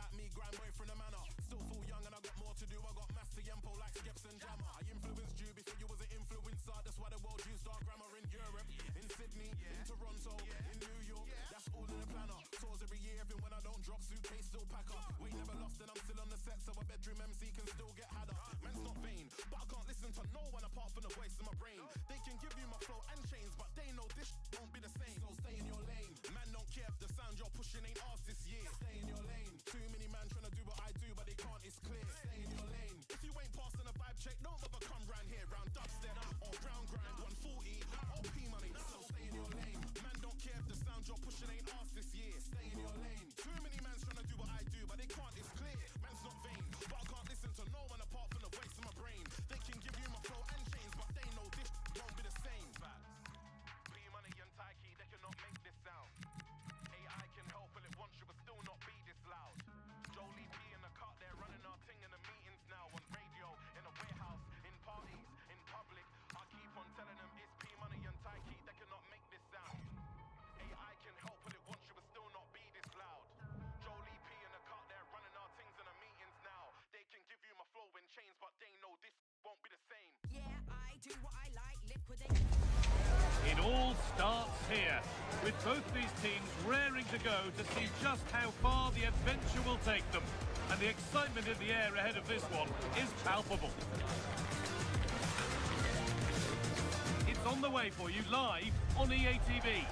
like me, grind boy from the manor. Still feel young and I got more to do. I got master yempo like Skeps and Jammer. I influenced you before you was an influencer. That's why the world used start grammar in Europe, in Sydney, in Toronto, in New York. That's all in the planner. Tours every year, even when I don't drop, suitcase still pack up. We never lost and I'm still on the set, so a bedroom MC can still get had up. Man's not vain, but I can't listen to no one apart from the voice in my brain. They can give you my flow and chains, but they know this won't be the same. So stay in your lane. Man don't care if the sound you're pushing ain't ours this year. Stay in your lane. Too many man trying to do what I do, but they can't, it's clear. Stay in your lane. If you ain't passing a vibe check, don't ever come round here. Round dubstep or ground grind, 140 or P money. So stay in your lane. Man don't care if the sound you're pushing ain't ours this year. Stay in your lane. Too many man trying to do what I do, but they can't, it's clear. Man's not vain, but I can't listen to no one apart from the voice in my brain. They can give you my flow and chains, but they know this won't be the same. Facts. P money and Taiki, they cannot make this sound. AI can help, but it wants you, but still not be this loud. Jolie P in the cut, they're running our thing in the meetings now. On radio, in a warehouse, in parties, in public. I keep on telling them it's P money and Taiki, they cannot make this sound. AI can help, but it wants you, but still not be this loud. Jolie P in the cut, they're running our things in the meetings now. They can give you my flow in chains, but they know this won't be the same. Yeah, I do what I like, liquidate. It all starts here, with both these teams raring to go to see just how far the adventure will take them. And the excitement in the air ahead of this one is palpable. It's on the way for you live on EA TV.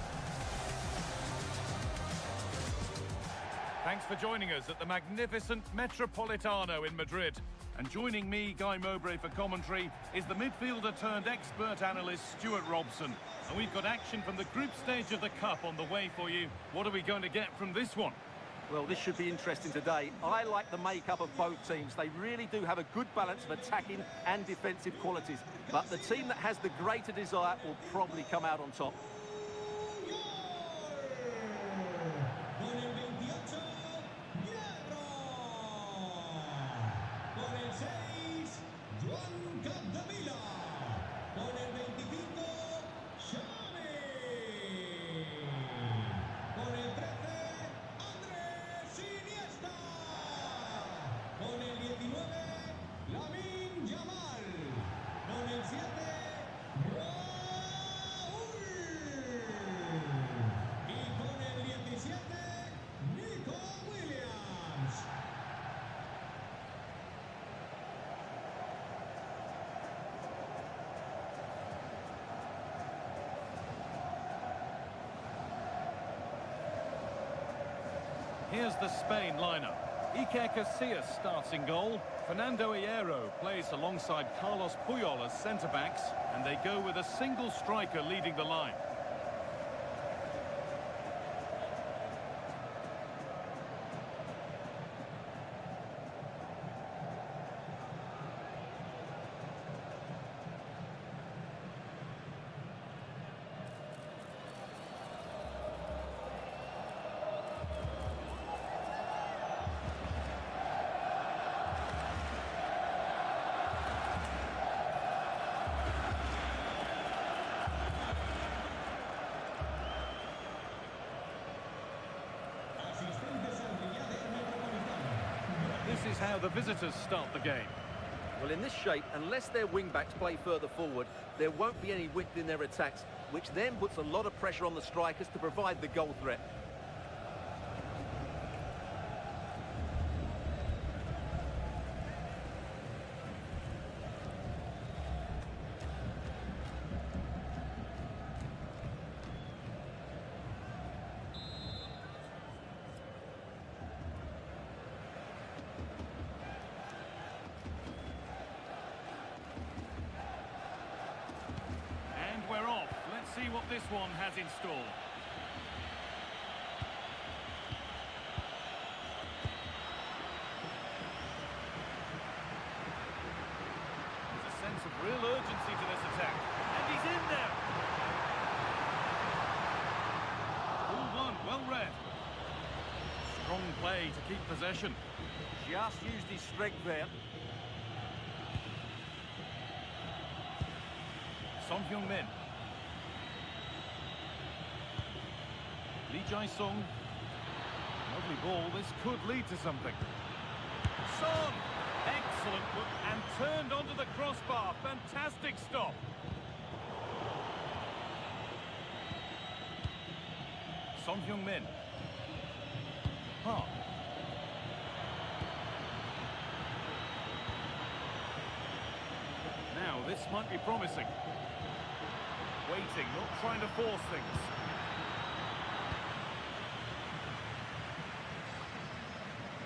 Thanks for joining us at the magnificent Metropolitano in Madrid. And joining me, Guy Mowbray, for commentary is the midfielder turned expert analyst Stuart Robson. And we've got action from the group stage of the Cup on the way for you. What are we going to get from this one? Well, this should be interesting today. I like the makeup of both teams. They really do have a good balance of attacking and defensive qualities. But the team that has the greater desire will probably come out on top. Here's the Spain lineup. Iker Casillas starts in goal. Fernando Hierro plays alongside Carlos Puyol as centre-backs, and they go with a single striker leading the line. This is how the visitors start the game. Well, in this shape, unless their wing-backs play further forward, there won't be any width in their attacks, which then puts a lot of pressure on the strikers to provide the goal threat. We're off. Let's see what this one has in store. There's a sense of real urgency to this attack. And he's in there! 0-1, well read. Strong play to keep possession. Just used his strength there. Son Heung-min. Lee Jae-sung. Lovely ball, this could lead to something. Son! Excellent look and turned onto the crossbar. Fantastic stop. Son Heung-min. Park. Now, this might be promising. Waiting, not trying to force things.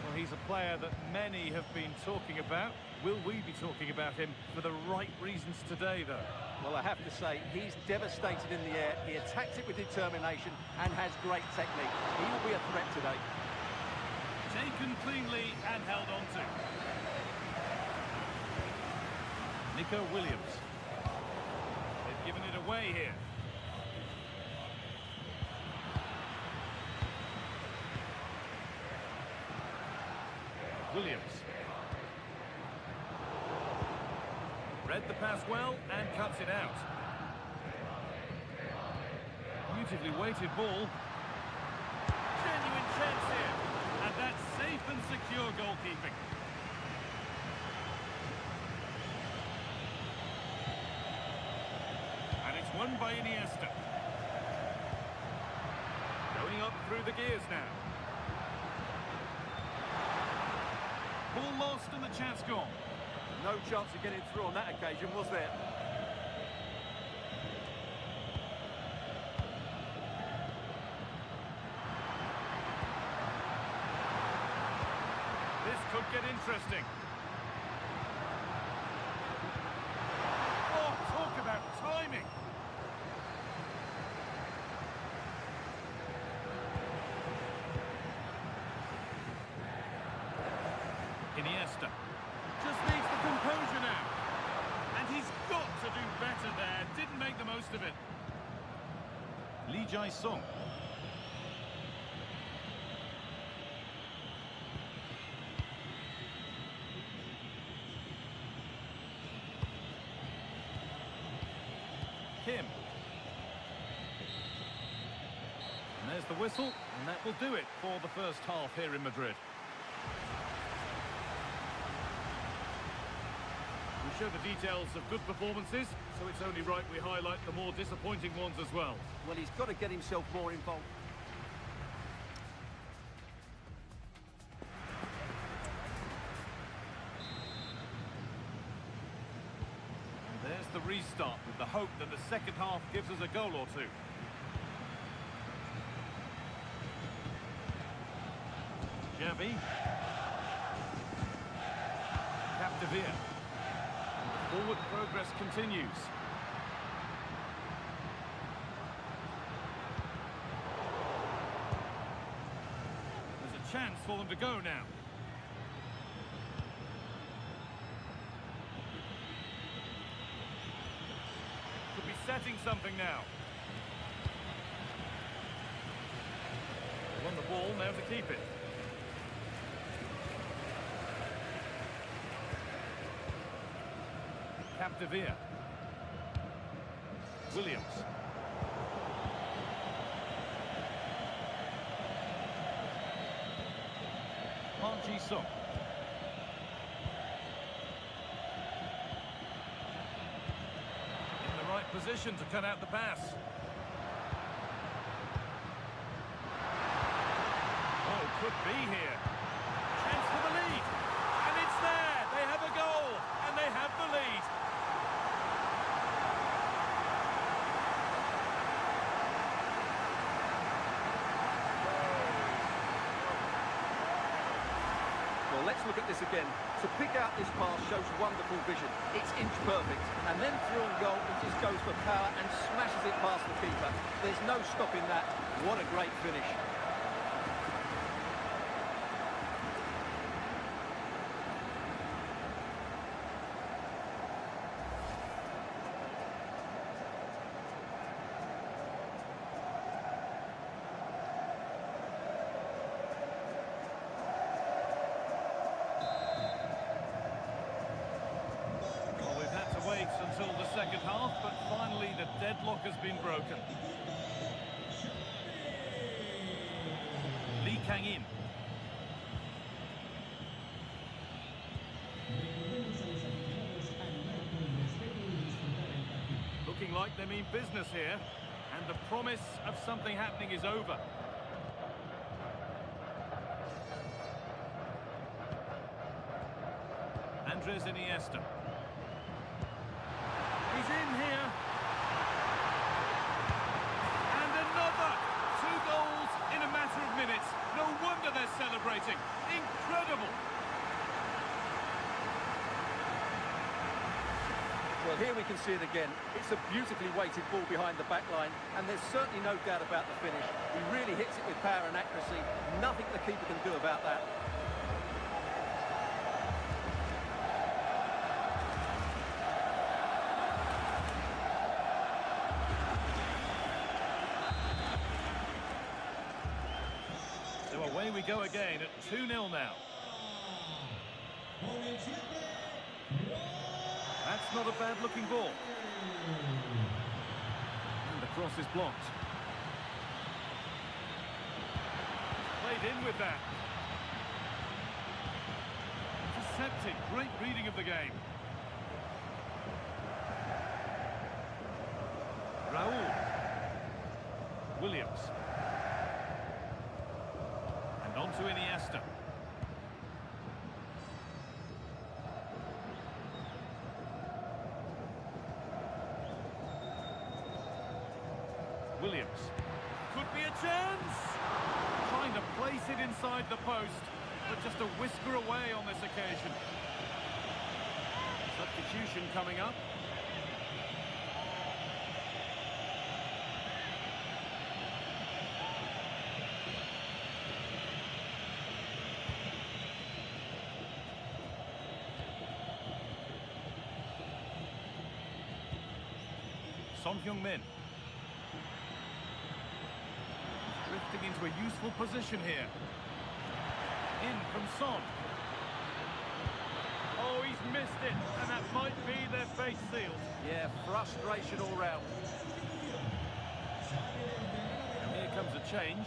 Well, he's a player that many have been talking about. Will we be talking about him for the right reasons today, though? Well, I have to say, he's devastated in the air. He attacks it with determination and has great technique. He will be a threat today. Taken cleanly and held on to. Nico Williams. They've given it away here. Williams. Read the pass well and cuts it out. Beautifully weighted ball. Genuine chance here. And that's safe and secure goalkeeping. And it's won by Iniesta. Going up through the gears now. Ball lost and the chance gone. No chance of getting through on that occasion, was there? This could get interesting. Oh, talk about timing. Iniesta just needs the composure now. And he's got to do better there. Didn't make the most of it. Lee Jae-sung. Kim. And there's the whistle, and that will do it for the first half here in Madrid. We show the details of good performances, so it's only right we highlight the more disappointing ones as well. Well, he's got to get himself more involved. And there's the restart with the hope that the second half gives us a goal or two. Xavi. Capdevia. Forward progress continues. There's a chance for them to go now. Could be setting something now. They won the ball, now to keep it. Capdevia. Williams. Han Ji-sung. In the right position to cut out the pass. Oh, could be here. Chance for the lead. And it's there. They have a goal. And they have the lead. Well, let's look at this again. To pick out this pass shows wonderful vision. It's inch perfect. And then through on goal, he just goes for power and smashes it past the keeper. There's no stopping that. What a great finish. Until the second half, but finally the deadlock has been broken. Lee Kang-in. looking like they mean business here, and the promise of something happening is over. Andres Iniesta. He's in here. And another! 2 goals in a matter of minutes. No wonder they're celebrating. Incredible! Well, here we can see it again. It's a beautifully weighted ball behind the back line, and there's certainly no doubt about the finish. He really hits it with power and accuracy. Nothing the keeper can do about that. So away we go again at 2-0 now. That's not a bad-looking ball. And the cross is blocked. Played in with that. Intercepted. Great reading of the game. Raul. Williams. And on to Iniesta. Williams. Could be a chance! Trying to place it inside the post, but just a whisker away on this occasion. Substitution coming up. Son Heung-min. Drifting into a useful position here. In from Son. Oh, he's missed it, and that might be their fate sealed. Yeah, frustration all round. And here comes a change.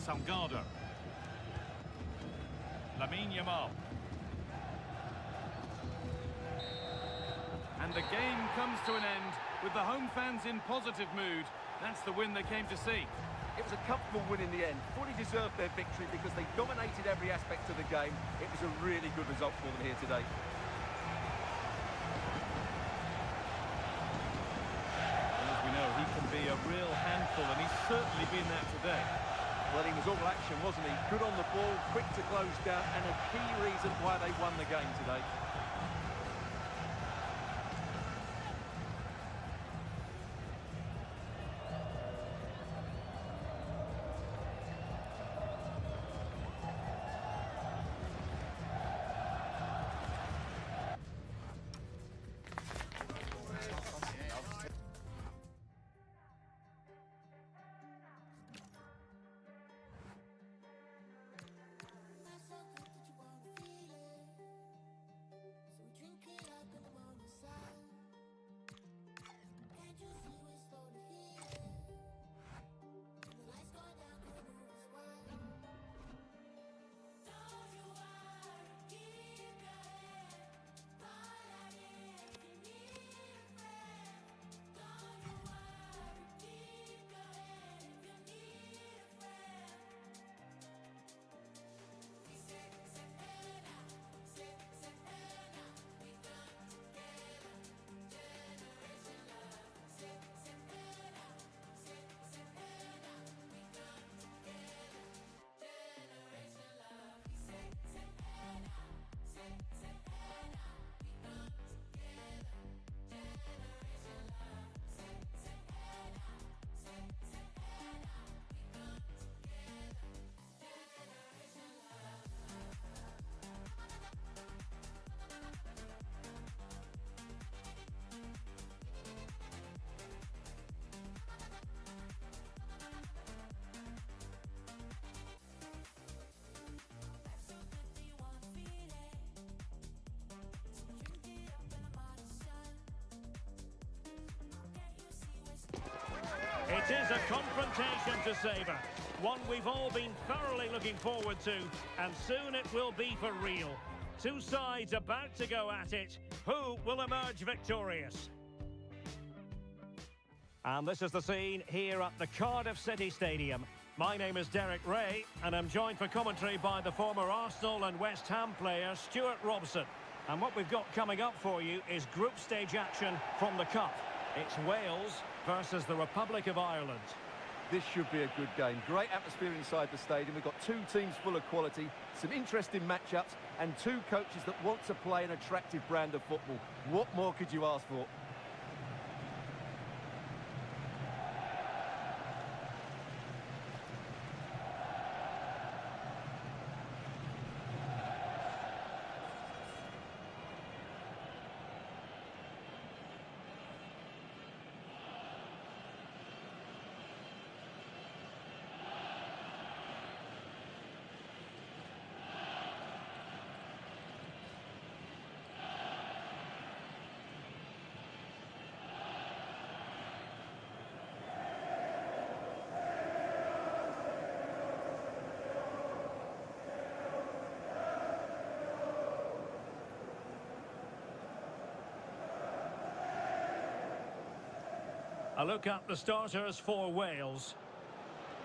Salgado. Lamine Yamal. And the game comes to an end with the home fans in positive mood. That's the win they came to see. It was a comfortable win in the end. Fully deserved their victory because they dominated every aspect of the game. It was a really good result for them here today. As we know, he can be a real handful, and he's certainly been that today. Well, he was all action, wasn't he? Good on the ball, quick to close down, and a key reason why they won the game today. It is a confrontation to savour, one we've all been thoroughly looking forward to, and soon it will be for real. Two sides about to go at it. Who will emerge victorious? And this is the scene here at the Cardiff City Stadium. My name is Derek Ray, and I'm joined for commentary by the former Arsenal and West Ham player Stuart Robson. And what we've got coming up for you is group stage action from the Cup. It's Wales versus the Republic of Ireland. This should be a good game. Great atmosphere inside the stadium. We've got two teams full of quality, some interesting matchups, and two coaches that want to play an attractive brand of football. What more could you ask for? A look at the starters for Wales.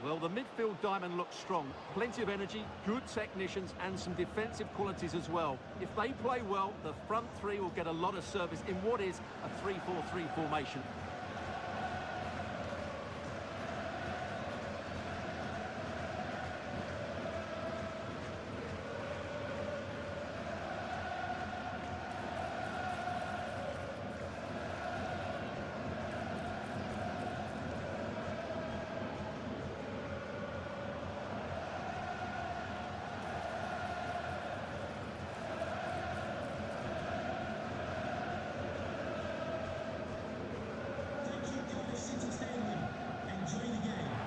Well, the midfield diamond looks strong. Plenty of energy, good technicians, and some defensive qualities as well. If they play well, the front three will get a lot of service in what is a 3-4-3 formation.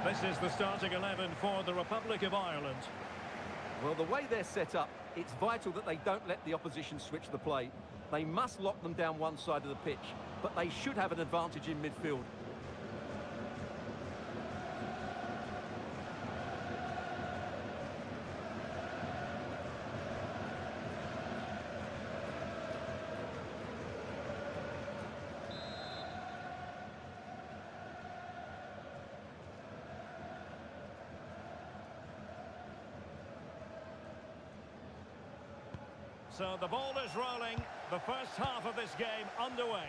This is the starting 11 for the Republic of Ireland. Well, the way they're set up, it's vital that they don't let the opposition switch the play. They must lock them down one side of the pitch, but they should have an advantage in midfield. So the ball is rolling, the first half of this game underway.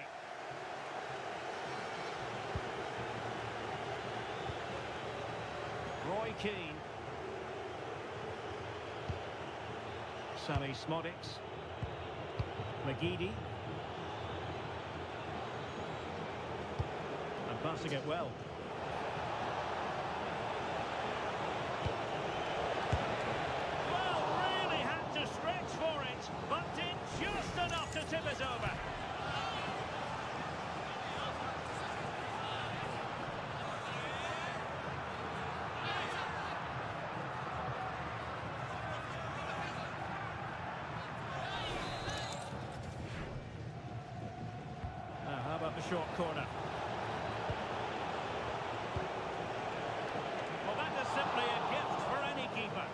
Roy Keane. Sammy Smodics. McGeady. And passing it well. But did just enough to tip it over. Now, how about the short corner? Well, that is simply a gift for any keeper.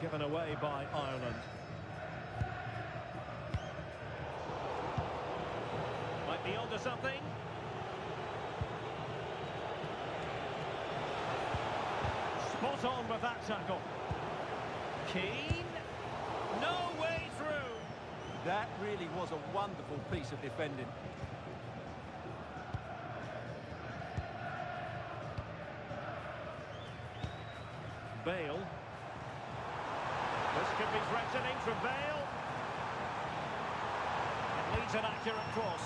Given away by Ireland. Might be onto something. Spot on with that tackle. Keane. No way through. That really was a wonderful piece of defending. Bale. This could be threatening for Bale. It needs an accurate cross.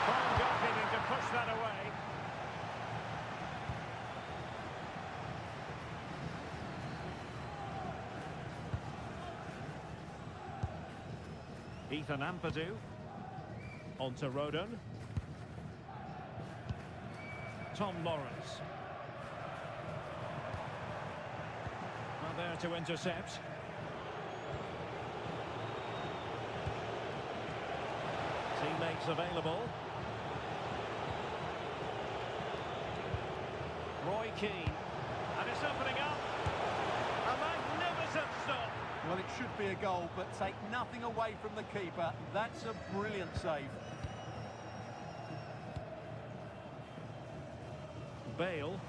Fine goalkeeping to push that away. Ethan Ampadu. On to Rodon. Tom Lawrence. There to intercept. Teammates available. Roy Keane. And it's opening up. A magnificent stop. Well, it should be a goal, but take nothing away from the keeper. That's a brilliant save. Bale.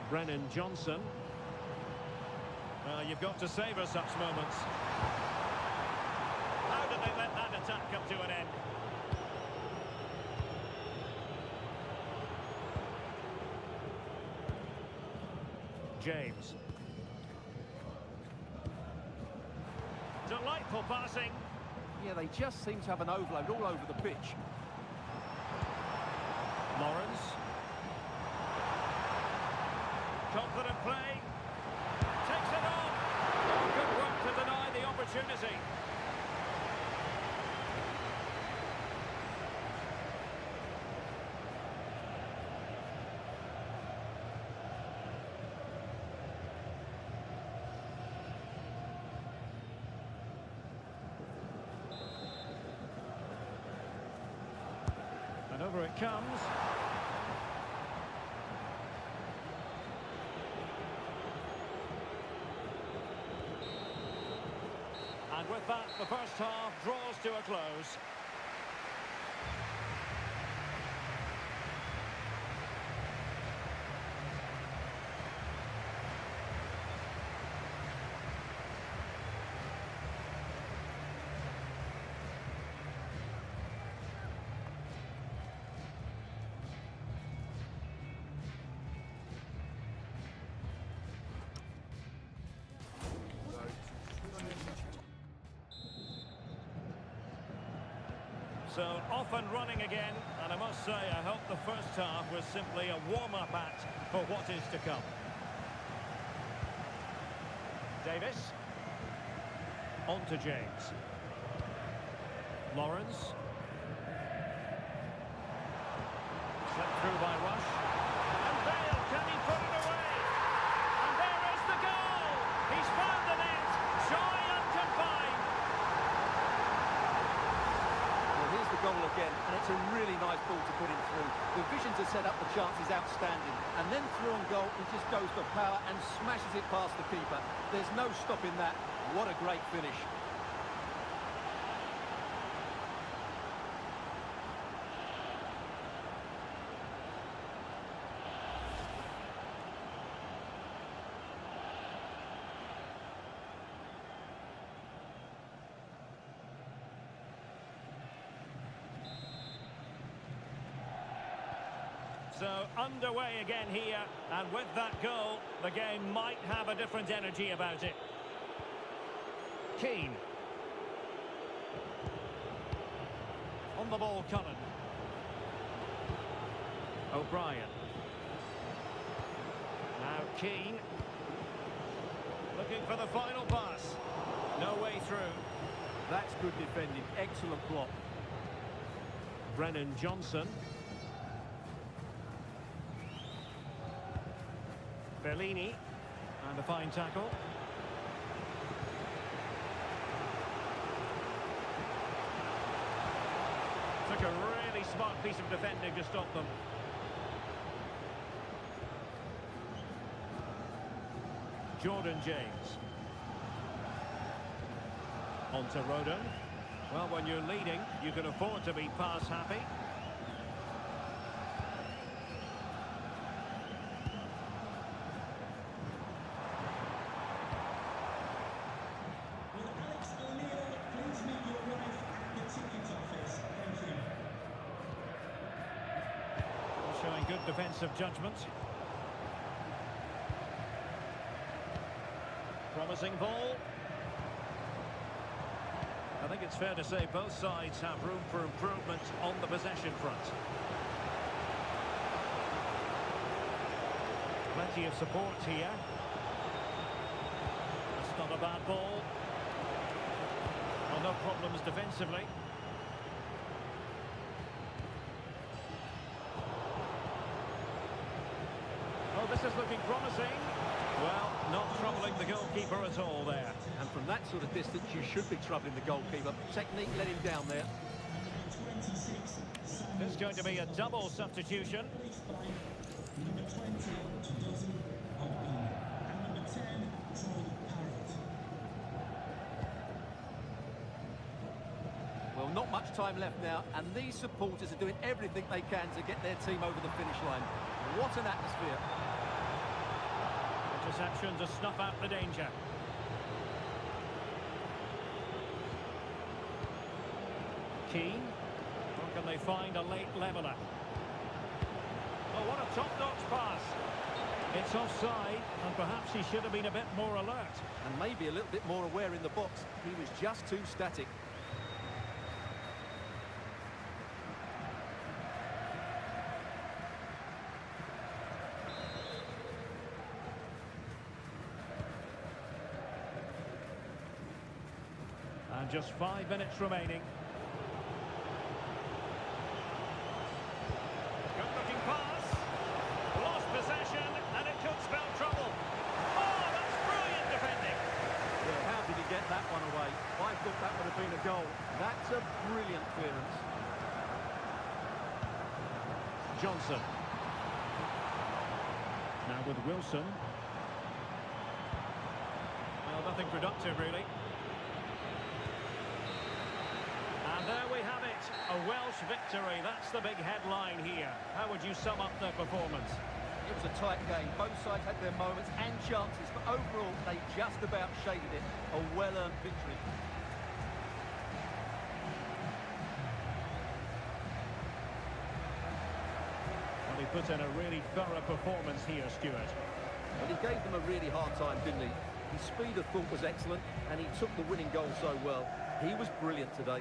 Brennan Johnson. Well, you've got to savour such moments. How did they let that attack come to an end? James. Delightful passing. Yeah, they just seem to have an overload all over the pitch. Lawrence. Confident play. Takes it on. Oh, good work to deny the opportunity. And over it comes. And with that, the first half draws to a close. So off and running again, and I must say I hope the first half was simply a warm-up act for what is to come. Davis. On to James. Lawrence. Slipped through by Rush. And Bale, can he put it away? And there is the goal! He's found the net, shy and confined. Here's the goal again, and it's a really nice ball to put him through. The vision to set up the chance is outstanding, and then through on goal, he just goes for power and smashes it past the keeper. There's no stopping that. What a great finish. So underway again here, and with that goal, the game might have a different energy about it. Keane. On the ball, Cullen. O'Brien. Now Keane. Looking for the final pass. No way through. That's good defending. Excellent block. Brennan Johnson. Bellini, and a fine tackle. Took a really smart piece of defending to stop them. Jordan James. On to Rodon. Well, when you're leading, you can afford to be pass happy. Showing good defensive judgment. Promising ball. I think it's fair to say both sides have room for improvement on the possession front. Plenty of support here. That's not a bad ball. Well, no problems defensively. Oh, this is looking promising. Well, not troubling the goalkeeper at all there. And from that sort of distance, you should be troubling the goalkeeper. Technique let him down there. There's going to be a double substitution. Well, not much time left now, and these supporters are doing everything they can to get their team over the finish line. What an atmosphere. Interception to snuff out the danger. Keane. Or can they find a late leveller? Oh, what a top-notch pass. It's offside, and perhaps he should have been a bit more alert. And maybe a little bit more aware in the box. He was just too static. And just 5 minutes remaining. Good-looking pass. Lost possession, and it could spell trouble. Oh, that's brilliant defending. Well, how did he get that one away? I thought that would have been a goal. That's a brilliant clearance. Johnson. Now with Wilson. Well, nothing productive, really. And there we have it, a Welsh victory. That's the big headline here. How would you sum up their performance? It was a tight game. Both sides had their moments and chances, but overall, they just about shaded it. A well-earned victory. Well, he put in a really thorough performance here, Stuart. Well, he gave them a really hard time, didn't he? His speed of thought was excellent, and he took the winning goal so well. He was brilliant today.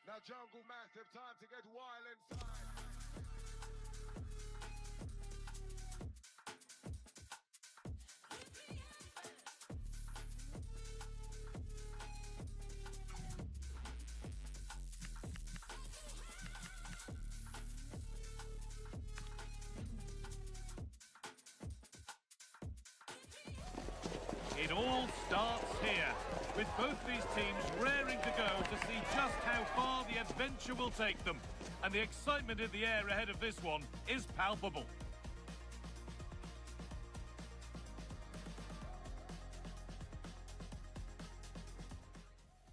Now Jungle Massive, time to get wild inside. It all starts here, with both these teams raring to go to see just how far the adventure will take them. And the excitement in the air ahead of this one is palpable.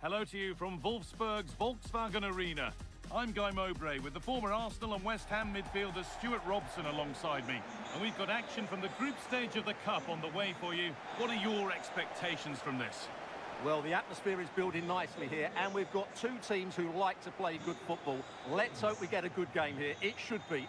Hello to you from Wolfsburg's Volkswagen Arena. I'm Guy Mowbray with the former Arsenal and West Ham midfielder Stuart Robson alongside me. And we've got action from the group stage of the Cup on the way for you. What are your expectations from this? Well, the atmosphere is building nicely here, and we've got two teams who like to play good football. Let's hope we get a good game here. It should be.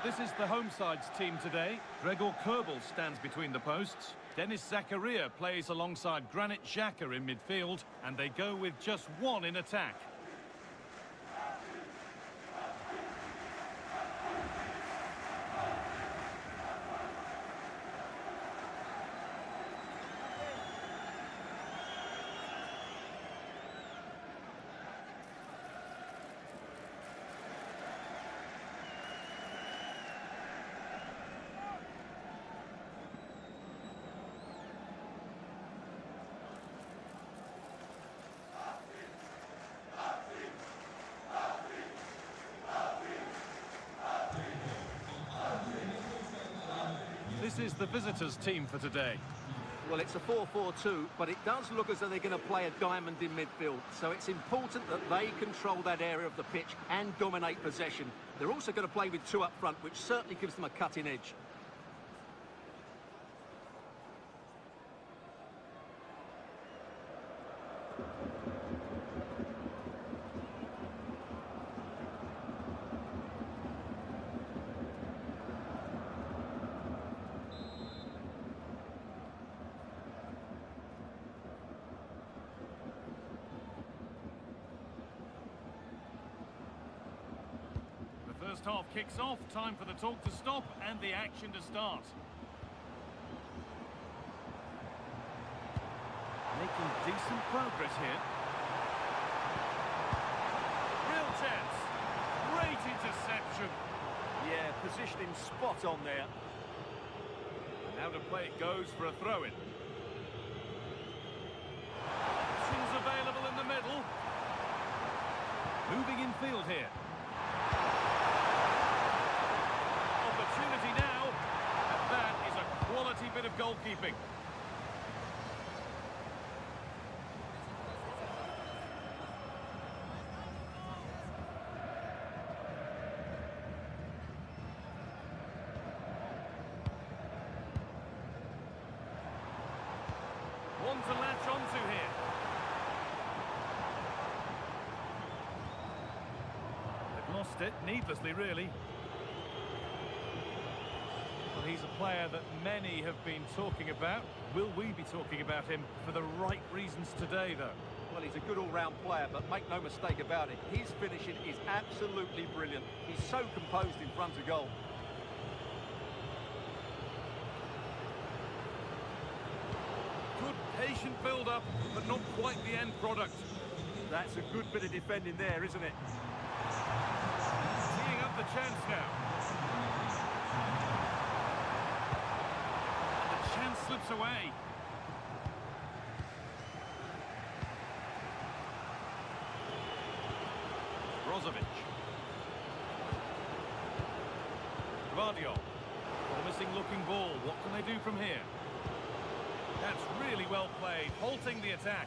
This is the home side's team today. Gregor Kerbel stands between the posts. Denis Zakaria plays alongside Granit Xhaka in midfield, and they go with just one in attack. This is the visitors' team for today. Well, it's a 4-4-2, but it does look as though they're going to play a diamond in midfield. So it's important that they control that area of the pitch and dominate possession. They're also going to play with two up front, which certainly gives them a cutting edge. First half kicks off, time for the talk to stop and the action to start. Making decent progress here. Real chance. Great interception. Yeah, positioning spot on there. And now to play it goes for a throw-in. Options available in the middle. Moving in field here. Opportunity now, and that is a quality bit of goalkeeping. One to latch onto here. They've lost it, needlessly really. Well, he's a player that many have been talking about. Will we be talking about him for the right reasons today, though? Well, he's a good all-round player, but make no mistake about it, his finishing is absolutely brilliant. He's so composed in front of goal. Good, patient build-up, but not quite the end product. That's a good bit of defending there, isn't it? Teeing up the chance now. And the chance slips away. Brozovic. Gvardiol. Promising looking ball. What can they do from here? That's really well played, halting the attack.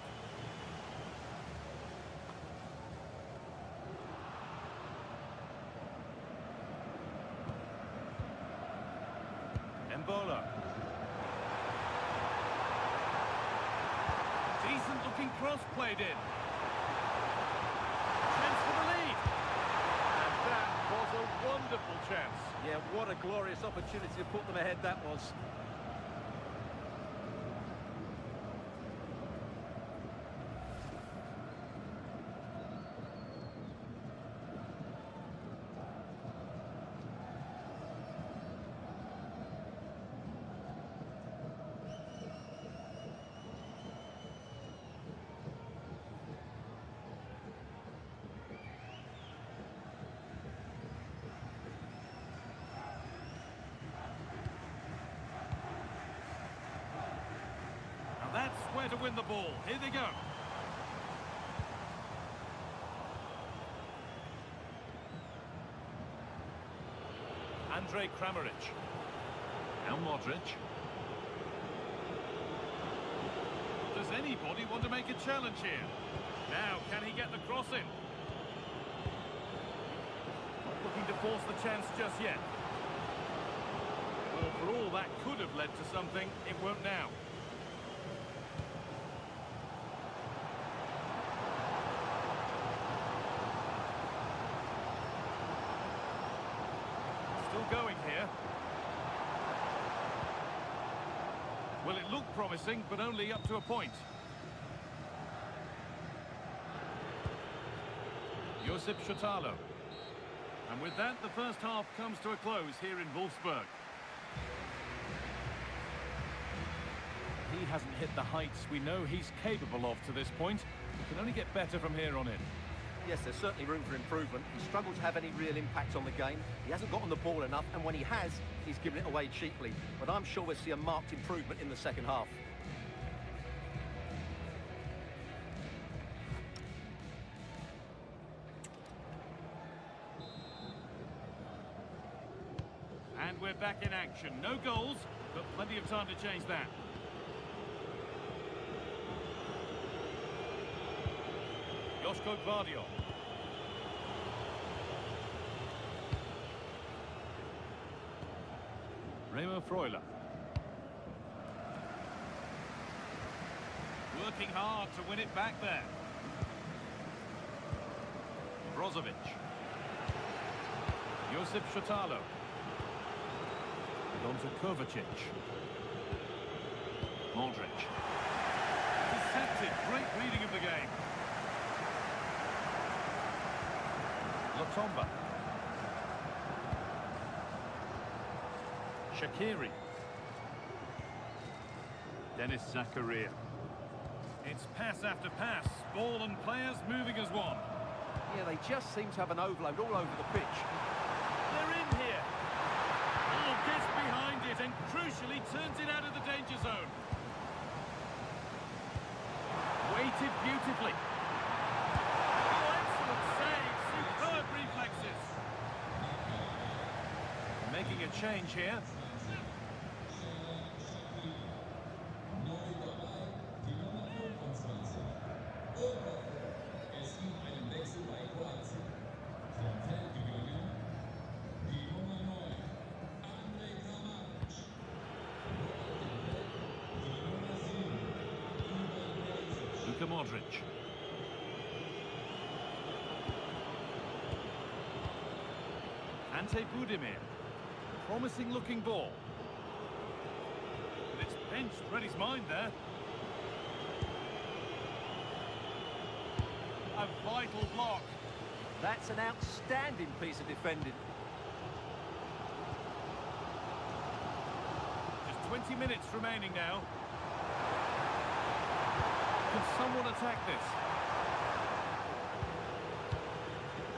Mbola. Decent looking cross played in. Chance for the lead. And that was a wonderful chance. Yeah, what a glorious opportunity to put them ahead that was. That's where to win the ball. Here they go. Andrej Kramaric. Now Modric. Does anybody want to make a challenge here? Now, can he get the cross in? Not looking to force the chance just yet. Well, for all that could have led to something, it won't now. going here. Well, it looked promising, but only up to a point. Josip Szotalo. And with that, the first half comes to a close here in Wolfsburg. He hasn't hit the heights we know he's capable of to this point. He can only get better from here on in. Yes, there's certainly room for improvement. He struggled to have any real impact on the game. He hasn't gotten the ball enough, and when he has, he's given it away cheaply. But I'm sure we'll see a marked improvement in the second half. And we're back in action. No goals, but plenty of time to change that. Joško Gvardiol. Remo Freuler. Working hard to win it back there. Brozovic. Josip Szotalo. On to Kovacic. Modric. Deceptive, great reading of the game. Lotomba. Shaqiri. Denis Zakaria. It's pass after pass, ball and players moving as one. Yeah, they just seem to have an overload all over the pitch. They're in here. Oh, gets behind it and crucially turns it out of the danger zone. Weighted beautifully. Oh, excellent save. Superb reflexes. Making a change here. Luka Modric. Ante Budimir. Promising looking ball. But it's pinched, read his mind there. A vital block. That's an outstanding piece of defending. Just 20 minutes remaining now. Can someone attack this?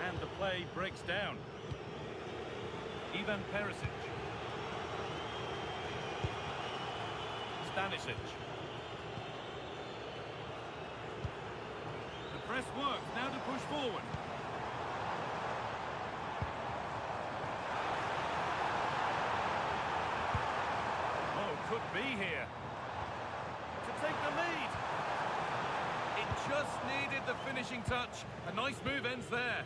And the play breaks down. Ivan Perisic. Stanisic. The press works, now to push forward. Oh, could be here. To take the lead. It just needed the finishing touch. A nice move ends there.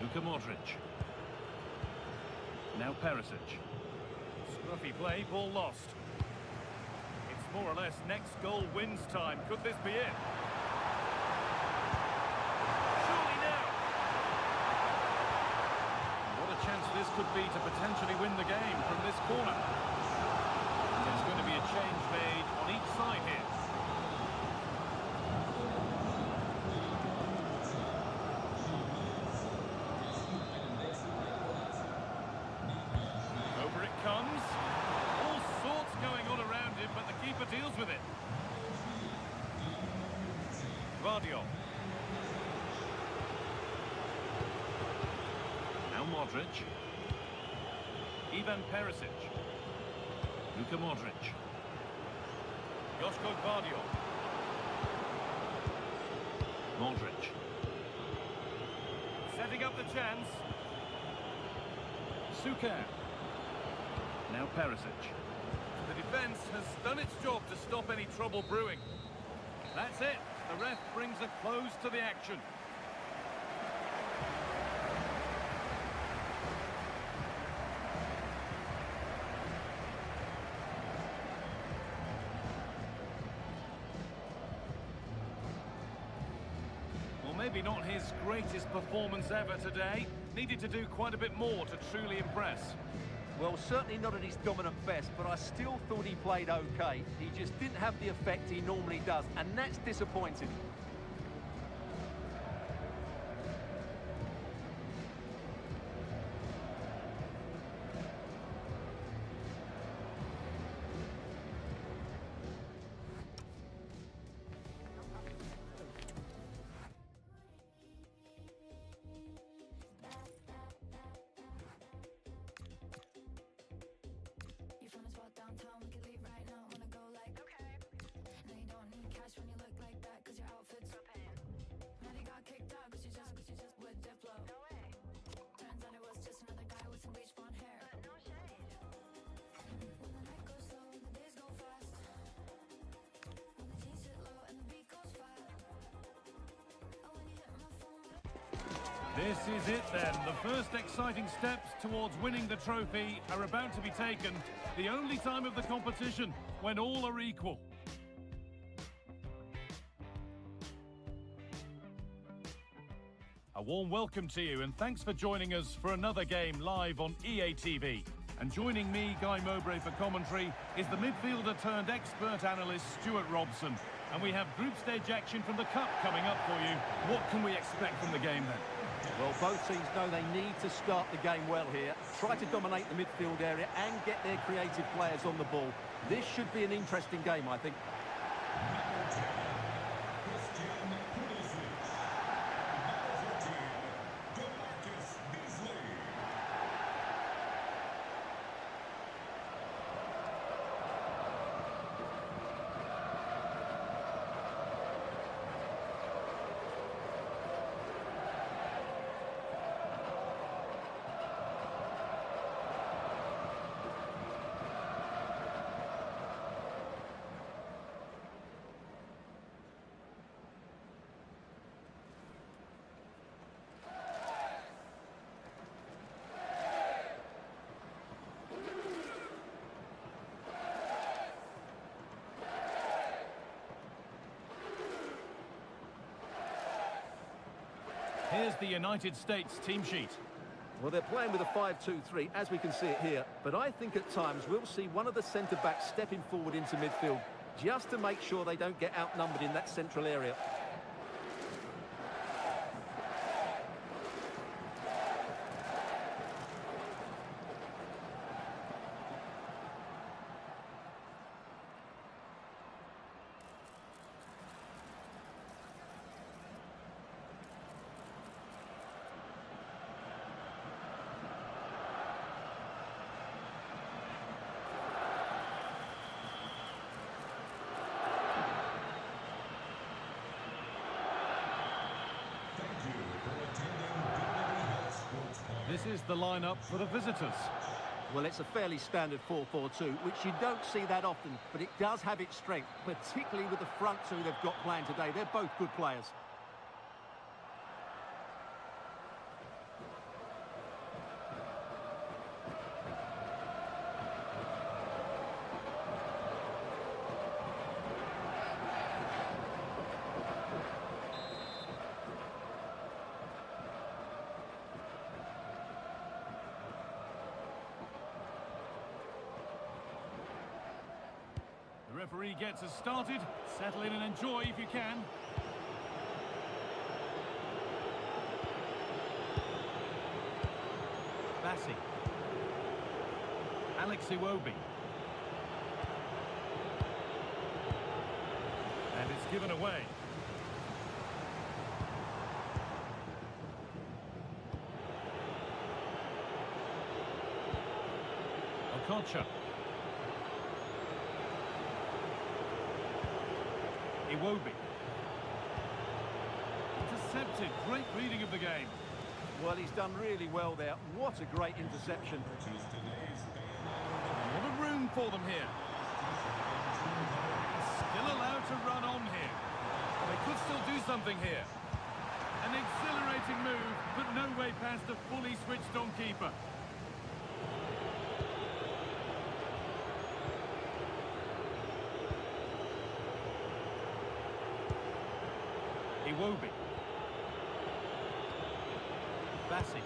Luka Modric. Now Perisic. Scruffy play, ball lost. It's more or less next goal wins time. Could this be it? Surely now. What a chance this could be to potentially win the game from this corner. There's going to be a change made on each side here. Over it comes. All sorts going on around him, but the keeper deals with it. Gvardiol. Now Modric. Ivan Perisic. Luka Modric. Joško Gvardiol. Modric. Setting up the chance. Suker. Now Perisic. The defence has done its job to stop any trouble brewing. That's it. The ref brings a close to the action. maybe not his greatest performance ever today. Needed to do quite a bit more to truly impress. Well, certainly not at his dominant best, but I still thought he played okay. He just didn't have the effect he normally does, and that's disappointing. You from the spot downtown, we can leave right now. Wanna go like, okay. No, you don't need cash when you look like that, cause your outfit's propane. Man, he got kicked out, cause you just with Diplo. No way. Turns out it was just another guy with some bleach blonde hair. But no shade. When the night goes slow and the days go fast. When the jeans sit low and the beat goes fast. Oh, when you hit my phone. This is it then. The first exciting steps towards winning the trophy are about to be taken. The only time of the competition when all are equal. A warm welcome to you and thanks for joining us for another game live on EA TV. And joining me, Guy Mowbray, for commentary is the midfielder turned expert analyst Stuart Robson. And we have group stage action from the Cup coming up for you. What can we expect from the game then? Well, both teams know they need to start the game well here, try to dominate the midfield area and get their creative players on the ball. This should be an interesting game, I think. Here's the United States team sheet. Well, they're playing with a 5-2-3, as we can see it here. But I think at times we'll see one of the centre-backs stepping forward into midfield, just to make sure they don't get outnumbered in that central area. This is the lineup for the visitors. Well, it's a fairly standard 4-4-2, which you don't see that often, but it does have its strength, particularly with the front two they've got playing today. They're both good players. The referee gets us started. Settle in and enjoy if you can. Bassi. Alex Iwobi. And it's given away. Okocha. Iwobi. Intercepted. Great reading of the game. Well, he's done really well there. What a great interception. What a room for them here. Still allowed to run on here. They could still do something here. An exhilarating move, but no way past a fully switched on keeper. Iwobi. Bassi.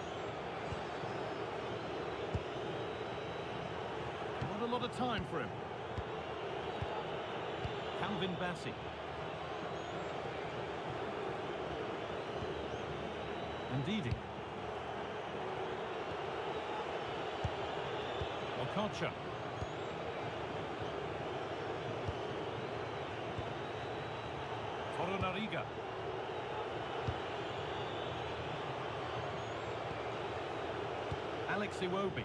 Not a lot of time for him. Calvin Bassi. Ndidi. Okocha. Torunariga. Alex Iwobi.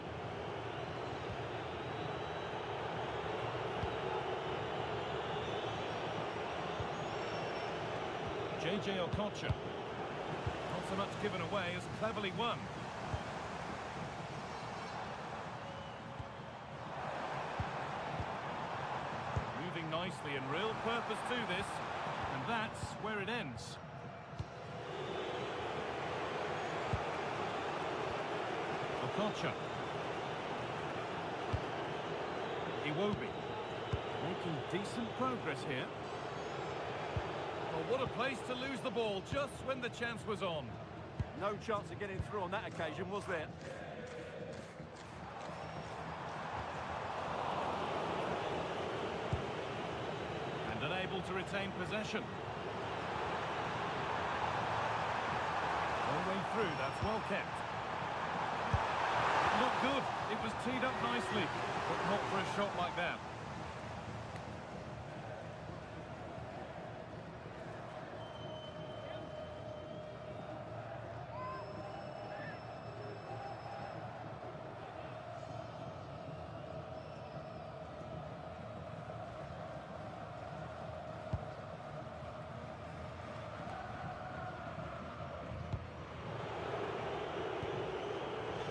JJ Okocha. Not so much given away as cleverly won. Moving nicely and real purpose to this, and that's where it ends. Okocha. Iwobi. Making decent progress here. Well, what a place to lose the ball just when the chance was on. No chance of getting through on that occasion, was there? And unable to retain possession. All the way through, that's well kept. It looked good. It was teed up nicely, but not for a shot like that.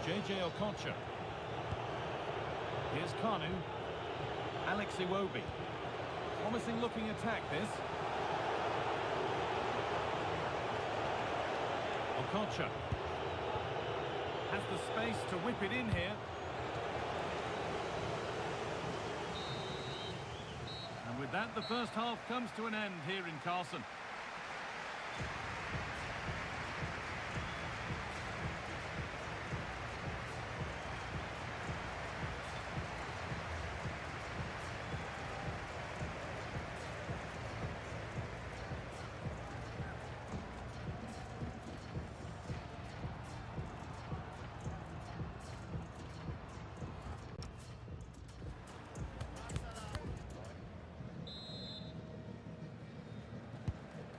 JJ Okocha. Here's Kanu. Alex Iwobi. Promising looking attack this. Okocha. Has the space to whip it in here. And with that, the first half comes to an end here in Carson.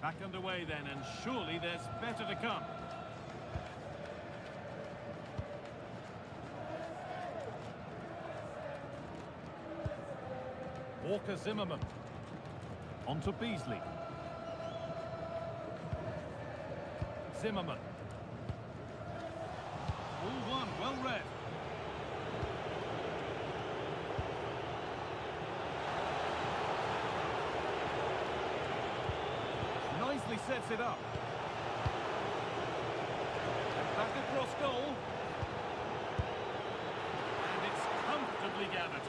Back underway then, and surely there's better to come. Walker Zimmerman. On to Beasley. Zimmerman. All one, well read. Nicely sets it up. And back across goal. And it's comfortably gathered.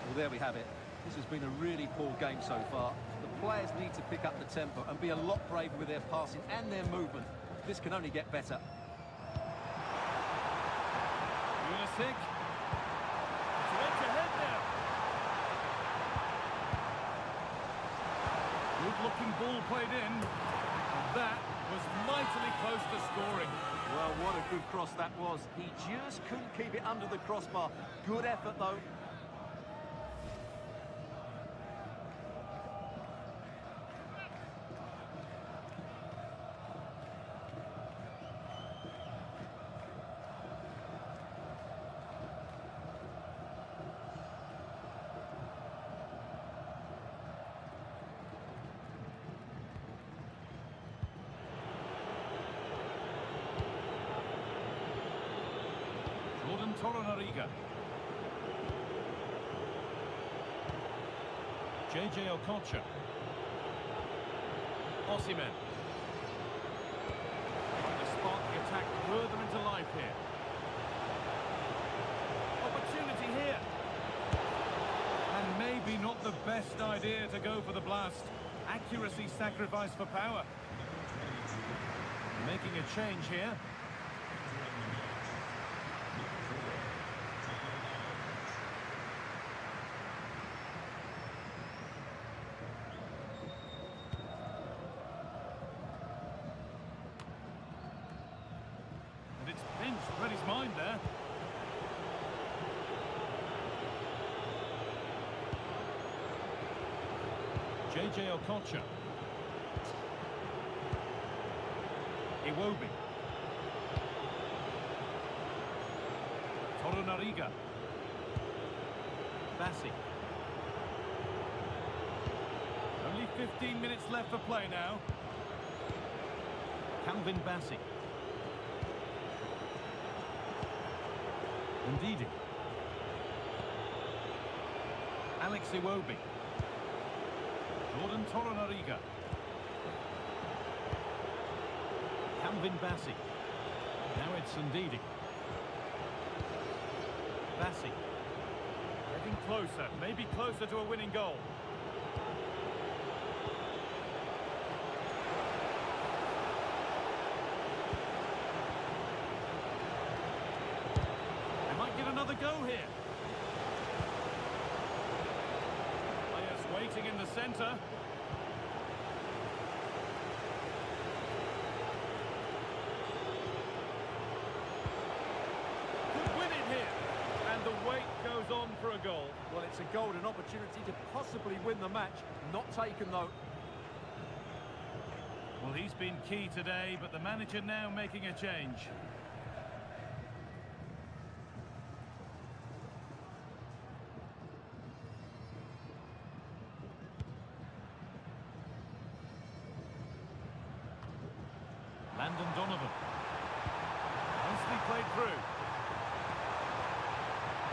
Well, there we have it. This has been a really poor game so far. The players need to pick up the tempo and be a lot braver with their passing and their movement. This can only get better. Pulisic. It's edge ahead now. Good-looking ball played in. And that was mightily close to scoring. Well, what a good cross that was. He just couldn't keep it under the crossbar. Good effort, though. Torunariga. JJ Okocha. Osimhen. Trying to spark the attack further into life here. Opportunity here. And maybe not the best idea to go for the blast. Accuracy sacrificed for power. Making a change here. And it's pinched, read his mind there. JJ Okocha. Iwobi. Torunariga. Bassi. Only 15 minutes left for play now. Calvin Bassi. Ndidi. Alex Iwobi. Jordan Torunariga. Calvin Bassi. Now it's Ndidi. Bassi. Getting closer, maybe closer to a winning goal. They might get another go here. Players waiting in the centre. The wait goes on for a goal. Well, it's a golden opportunity to possibly win the match. Not taken, though. Well, he's been key today, but the manager now making a change. Landon Donovan. Nicely played through.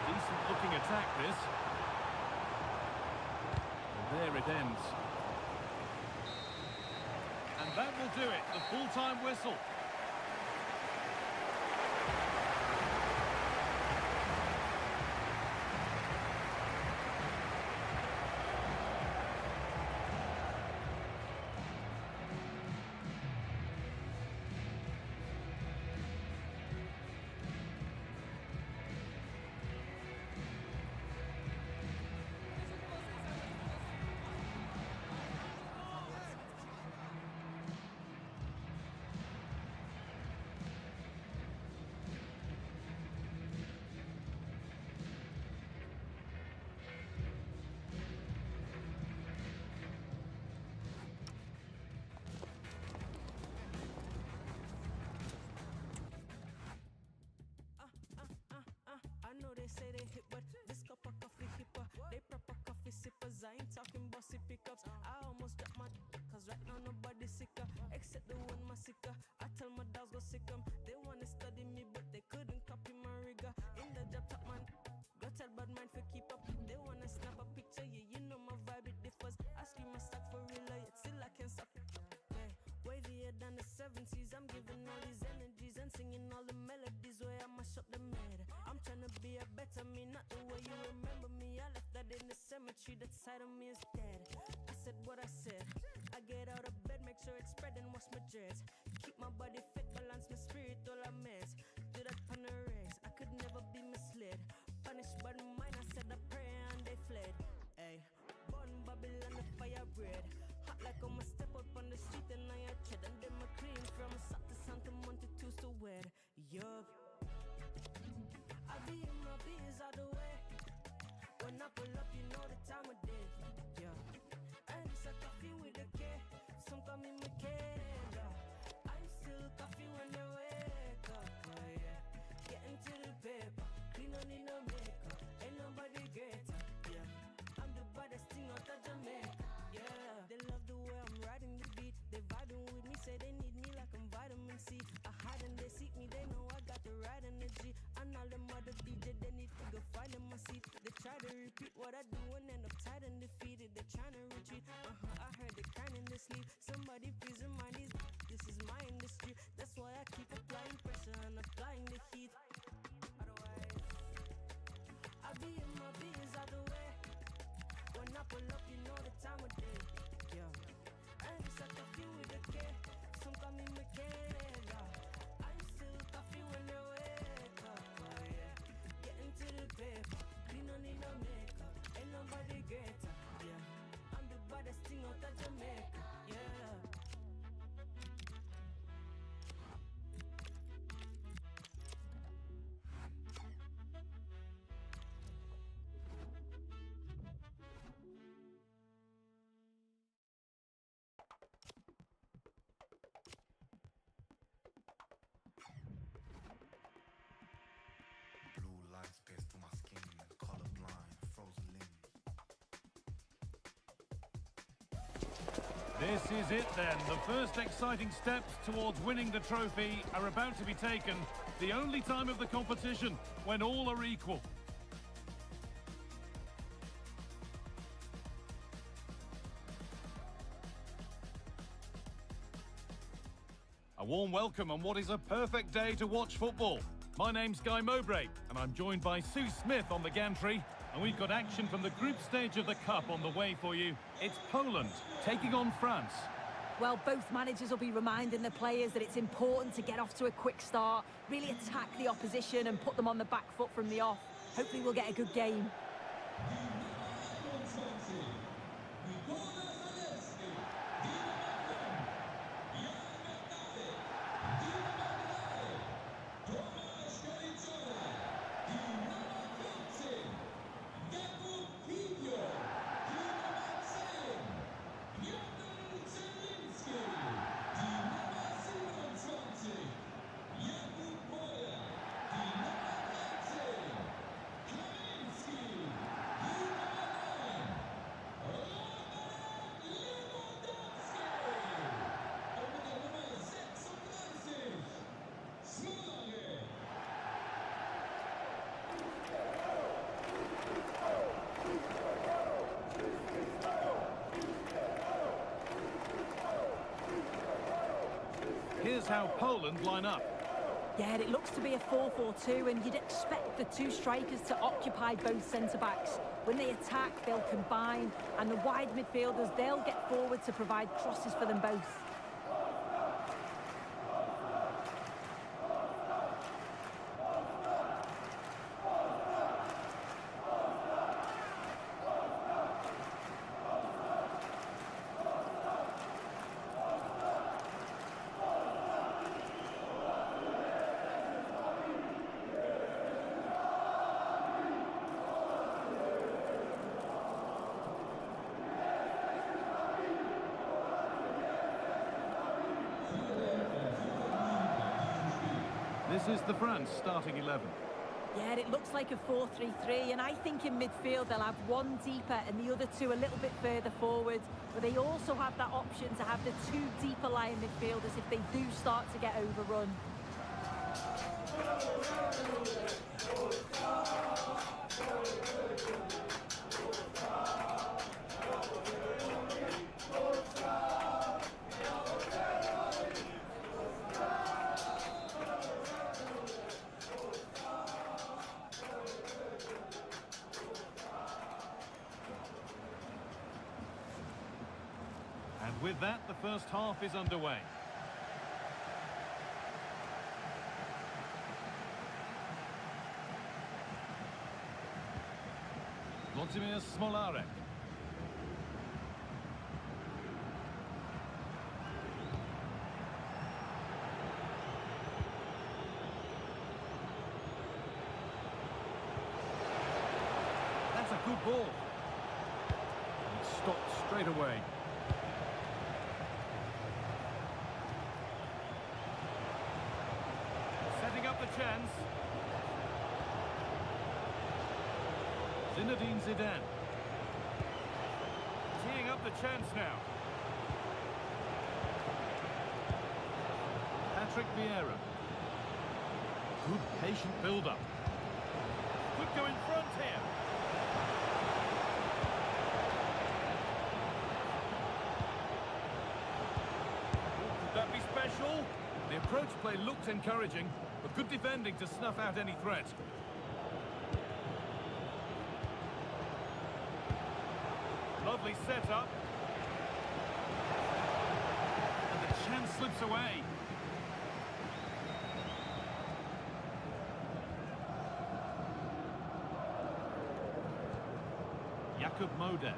Decent looking attack, this. And there it ends. And that will do it, the full-time whistle. They say they hit, but this cup of coffee hipper. They proper coffee sippers. I ain't talking bossy pickups. I almost dropped my cause right now nobody's sicker except the one massacre. I tell my dogs go sick 'em. They wanna study me, but they couldn't copy my rigor. In the job top man, go tell bad mind for keep up. They wanna snap a picture, yeah, you know my vibe it differs. I scream my stuff for real, yet still I can't stop. Yeah, wavier than the 70s. I'm giving all these energies and singing all the melodies where I mash up the mad. I'm trying to be a better me, not the way you remember me. I left that in the cemetery, that side of me is dead. I said what I said. I get out of bed, make sure it's spread and wash my dreads. Keep my body fit, balance my spirit, all I mess. Do that on the race, I could never be misled. Punished by the mind, I said a prayer and they fled. Ay, born Babylon, the fire bread. Hot like I'm a step up on the street and I tread. And then my clean from south to Santa Monte to so wet. Yup. I be in my biz all the way. When I pull up, you know the time of day. Yeah. And it's a coffee with a K. Some call me Michaela. I'm still coffee when they wake up. Oh yeah. Getting to the paper. Clean, don't need no makeup. Ain't nobody greater. Yeah. I'm the baddest thing out of Jamaica. Yeah. They love the way I'm riding the beat. They vibing with me, say they need me like I'm vitamin C. I hide and they seek me, they know I got the right energy. And all them other DJ, they need to go find in my seat. They try to repeat what I do and end up tired and defeated. They're trying to retreat. I heard they crying in their sleep. Somebody please remind these, this is my industry. That's why I keep applying pressure and applying the heat. Otherwise, I be in my biz all the way. When I pull up, you know the time of day. Yeah. And it's a coffee with a K. Some call me Michaela. This is it then. The first exciting steps towards winning the trophy are about to be taken. The only time of the competition when all are equal. A warm welcome on what is a perfect day to watch football. My name's Guy Mowbray, and I'm joined by Sue Smith on the gantry. And we've got action from the group stage of the Cup on the way for you. It's Poland taking on France. Well, both managers will be reminding the players that it's important to get off to a quick start, really attack the opposition and put them on the back foot from the off. Hopefully we'll get a good game. Here's how Poland line up. Yeah, it looks to be a 4-4-2, and you'd expect the two strikers to occupy both centre-backs. When they attack, they'll combine, and the wide midfielders, they'll get forward to provide crosses for them both. This is the France starting 11. Yeah, it looks like a 4-3-3, and I think in midfield they'll have one deeper and the other two a little bit further forward. But they also have that option to have the two deeper lying midfielders if they do start to get overrun. And with that, the first half is underway. Włodzimierz Smolarek. That's a good ball. And stopped straight away. Setting up the chance. Zinedine Zidane. Teeing up the chance now. Patrick Vieira. Good patient build-up. Could go in front here. Could that be special? The approach play looked encouraging, but good defending to snuff out any threat. Lovely setup. And the chance slips away. Jakub Moder.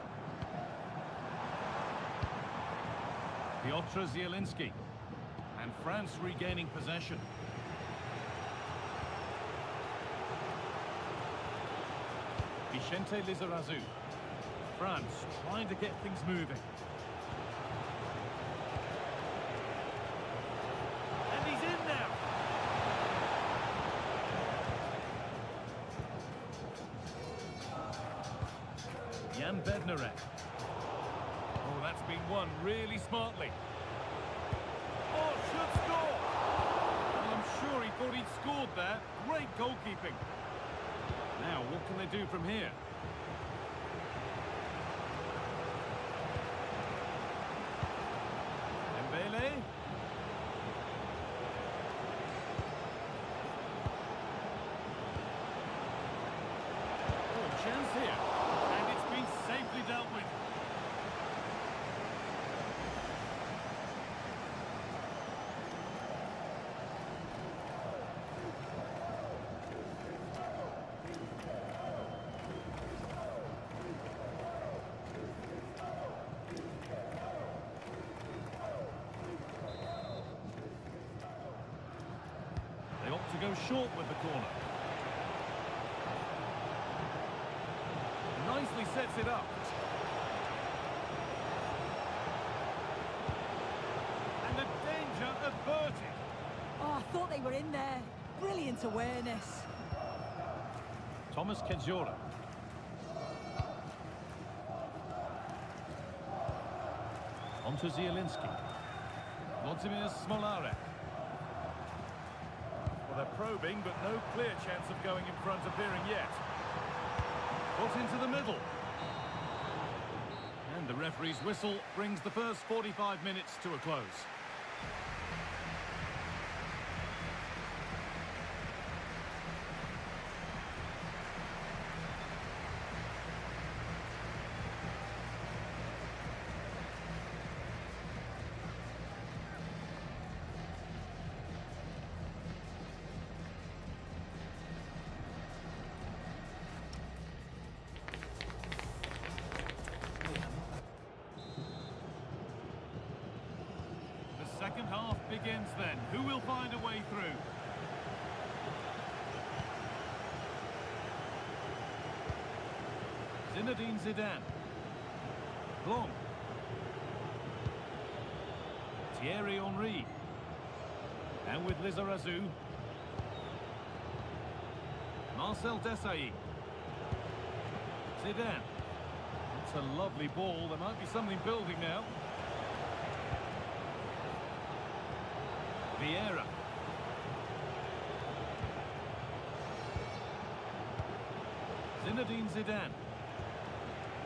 Piotr Zielinski. And France regaining possession. Vicente Lizarazu. France trying to get things moving. And he's in now. Jan Bednarek. Oh, that's been been won really smartly. Oh, should score! Well, I'm sure he thought he'd scored there. Great goalkeeping. Now, what can they do from here? Dembele. Oh, chance here. And it's been safely dealt with. They opt to go short with the corner. Nicely sets it up. And the danger averted. Oh, I thought they were in there. Brilliant awareness. Thomas Kedzora. On to Zielinski. Włodzimierz Smolarek. Well, they're probing, but no clear chance of going in front appearing yet. Put into the middle. And the referee's whistle brings the first 45 minutes to a close. Second half begins then. Who will find a way through? Zinedine Zidane. Blanc. Thierry Henry. And with Lizarazu. Marcel Desailly. Zidane. It's a lovely ball. There might be something building now. Vieira. Zinedine Zidane.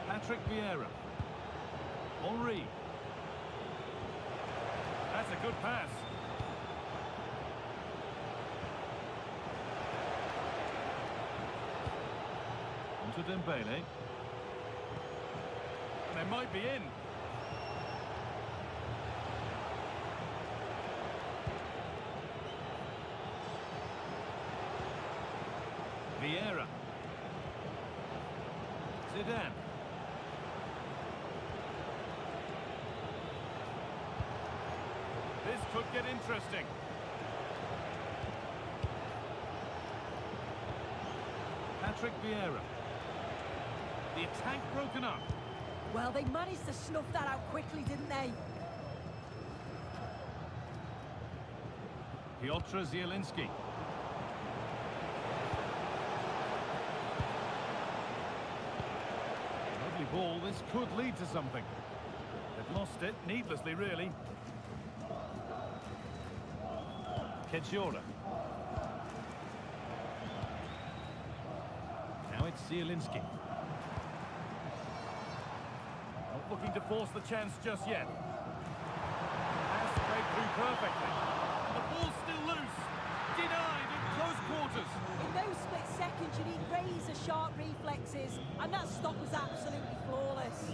Patrick Vieira. Henry. That's a good pass. On to Dembele. They might be in. Vieira. Zidane. This could get interesting. Patrick Vieira. The attack broken up. Well, they managed to snuff that out quickly, didn't they? Piotr Zielinski. Lovely ball. This could lead to something. They've lost it needlessly, really. Kedzora. Now it's Zielinski. Not looking to force the chance just yet. Has to break through perfectly. And the ball's still loose. Denied in close quarters. In those split seconds, you need razor-sharp reflexes, and that stop was absolutely flawless.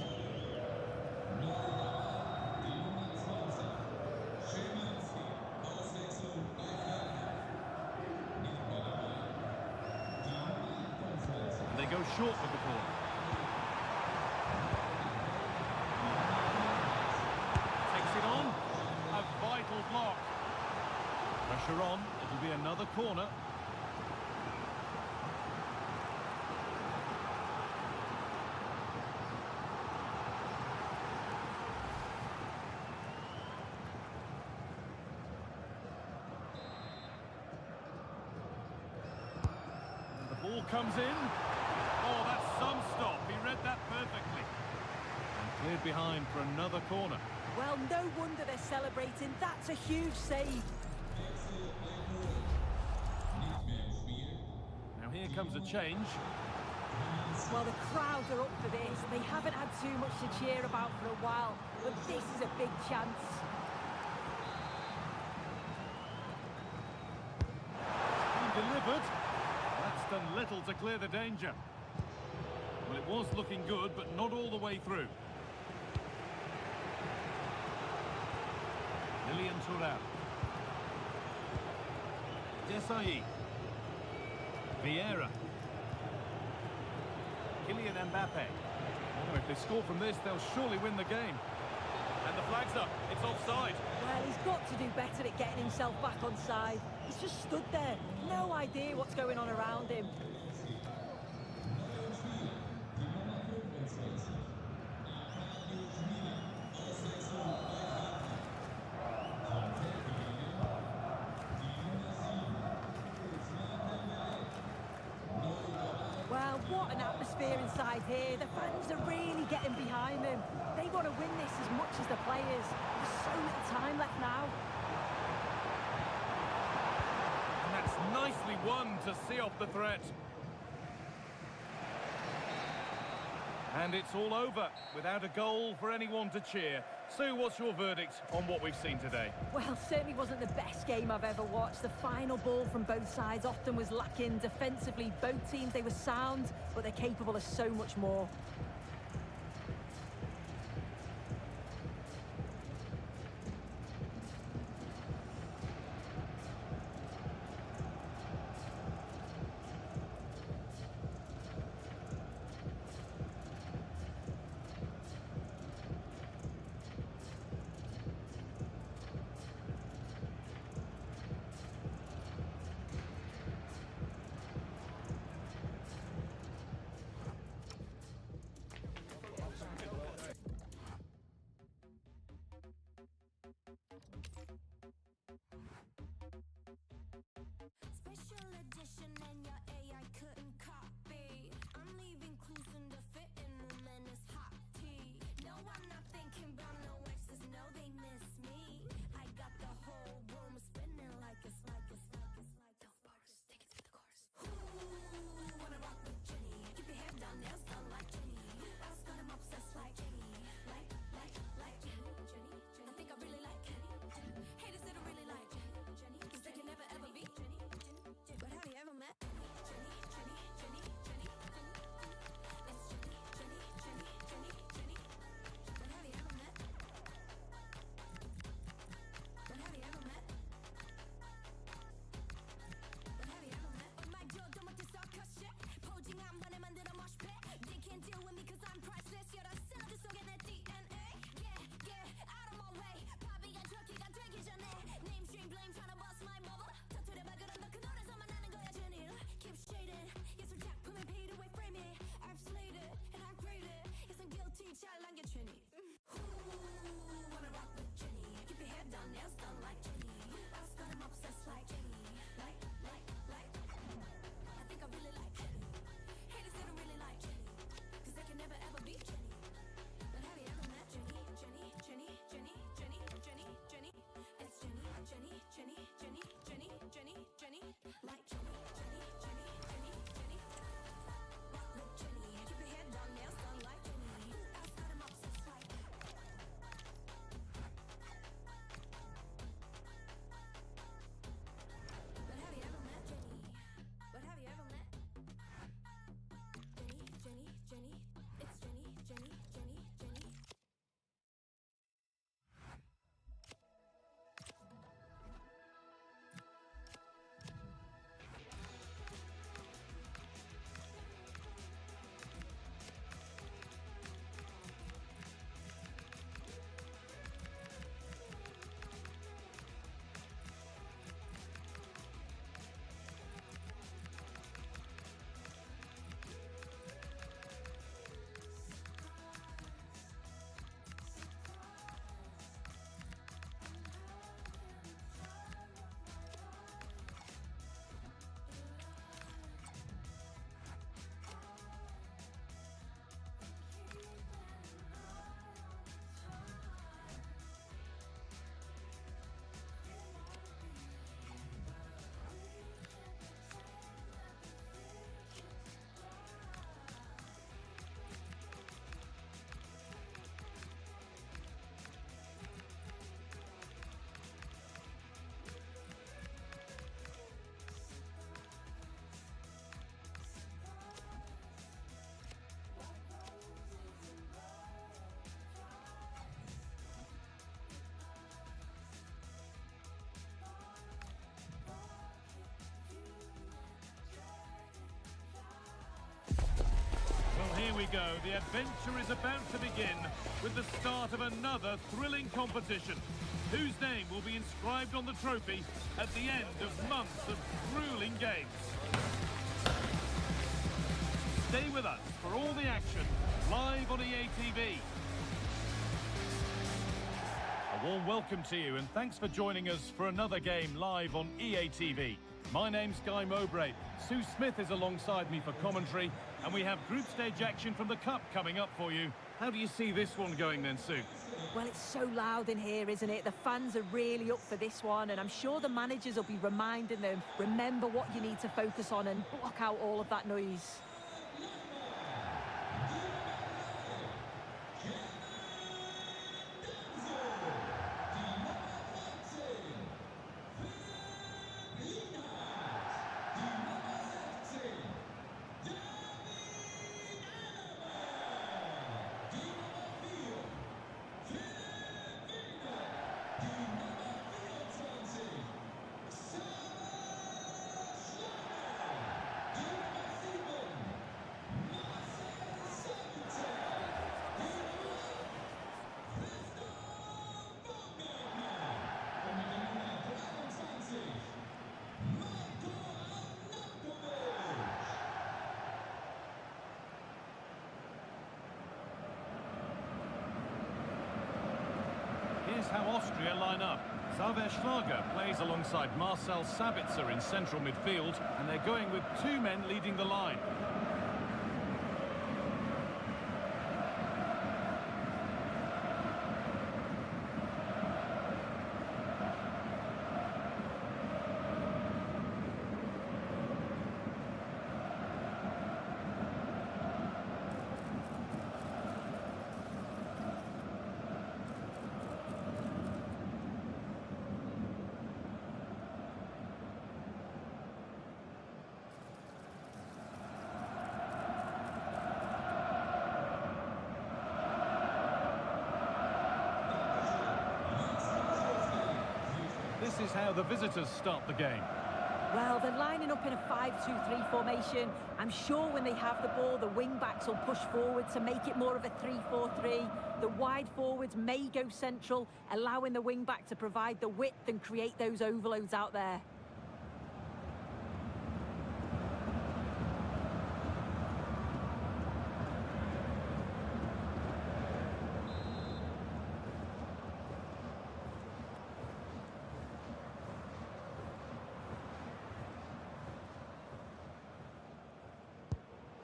They go short with the ball. Takes it on. A vital block. Pressure on. It'll be another corner. And the ball comes in. Oh, that's some stop. He read that perfectly. And Cleared behind for another corner. Well, no wonder they're celebrating. That's a huge save. Now here comes a change. Well, the crowd are up for this. They haven't had too much to cheer about for a while, but this is a big chance. Delivered. That's done little to clear the danger. Well, it was looking good, but not all the way through. Lilian Thuram. Desailly. Vieira. Kylian Mbappe. Oh, if they score from this, they'll surely win the game. And the flag's up. It's offside. Well, he's got to do better at getting himself back on side. He's just stood there. No idea what's going on around him. Well, what an atmosphere inside here. The fans are really getting behind them. They want to win this as much as the players. There's so little time left now. And that's nicely won to see off the threat. And it's all over without a goal for anyone to cheer. Sue, what's your verdict on what we've seen today? Well, certainly wasn't the best game I've ever watched. The final ball from both sides often was lacking. Defensively, both teams, they were sound, but they're capable of so much more. we go. The adventure is about to begin with the start of another thrilling competition. Whose name will be inscribed on the trophy at the end of months of grueling games? Stay with us for all the action, live on EA TV. A warm welcome to you and thanks for joining us for another game live on EA TV. My name's Guy Mowbray. Sue Smith is alongside me for commentary, and we have group stage action from the Cup coming up for you. How do you see this one going then, Sue? Well, it's so loud in here, isn't it? The fans are really up for this one, and I'm sure the managers will be reminding them, remember what you need to focus on and block out all of that noise. Here's how Austria line up. Xaver Schlager plays alongside Marcel Sabitzer in central midfield, and they're going with two men leading the line. This is how the visitors start the game. Well, they're lining up in a 5-2-3 formation. I'm sure when they have the ball, the wing-backs will push forward to make it more of a 3-4-3. The wide forwards may go central, allowing the wing-back to provide the width and create those overloads out there.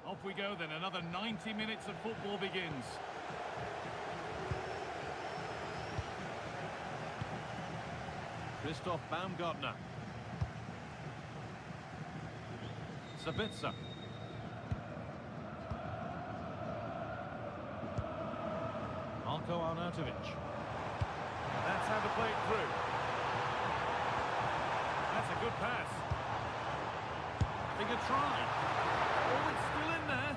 Off we go then, another 90 minutes of football begins. Christoph Baumgartner. Sabitzer. Marko Arnautovic. That's how to play it through. That's a good pass. Having a try. Oh, it's still in there.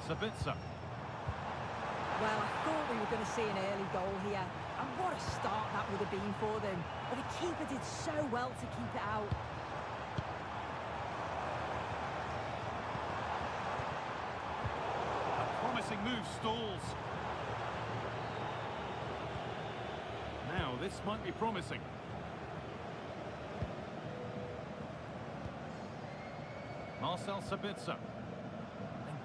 Sabitzer. Well, I thought we were going to see an early goal here. And what a start that would have been for them. But the keeper did so well to keep it out. A promising move stalls. Now, this might be promising. Marcel Sabitzer.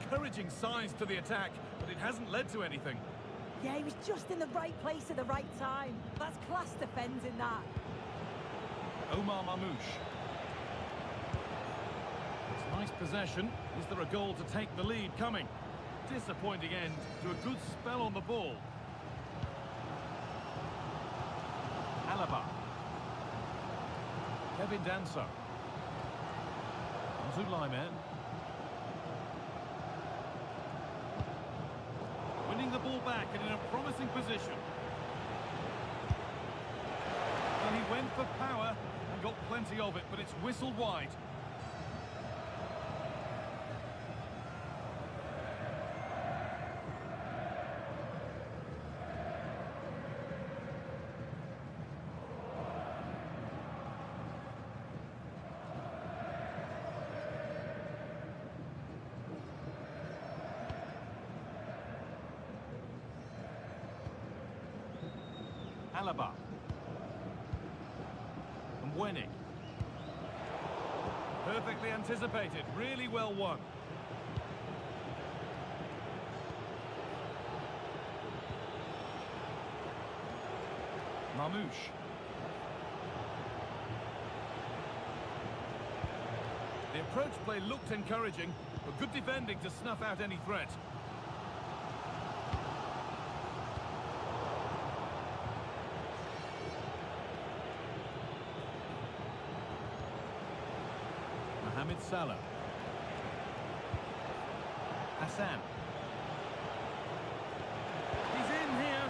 Encouraging signs to the attack, but it hasn't led to anything. Yeah, he was just in the right place at the right time. That's class defending, that. Omar Mamouche. It's nice possession. Is there a goal to take the lead coming? Disappointing end to a good spell on the ball. Alaba. Kevin Danso. Onto Lyman. Winning the ball back and in a promising position. Well, he went for power and got plenty of it, but it's whistled wide. Alaba. And Wenning. Perfectly anticipated, really well won. Marmouche. The approach play looked encouraging, but good defending to snuff out any threat. Mohamed Salah. Hassan. He's in here.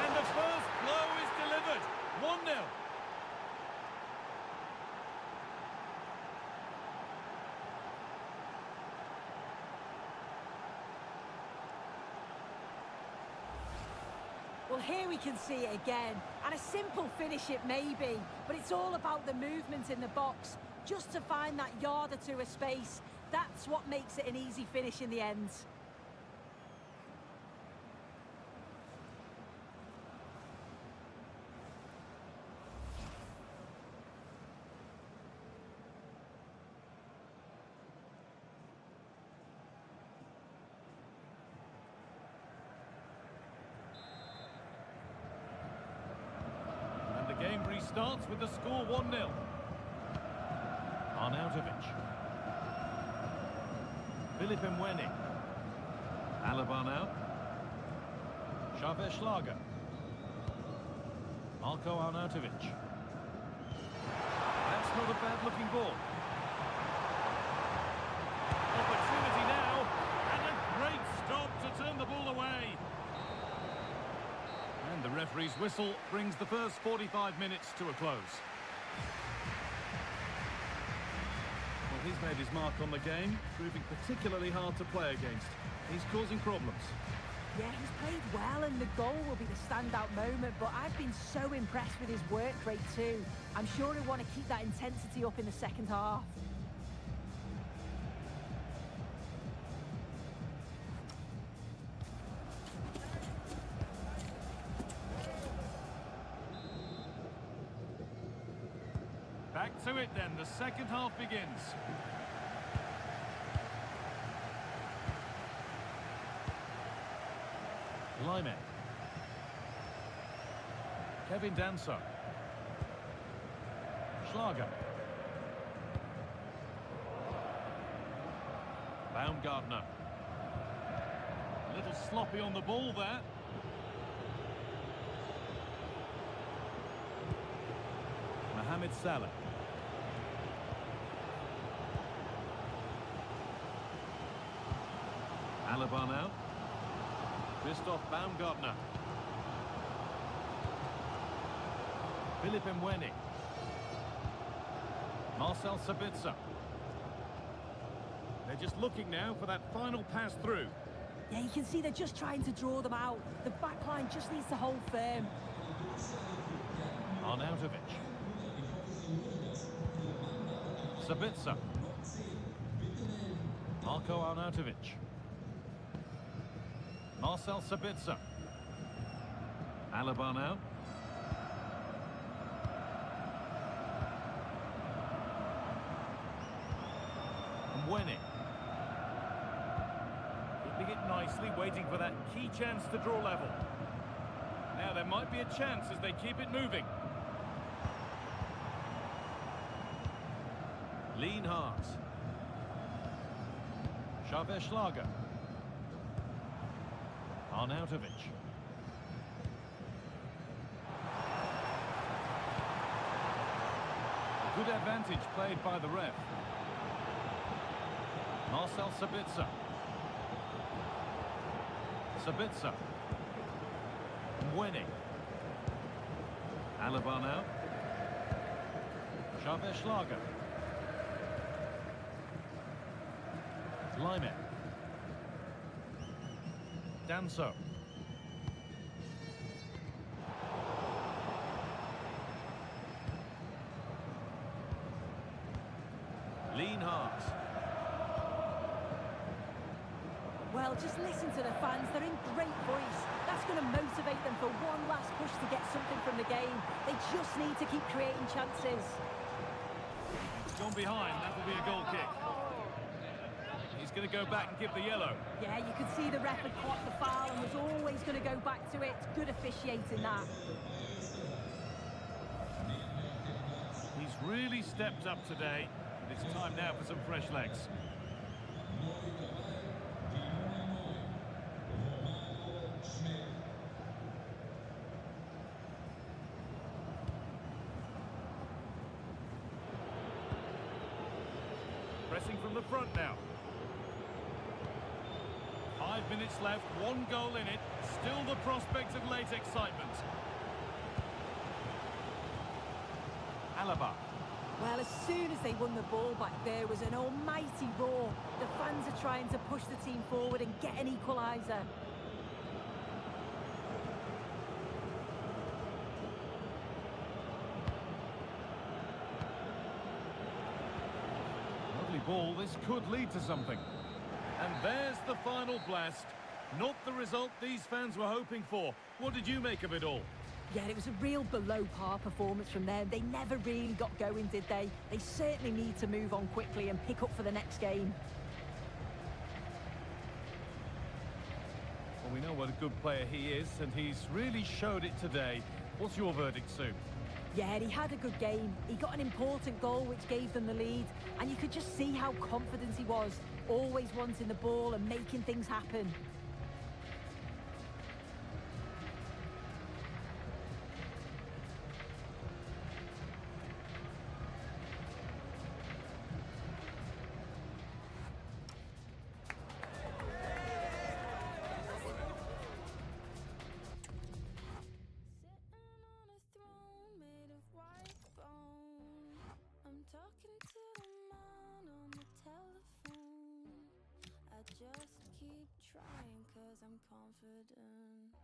And the first blow is delivered. 1-0. Well, here we can see it again, and a simple finish it may be, but it's all about the movement in the box, just to find that yard or two of space. That's what makes it an easy finish in the end. The game restarts with the score 1-0. Arnautovic. Philipp Mwenning. Alaba now. Xavier Schlager. Marko Arnautovic. That's not a bad-looking ball. Opportunity now, and a great stop to turn the ball away. And the referee's whistle brings the first 45 minutes to a close. Well, he's made his mark on the game, proving particularly hard to play against. He's causing problems. Yeah, he's played well, and the goal will be the standout moment, but I've been so impressed with his work rate too. I'm sure he'll want to keep that intensity up in the second half. Back to it then, the second half begins. Laime. Kevin Danso. Schlager. Baumgartner. A little sloppy on the ball there. Mohamed Salah. Alaba now. Christoph Baumgartner. Philipp Mwenning. Marcel Sabitzer. They're just looking now for that final pass through. Yeah, you can see they're just trying to draw them out. The back line just needs to hold firm. Arnautovic. Sabitzer. Marko Arnautovic. Marcel Sabitzer. Alaba now. And Wenning. Keeping it nicely, waiting for that key chance to draw level. Now there might be a chance as they keep it moving. Lienhardt. Xavier Schlager. Arnautovic. A good advantage played by the ref. Marcel Sabitzer. Sabitzer. Mwenning. Alaba now. Xavier Schlager. Laime. Danso. Lienhardt. Well, just listen to the fans. They're in great voice. That's going to motivate them for one last push to get something from the game. They just need to keep creating chances. He's gone behind. That will be a goal kick. He's going to go back and give the yellow. Yeah, you could see the ref had clocked the foul and was always going to go back to it. Good officiating that. He's really stepped up today. It's time now for some fresh legs. Pressing from the front now. 5 minutes left, 1 goal in it. Still the prospect of late excitement. Alaba. Well, as soon as they won the ball back, there was an almighty roar. The fans are trying to push the team forward and get an equaliser. Lovely ball, this could lead to something. And there's the final blast. Not the result these fans were hoping for. What did you make of it all? Yeah, it was a real below-par performance from them. They never really got going, did they? They certainly need to move on quickly and pick up for the next game. Well, we know what a good player he is, and he's really showed it today. What's your verdict, Sue? Yeah, he had a good game. He got an important goal which gave them the lead, and you could just see how confident he was, always wanting the ball and making things happen. Talking to the man on the telephone. I just keep trying cause I'm confident.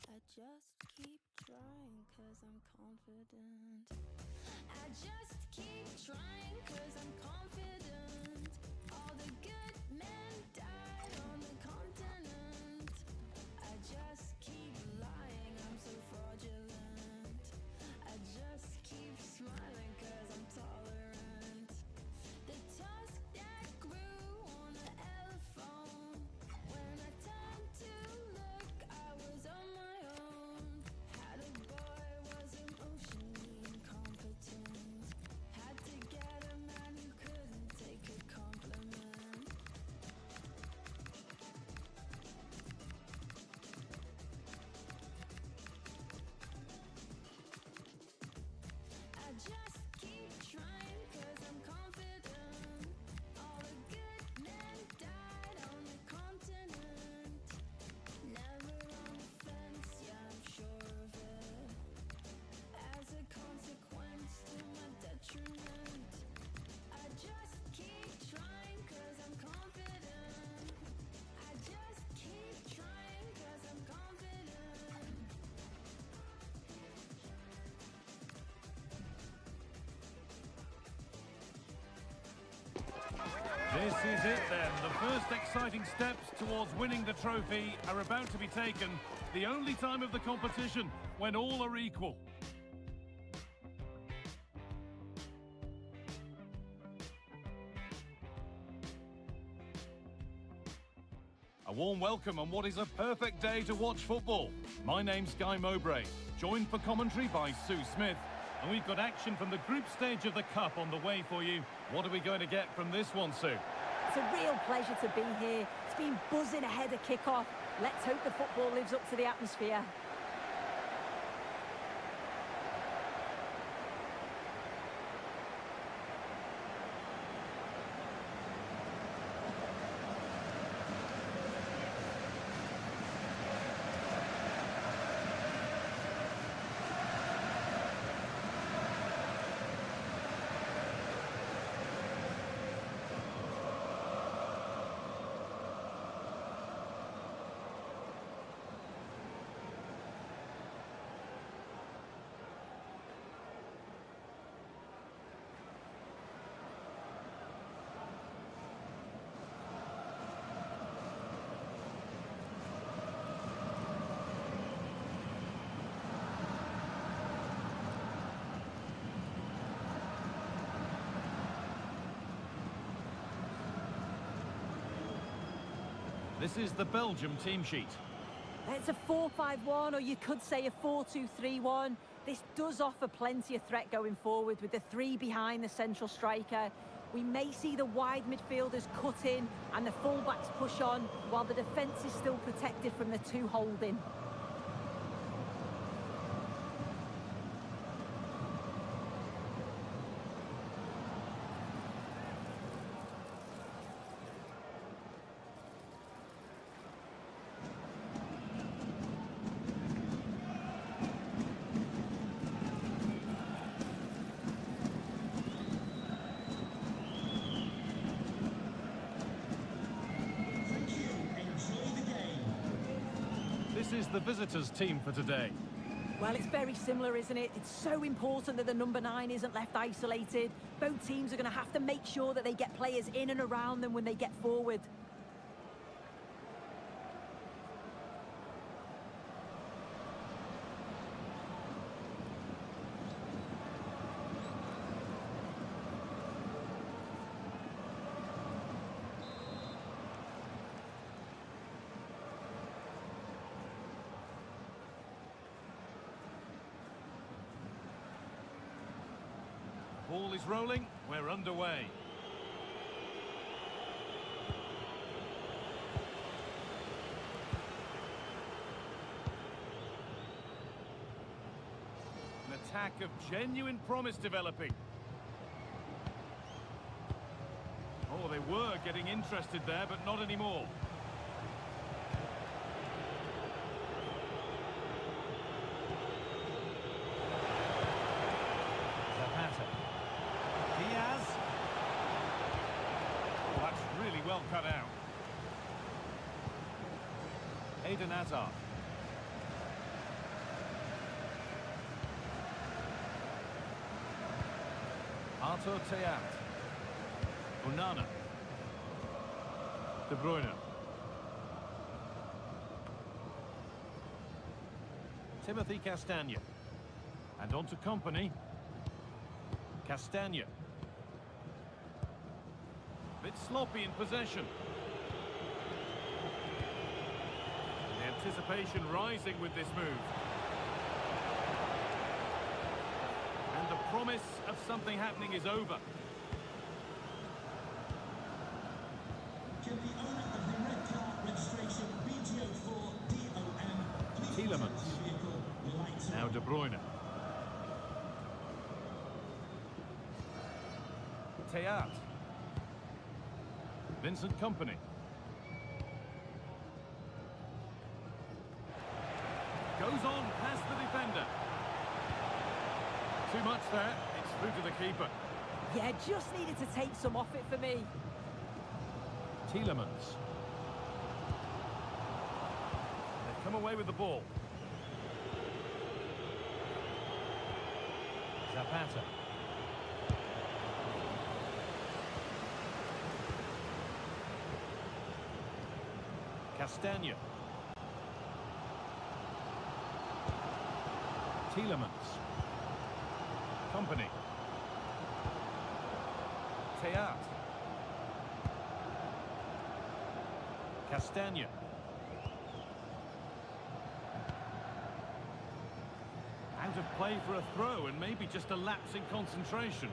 I just keep trying cause I'm confident. I just keep trying cause I'm confident. All the good men died on the continent. I just keep lying, I'm so fraudulent. I just keep smiling cause I'm tolerant. The tusk that grew on the elephant. When I turned to look, I was on my own. Had a boy, was emotionally incompetent. Had to get a man who couldn't take a compliment. I just keep trying cause I'm confident. All the good men died on the continent. Never on the fence, yeah, I'm sure of it. As a consequence to my detriment. I just keep trying cause I'm confident. I just keep trying cause I'm confident. This is it then. The first exciting steps towards winning the trophy are about to be taken. The only time of the competition when all are equal. A warm welcome on what is a perfect day to watch football. My name's Guy Mowbray, joined for commentary by Sue Smith. And we've got action from the group stage of the Cup on the way for you. What are we going to get from this one, Sue? It's a real pleasure to be here. It's been buzzing ahead of kick-off. Let's hope the football lives up to the atmosphere. This is the Belgium team sheet. It's a 4-5-1, or you could say a 4-2-3-1. This does offer plenty of threat going forward with the three behind the central striker. We may see the wide midfielders cut in and the fullbacks push on, while the defence is still protected from the two holding. This is the visitors' team for today. Well, it's very similar, isn't it? It's so important that the number 9 isn't left isolated. Both teams are going to have to make sure that they get players in and around them when they get forward. Ball is rolling, we're underway. An attack of genuine promise developing. Oh, they were getting interested there, but not anymore. Well cut out. Eden Hazard. Arthur Theat. Onana. De Bruyne. Timothy Castagne. And on to Kompany. Castagne. Bit sloppy in possession. The anticipation rising with this move. And the promise of something happening is over. Can the owner of the red car registration BGO4DOM please Tielemans. Now De Bruyne. Theat. Vincent Kompany. Goes on past the defender. Too much there. It's through to the keeper. Yeah, just needed to take some off it for me. Tielemans. They've come away with the ball. Zapata. Castagne. Tielemans. Kompany. Theat. Castagne. Out of play for a throw and maybe just a lapse in concentration.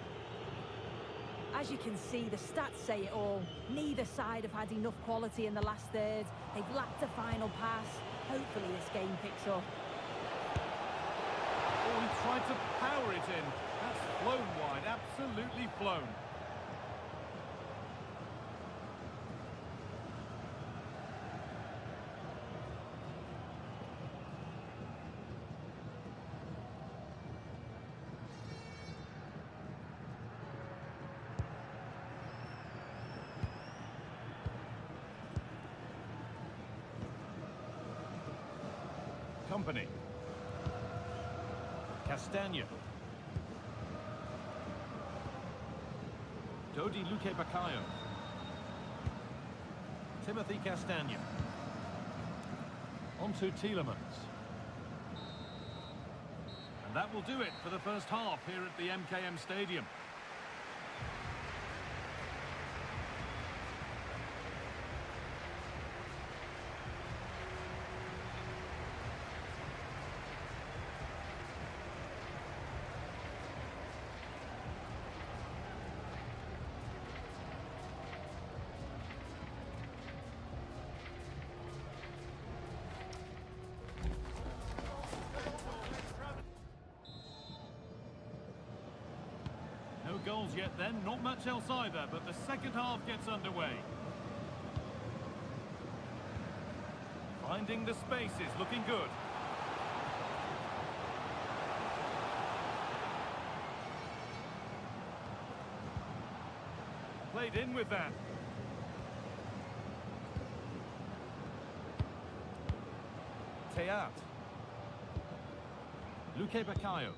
As you can see, the stats say it all. Neither side have had enough quality in the last third. They've lacked a final pass. Hopefully this game picks up. Oh, he tried to power it in. That's flown wide, absolutely flown. Kompany. Castagne. Dodi Luque Bakayo. Timothy Castagne. On to Tielemans. And that will do it for the first half here at the MKM Stadium. goals yet then, not much else either, but the second half gets underway. Finding the spaces, looking good. Played in with that. Teat. Luque Bacalhau.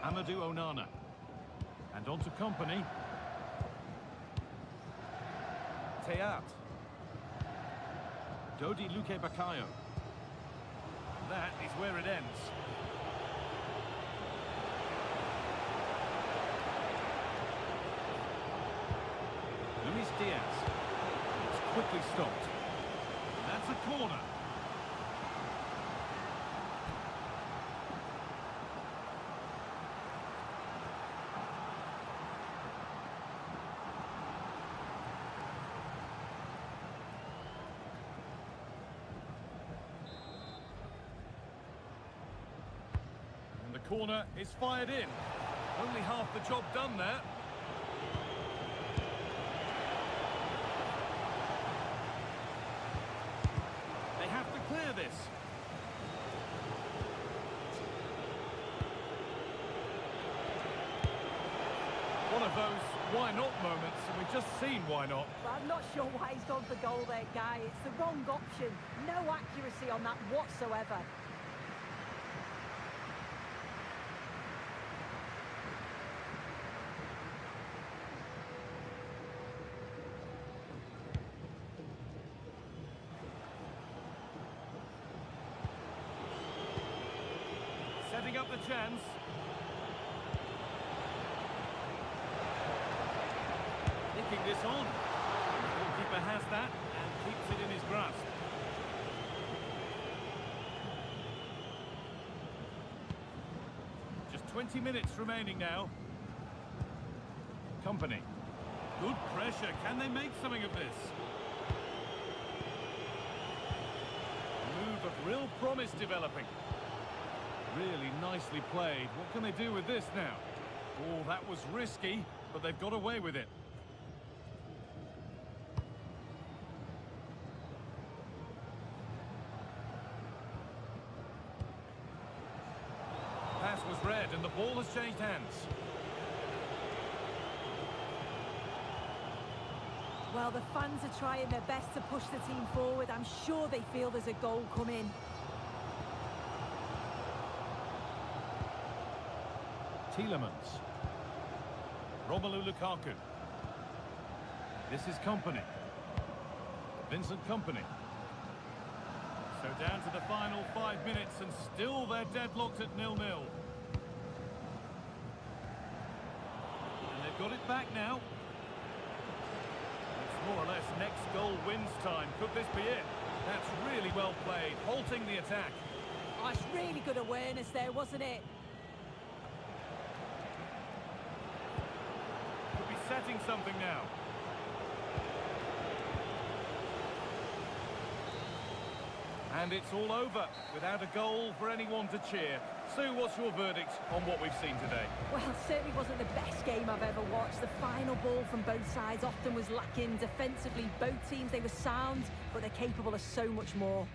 Amadou Onana. And on to Kompany. Teat. Dodi Luque Bacalhau. That is where it ends. Luis Diaz. It's quickly stopped. And that's a corner. And the corner is fired in. Only half the job done there. Clear this. One of those why not moments, and we've just seen why not. Well, I'm not sure why he's gone for goal there, Guy. It's the wrong option. No accuracy on that whatsoever. Setting up the chance. Nicking this on. The goalkeeper has that and keeps it in his grasp. Just 20 minutes remaining now. Kompany. Good pressure. Can they make something of this? A move of real promise developing. Really nicely played. What can they do with this now? Oh, that was risky, but they've got away with it. Pass was read and the ball has changed hands. Well, the fans are trying their best to push the team forward. I'm sure they feel there's a goal coming. Tielemans. Romelu Lukaku. This is Kompany. Vincent Kompany. So down to the final 5 minutes and still they're deadlocked at 0-0. And they've got it back now. It's more or less next goal wins time. Could this be it? That's really well played, halting the attack. Oh, it's really good awareness there, wasn't it? Setting something now. And it's all over without a goal for anyone to cheer. Sue, what's your verdict on what we've seen today? Well, certainly wasn't the best game I've ever watched. The final ball from both sides often was lacking. Defensively, both teams, they were sound, but they're capable of so much more.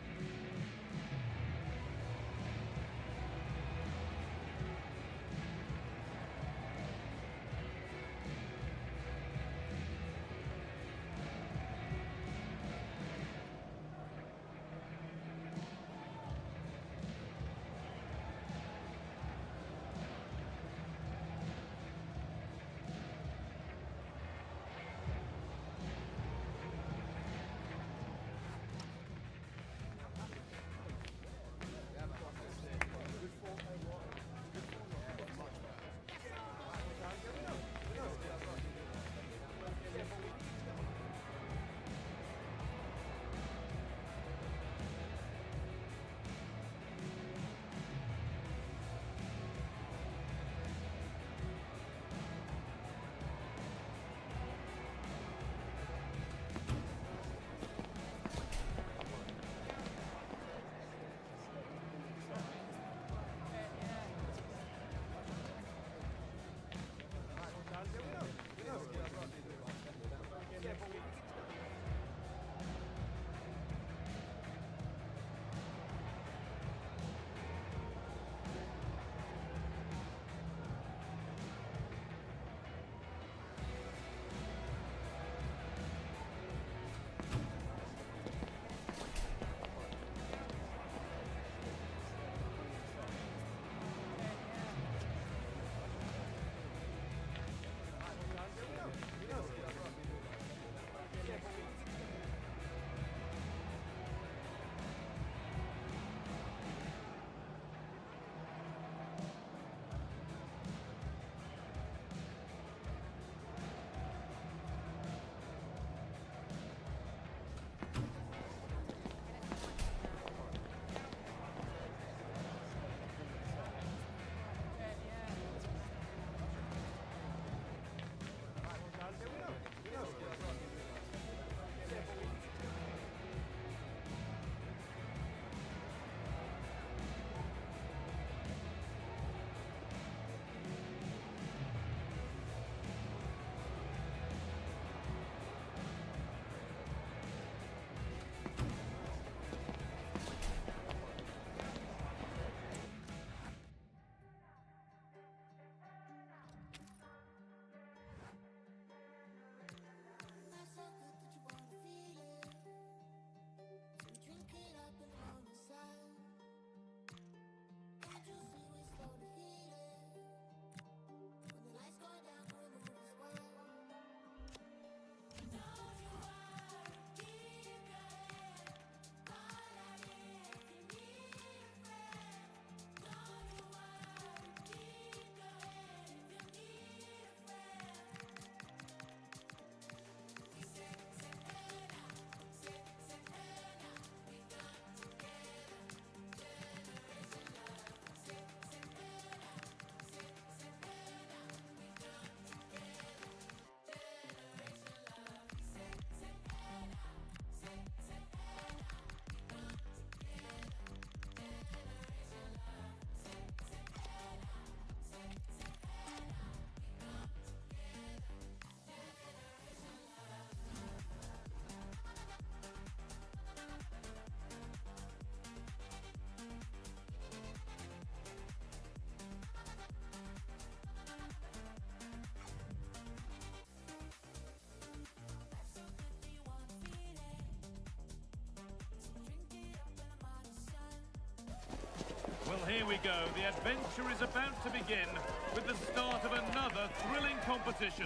Here we go. The adventure is about to begin with the start of another thrilling competition.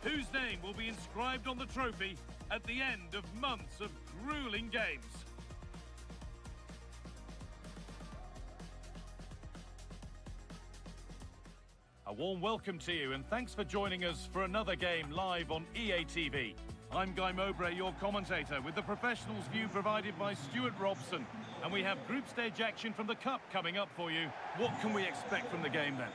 Whose name will be inscribed on the trophy at the end of months of grueling games? A warm welcome to you, and thanks for joining us for another game live on EA TV. I'm Guy Mowbray, your commentator, with the professionals' view provided by Stuart Robson. And we have group stage action from the Cup coming up for you. What can we expect from the game then?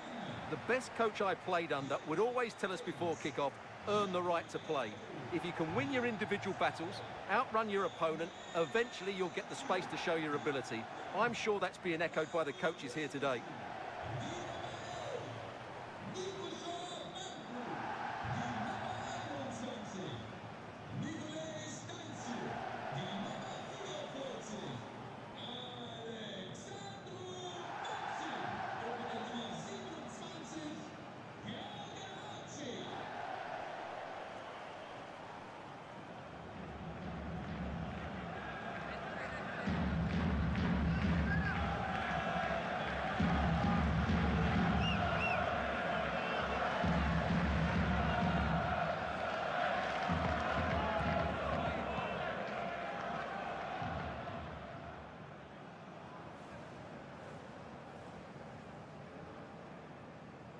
The best coach I played under would always tell us before kick-off, earn the right to play. If you can win your individual battles, outrun your opponent, eventually you'll get the space to show your ability. I'm sure that's being echoed by the coaches here today.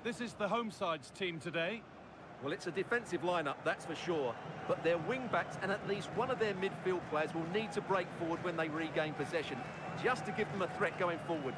This is the home side's team today. Well, it's a defensive lineup, that's for sure. But their wing-backs and at least one of their midfield players will need to break forward when they regain possession, just to give them a threat going forward.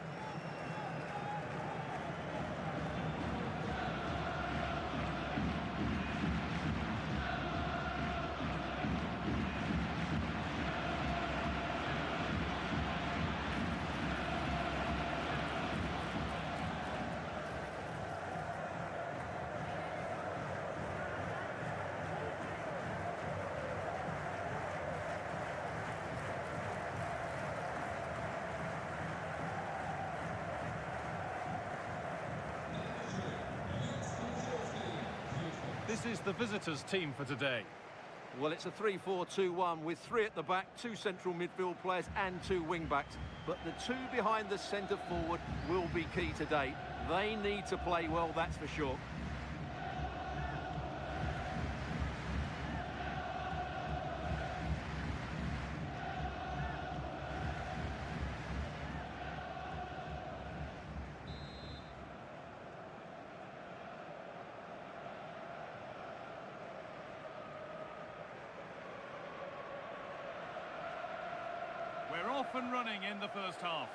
This is the visitors' team for today. Well, it's a 3-4-2-1 with 3 at the back, 2 central midfield players and 2 wing-backs. But the 2 behind the centre forward will be key today. They need to play well, that's for sure. We're off and running in the first half.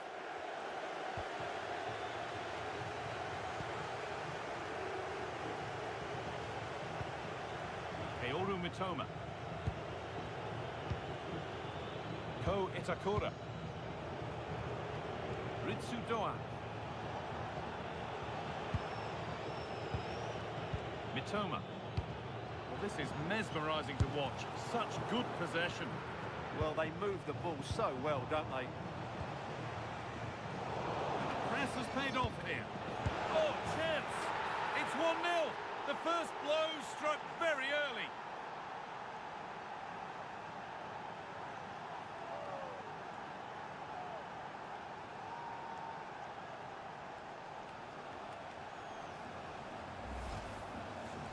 Kaoru Mitoma. Ko Itakura. Ritsu Doan. Mitoma. Well, this is mesmerising to watch. Such good possession. Well, they move the ball so well, don't they? Press has paid off here. Oh, chance! It's 1-0. The first blow struck very early.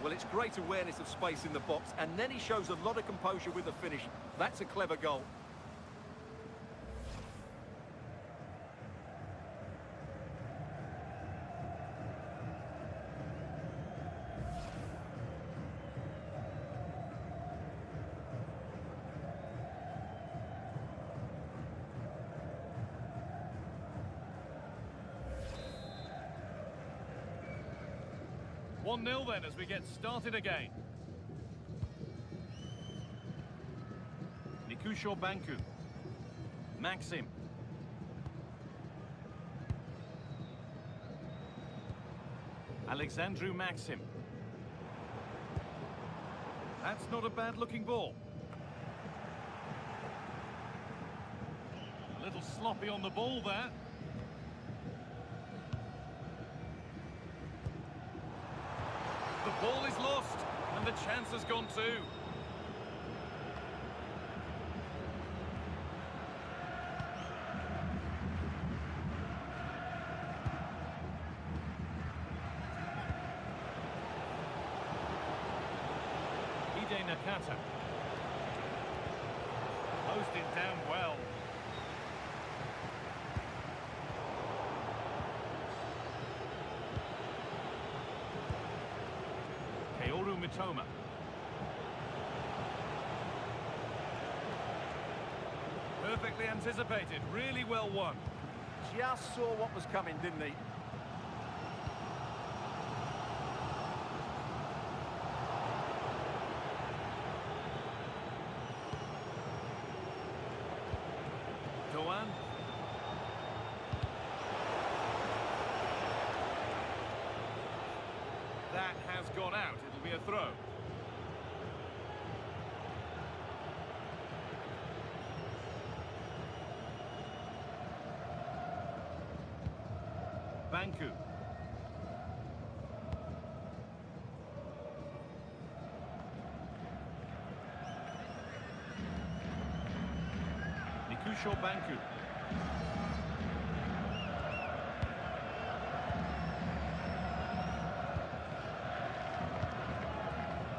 Well, it's great awareness of space in the box, and then he shows a lot of composure with the finish. That's a clever goal. One 1-0 then as we get started again. Nikusho Banku. Maxim. Alexandru Maxim. That's not a bad-looking ball. A little sloppy on the ball there. The ball is lost, and the chance has gone too. Daisuke Nakata. Posted down well. Kaoru Mitoma. Perfectly anticipated, really well won. Just saw what was coming, didn't he? Doan. That has gone out. It'll be a throw. Banku. Nikusho Banku.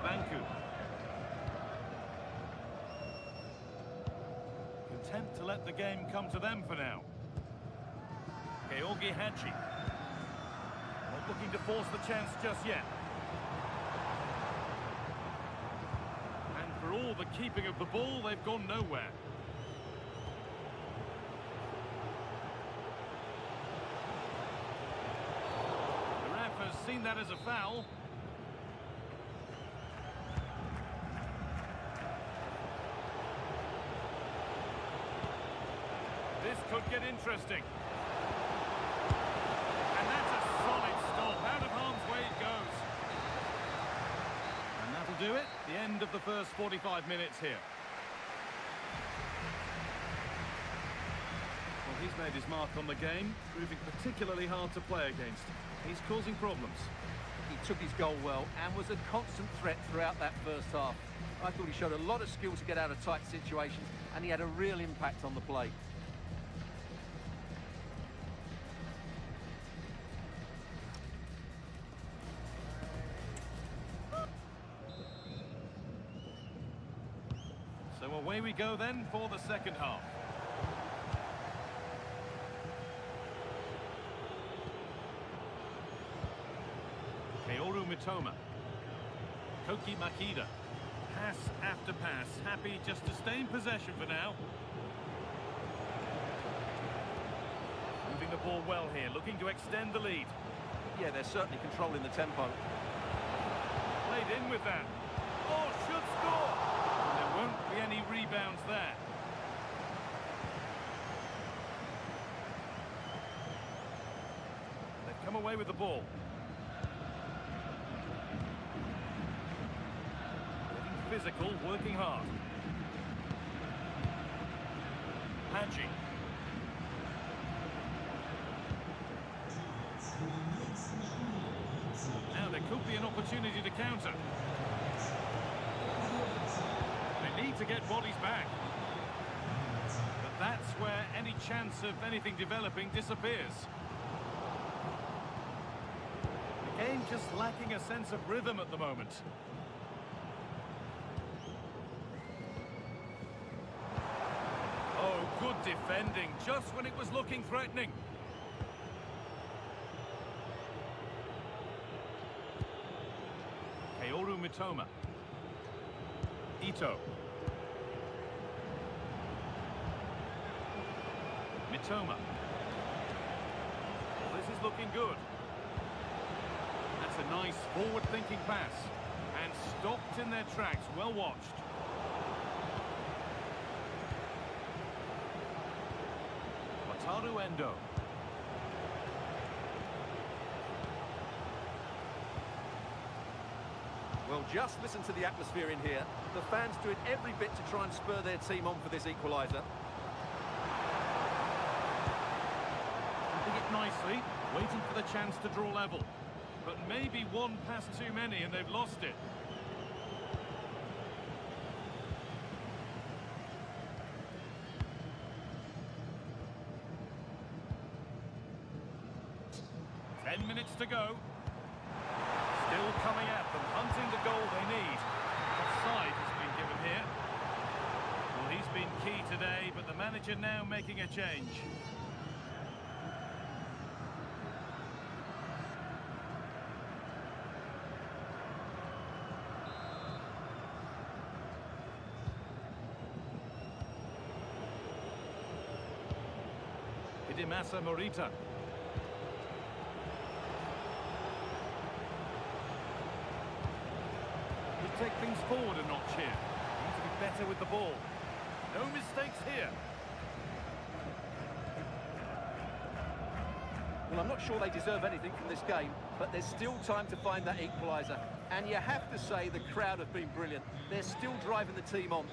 Banku. Content to let the game come to them for now. Georgi Hadji. Not looking to force the chance just yet. And for all the keeping of the ball, they've gone nowhere. The ref has seen that as a foul. This could get interesting. And that's a solid stop. Out of harm's way it goes. And that'll do it. The end of the first 45 minutes here. Well, he's made his mark on the game, proving particularly hard to play against. He's causing problems. He took his goal well and was a constant threat throughout that first half. I thought he showed a lot of skill to get out of tight situations, and he had a real impact on the play. So away we go then for the second half. Kaoru Mitoma. Koki Makida. Pass after pass, happy just to stay in possession for now. Moving the ball well here, looking to extend the lead. Yeah, they're certainly controlling the tempo. Played in with that. Oh, should score! There won't be any rebounds there. They've come away with the ball. Getting physical, working hard. Hadji. Now there could be an opportunity to counter. They need to get bodies back. But that's where any chance of anything developing disappears. The game just lacking a sense of rhythm at the moment. Oh, good defending, just when it was looking threatening. Kaoru Mitoma. Ito. Mitoma. Well, this is looking good. That's a nice forward-thinking pass. And stopped in their tracks, well watched. Wataru Endo. Well, just listen to the atmosphere in here. The fans doing every bit to try and spur their team on for this equaliser. Keeping it nicely, waiting for the chance to draw level. But maybe one pass too many and they've lost it. Minutes to go. Still coming at them, hunting the goal they need. Offside, manager now making a change. Hidemasa Morita. He'll take things forward a notch here. Need to be better with the ball. No mistakes here. Well, I'm not sure they deserve anything from this game, but there's still time to find that equaliser. And you have to say the crowd have been brilliant. They're still driving the team on.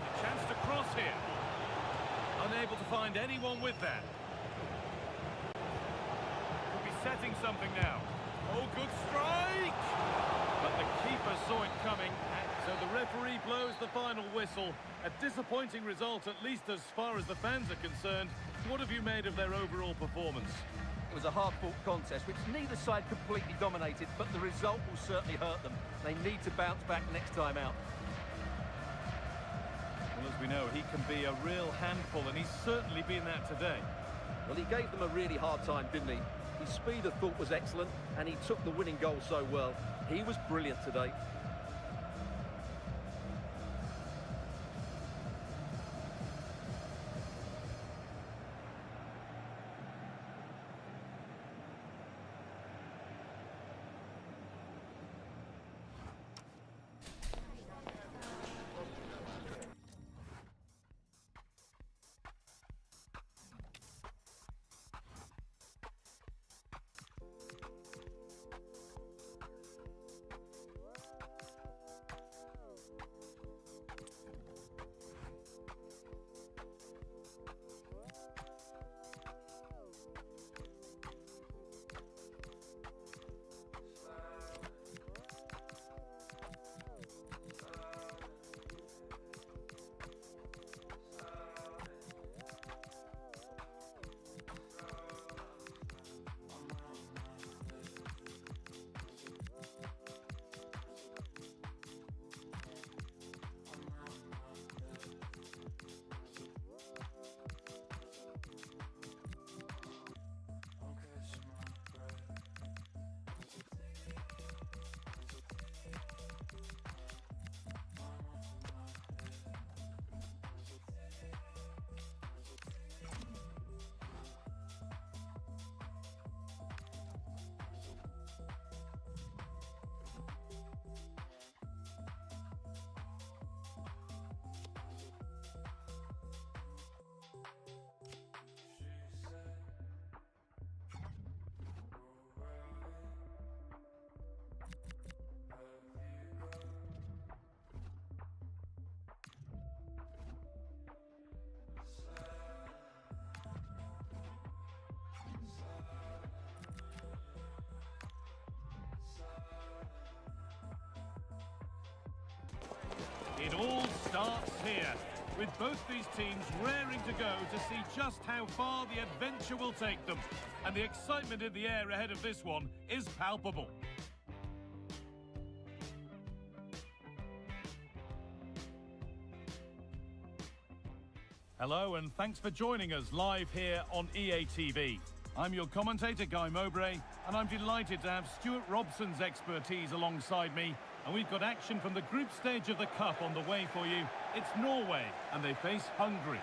A chance to cross here. Unable to find anyone with that. Could be setting something now. Oh, good strike! But the keeper saw it coming, so the referee blows the final whistle. A disappointing result, at least as far as the fans are concerned. What have you made of their overall performance? It was a hard-fought contest, which neither side completely dominated, but the result will certainly hurt them. They need to bounce back next time out. Well, as we know, he can be a real handful, and he's certainly been that today. Well, he gave them a really hard time, didn't he? His speed of thought was excellent, and he took the winning goal so well. He was brilliant today. It all starts here, with both these teams raring to go to see just how far the adventure will take them. And the excitement in the air ahead of this one is palpable. Hello and thanks for joining us live here on EA TV. I'm your commentator, Guy Mowbray, and I'm delighted to have Stuart Robson's expertise alongside me. And we've got action from the group stage of the Cup on the way for you. It's Norway, and they face Hungary.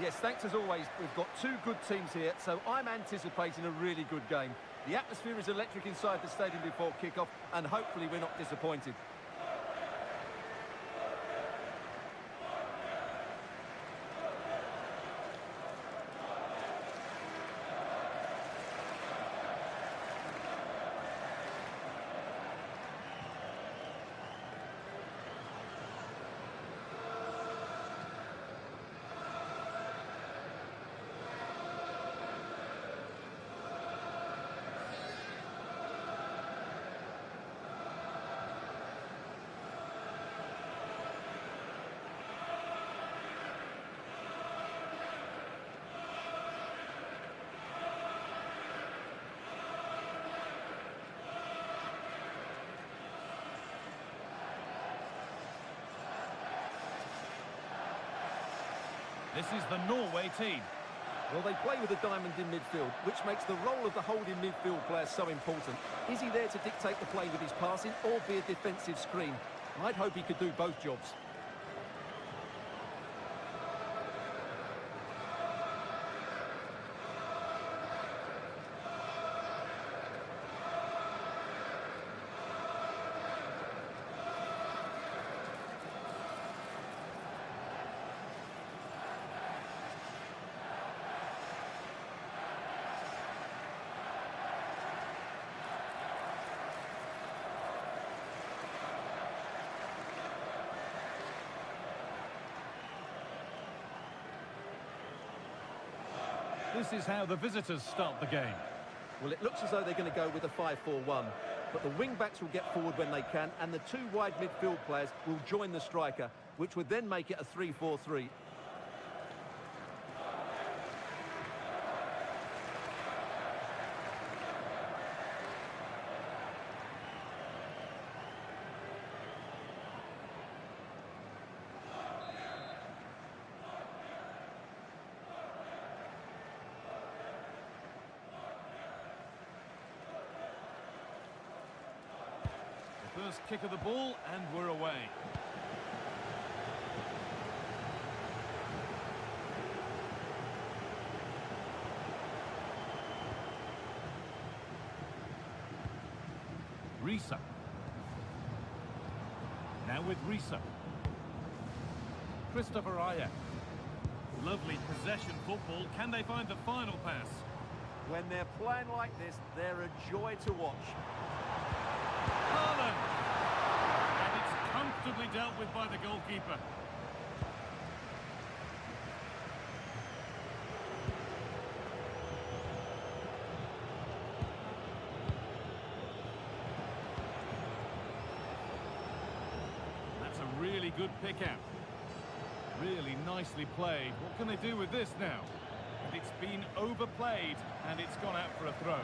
Yes, thanks as always. We've got two good teams here, so I'm anticipating a really good game. The atmosphere is electric inside the stadium before kick-off, and hopefully we're not disappointed. This is the Norway team. Well, they play with a diamond in midfield, which makes the role of the holding midfield player so important. Is he there to dictate the play with his passing or be a defensive screen? I'd hope he could do both jobs. This is how the visitors start the game. Well, it looks as though they're going to go with a 5-4-1. But the wing-backs will get forward when they can, and the two wide midfield players will join the striker, which would then make it a 3-4-3. First kick of the ball, and we're away. Risa. Now with Risa. Christopher Ayer. Lovely possession football. Can they find the final pass? When they're playing like this, they're a joy to watch. Haaland! And it's comfortably dealt with by the goalkeeper. That's a really good pick-out. Really nicely played. What can they do with this now? And it's been overplayed, and it's gone out for a throw.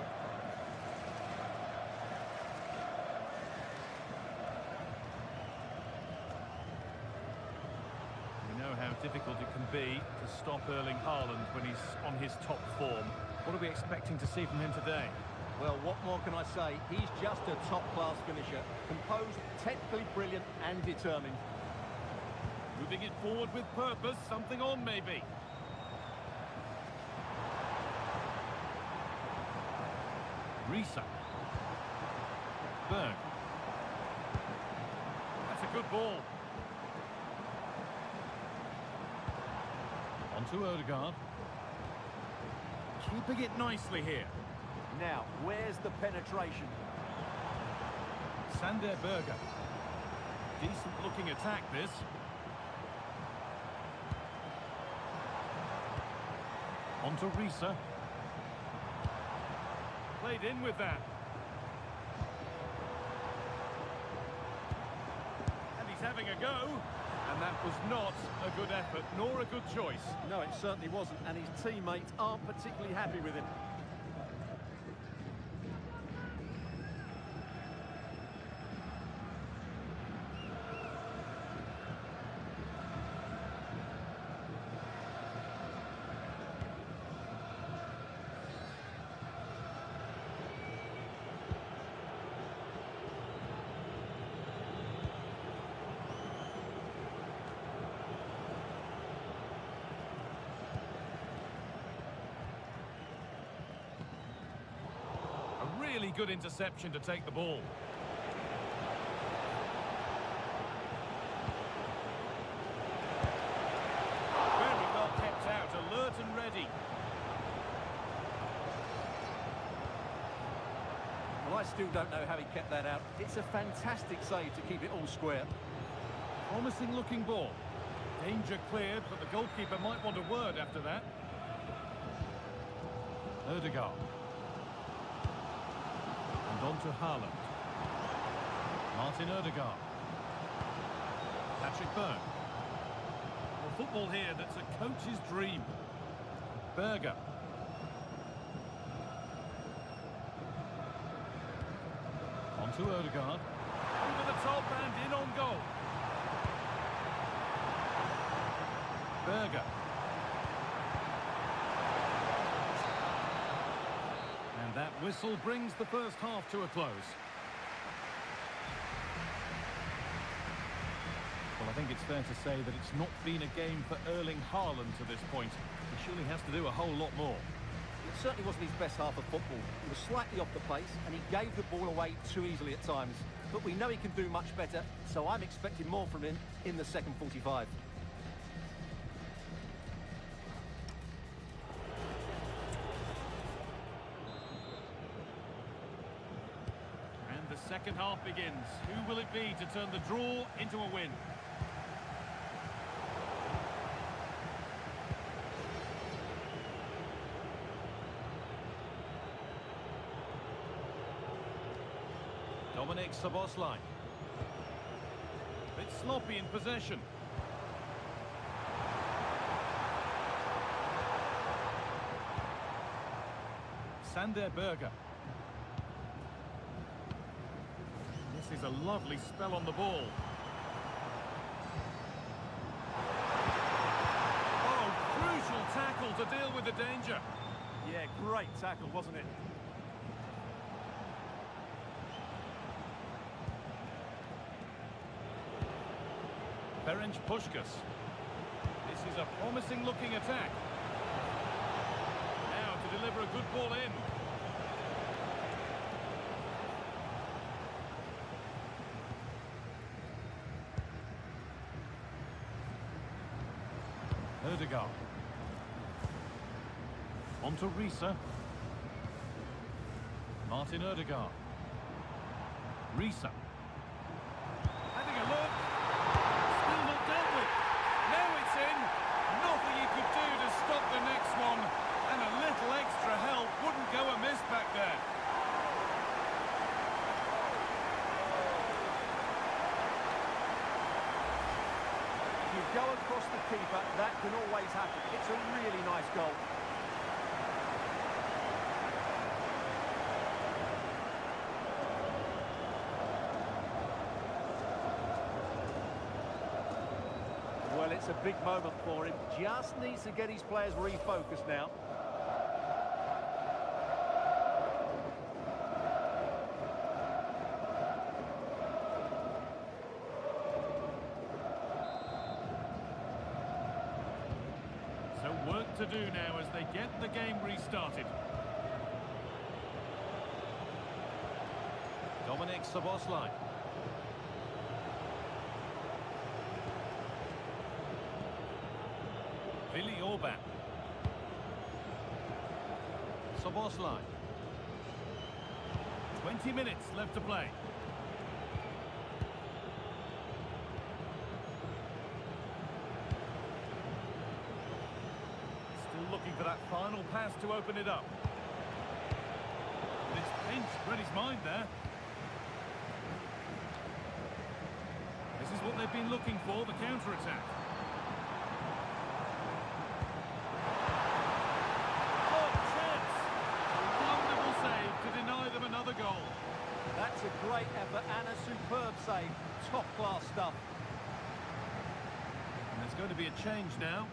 How difficult it can be to stop Erling Haaland when he's on his top form. What are we expecting to see from him today? Well, what more can I say? He's just a top-class finisher. Composed, technically brilliant and determined. Moving it forward with purpose, something on maybe. Risa. Berg. That's a good ball. To Odegaard. Keeping it nicely here. Now, where's the penetration? Sander Berge. Decent looking attack this. On to Risa. Played in with that. And he's having a go. And that was not a good effort, nor a good choice. No, it certainly wasn't, and his teammates aren't particularly happy with him. Really good interception to take the ball. Very well kept out, alert and ready. Well, I still don't know how he kept that out. It's a fantastic save to keep it all square. Promising looking ball. Danger cleared, but the goalkeeper might want a word after that. Odegaard. And on to Haaland. Martin Odegaard. Patrick Berg. Well, football here that's a coach's dream. Berger. On to Odegaard. Over the top and in on goal. Berger. whistle brings the first half to a close. Well, I think it's fair to say that it's not been a game for Erling Haaland to this point. He surely has to do a whole lot more. It certainly wasn't his best half of football. He was slightly off the pace and he gave the ball away too easily at times. But we know he can do much better, so I'm expecting more from him in the second 45. And the second half begins. Who will it be to turn the draw into a win? Dominik Szoboszlai. Bit sloppy in possession. Sander Berge. This is a lovely spell on the ball. Oh, crucial tackle to deal with the danger. Yeah, great tackle, wasn't it? Ferenc Puskás. This is a promising looking attack. Now to deliver a good ball in. Ødegaard. On to Riise. Martin Ødegaard. Riise. Having a look. Still not dealt with. Now it's in. Nothing you could do to stop the next one. And a little extra help wouldn't go amiss back there. You go across the keeper, that can always happen. It's a really nice goal. Well, it's a big moment for him. Just needs to get his players refocused now. So work to do now as they get the game restarted. Dominik Szoboszlai. Willi Orban. Szoboszlai. 20 minutes left to play. Still looking for that final pass to open it up. But it's pinched, read his mind there. This is what they've been looking for, the counter-attack. Another goal. That's a great effort and a superb save. Top-class stuff. And there's going to be a change now.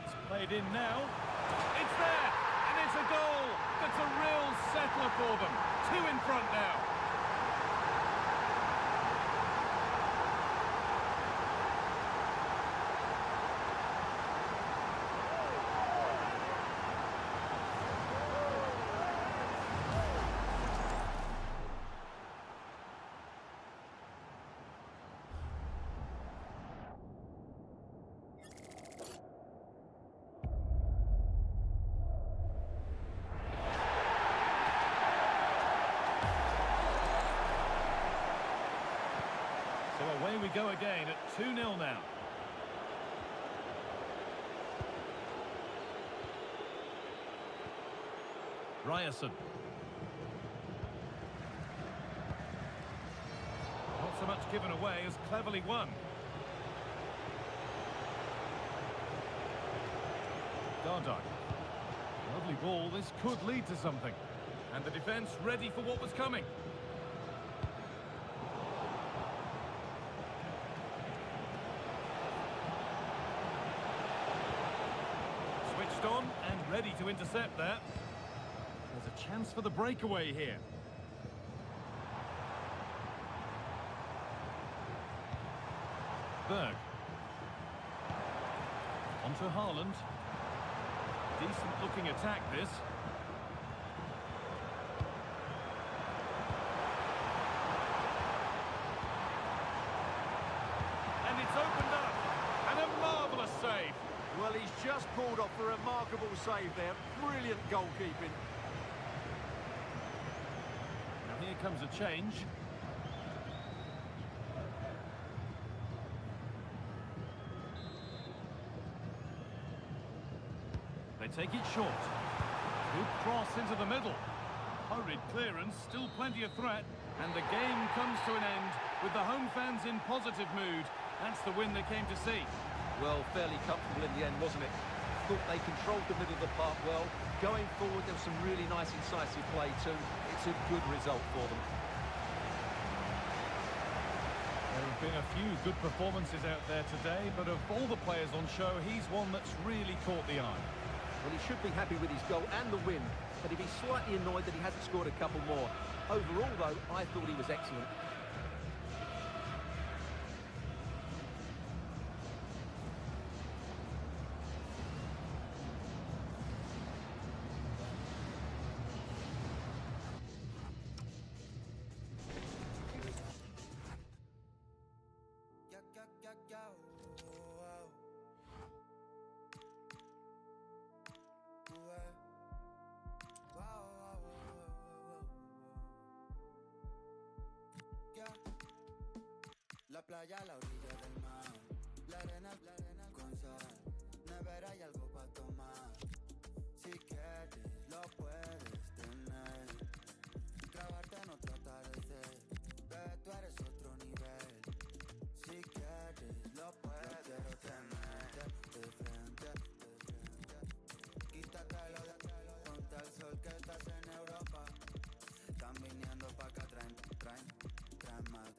It's played in now. It's there! And it's a goal! That's a real settler for them. 2 in front now. So away we go again at 2-0 now. Ryerson. Not so much given away as cleverly won. Dardai. Lovely ball, this could lead to something. And the defence ready for what was coming. Passed on and ready to intercept that. There's a chance for the breakaway here. Berg. On to Haaland. Decent looking attack this. And it's opened up. And a marvellous save. Well, he's just pulled off a remarkable save there. Brilliant goalkeeping. Now here comes a change. They take it short. Good cross into the middle. Hurried clearance, still plenty of threat. And the game comes to an end with the home fans in positive mood. That's the win they came to see. Well, fairly comfortable in the end, wasn't it? Thought they controlled the middle of the park well. Going forward, there was some really nice, incisive play too. It's a good result for them. There have been a few good performances out there today, but of all the players on show, he's one that's really caught the eye. Well, he should be happy with his goal and the win, but he'd be slightly annoyed that he hasn't scored a couple more. Overall, though, I thought he was excellent. La playa a la orilla del mar, la arena con sal, nevera y algo para tomar. Si quieres lo puedes tener, grabarte en otro atardecer, bebé tú eres otro nivel. Si quieres lo puedes, yo quiero tenerte de frente, quítatelo de ponte al sol que estás en Europa. Están viniendo pa' acá, traen más.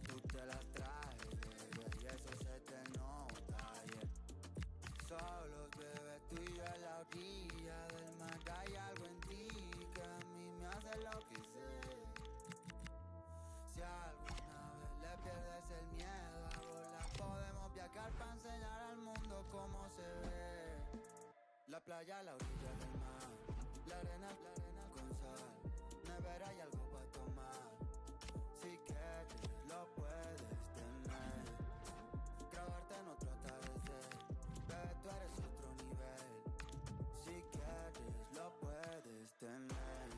Tú te las traes, bebé, y eso se te nota, yeah. Solos, bebé, tú y yo en la orilla del mar. Hay algo en ti que a mí me hace enloquecer. Si alguna vez le pierdes el miedo a volar, podemos viajar para enseñar al mundo cómo se ve. La playa a la orilla del mar, la arena con sal, nevera y algo para tomar. Si quieres lo puedes tener, grabarte en otro atardecer, bebé tú eres otro nivel. Si quieres lo puedes tener.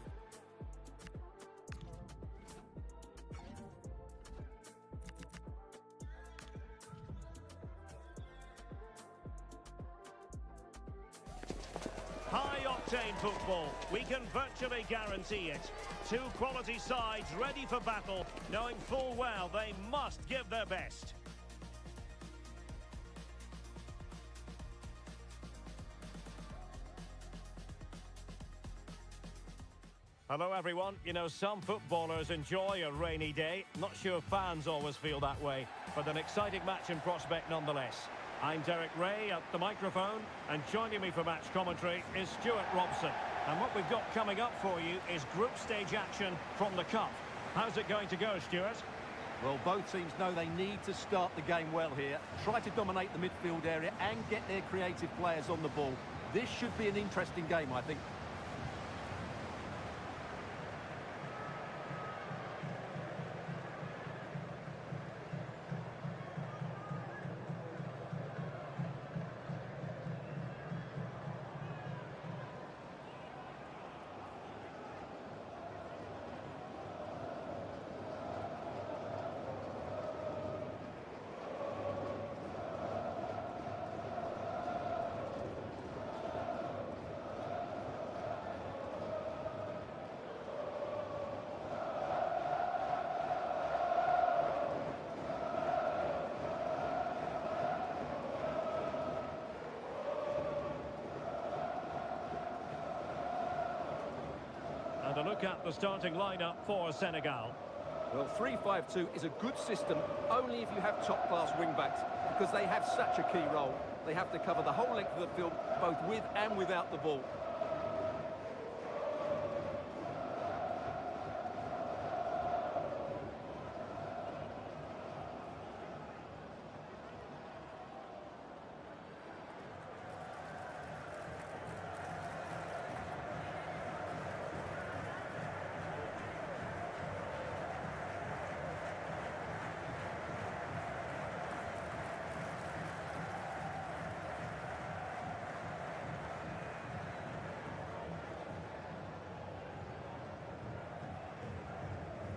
High-octane football, we can virtually guarantee it. Two quality sides ready for battle, knowing full well they must give their best. Hello everyone. You know, some footballers enjoy a rainy day. Not sure fans always feel that way, but an exciting match in prospect nonetheless. I'm Derek Ray at the microphone, and joining me for match commentary is Stuart Robson. And what we've got coming up for you is group stage action from the Cup. How's it going to go, Stuart? Well, both teams know they need to start the game well here, try to dominate the midfield area and get their creative players on the ball. This should be an interesting game, I think. And a look at the starting lineup for Senegal. Well, 3-5-2 is a good system only if you have top-class wing-backs, because they have such a key role. They have to cover the whole length of the field, both with and without the ball.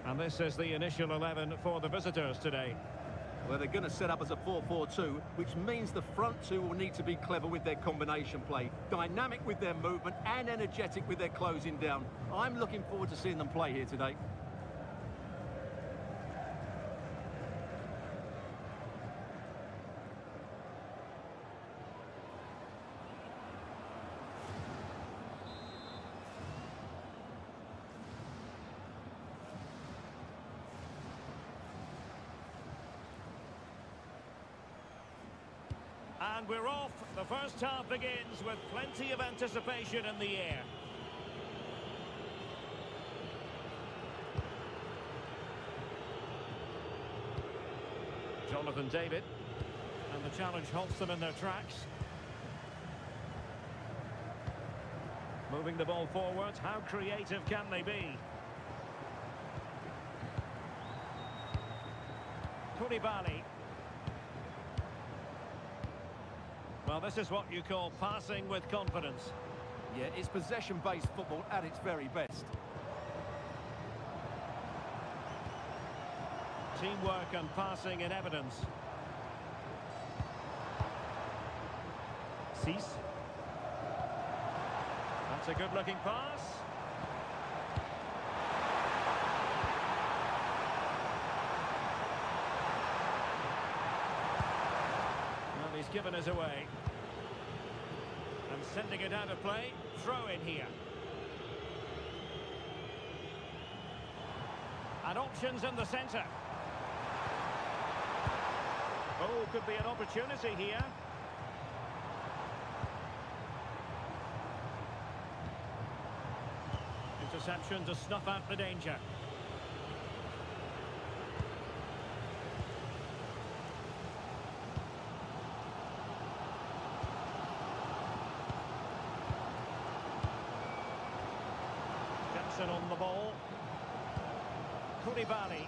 And this is the initial 11 for the visitors today. Well, they're going to set up as a 4-4-2, which means the front two will need to be clever with their combination play, dynamic with their movement and energetic with their closing down. I'm looking forward to seeing them play here today. And we're off. The first half begins with plenty of anticipation in the air. Jonathan David. And the challenge halts them in their tracks. Moving the ball forward. How creative can they be? Koulibaly. Well, this is what you call passing with confidence. Yeah, it's possession-based football at its very best. Teamwork and passing in evidence. Cease. That's a good-looking pass. Well, he's given us away. And sending it out of play. Throw in here. And options in the centre. Oh, could be an opportunity here. Interception to snuff out the danger. Jensen on the ball. Koulibaly.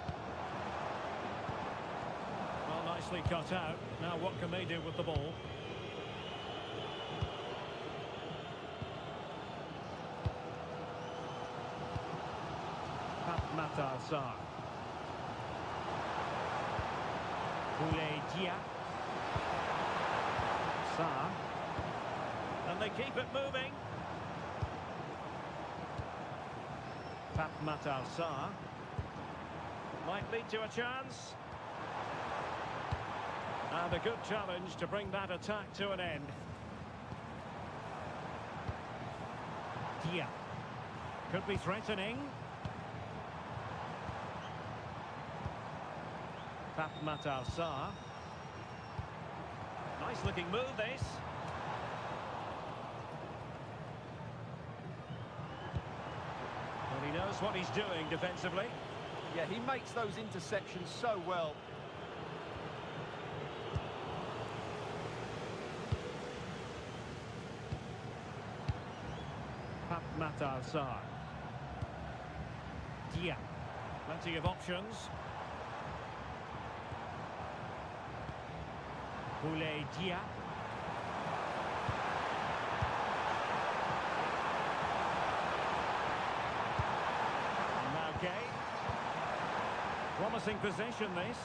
Well, nicely cut out. Now what can they do with the ball? Pape Matar Sarr. Boulaye Dia. Sarr. And they keep it moving. Pape Matar Sarr. Might lead to a chance. And a good challenge to bring that attack to an end. Dia. Could be threatening. Pape Matar Sarr. Nice looking move this. Well, he knows what he's doing defensively. Yeah, he makes those interceptions so well. Pape Matar Sarr. Dia. Plenty of options. Boulaye Dia. And now Gay. Promising possession this.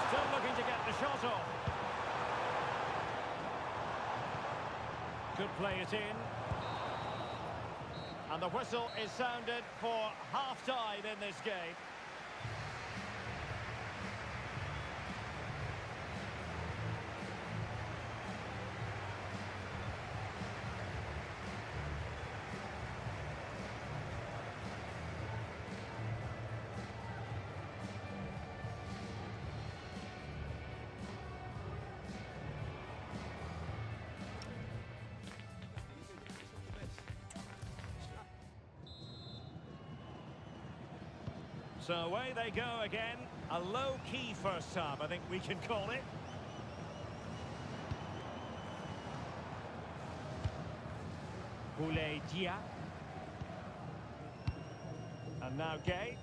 Still looking to get the shot off. Could play it in. And the whistle is sounded for half-time in this game. So away they go again. A low-key first half, I think we can call it. Boulaye Dia. And now Gay.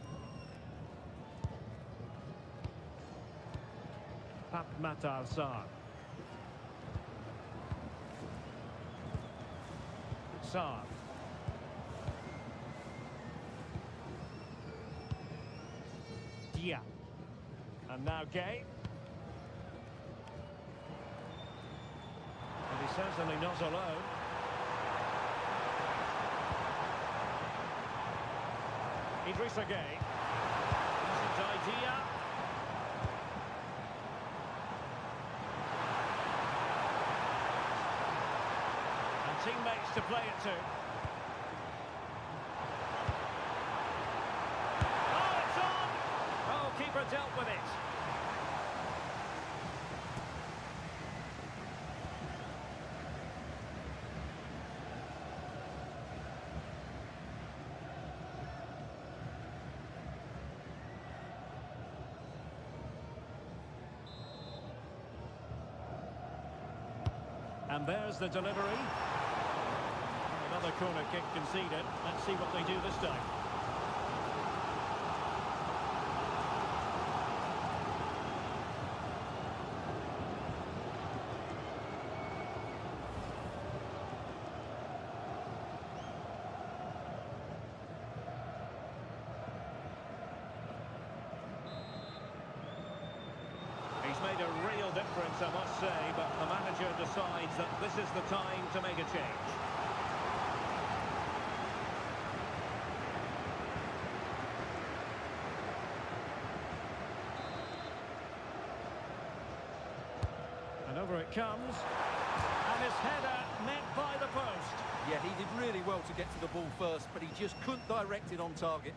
Pape Matar Sarr. Sarr. Dia. And now Gay. And he's certainly not alone. Idrissa Gay. Decent idea. And teammates to play it to. Oh, it's on! Oh, keeper dealt with it. And there's the delivery. Another corner kick conceded. Let's see what they do this time. He's made a real difference, I must say, but the manager decides that this is the time to make a change. And over it comes. And his header met by the post. Yeah, he did really well to get to the ball first, but he just couldn't direct it on target.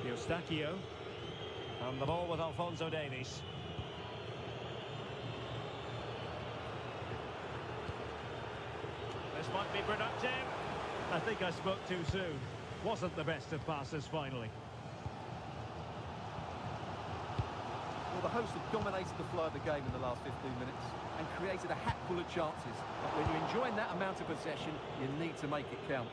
Eustachio. And the ball with Alphonso Davies. This might be productive. I think I spoke too soon. Wasn't the best of passes finally. Well, the hosts have dominated the flow of the game in the last 15 minutes and created a hatful of chances. But when you're enjoying that amount of possession, you need to make it count.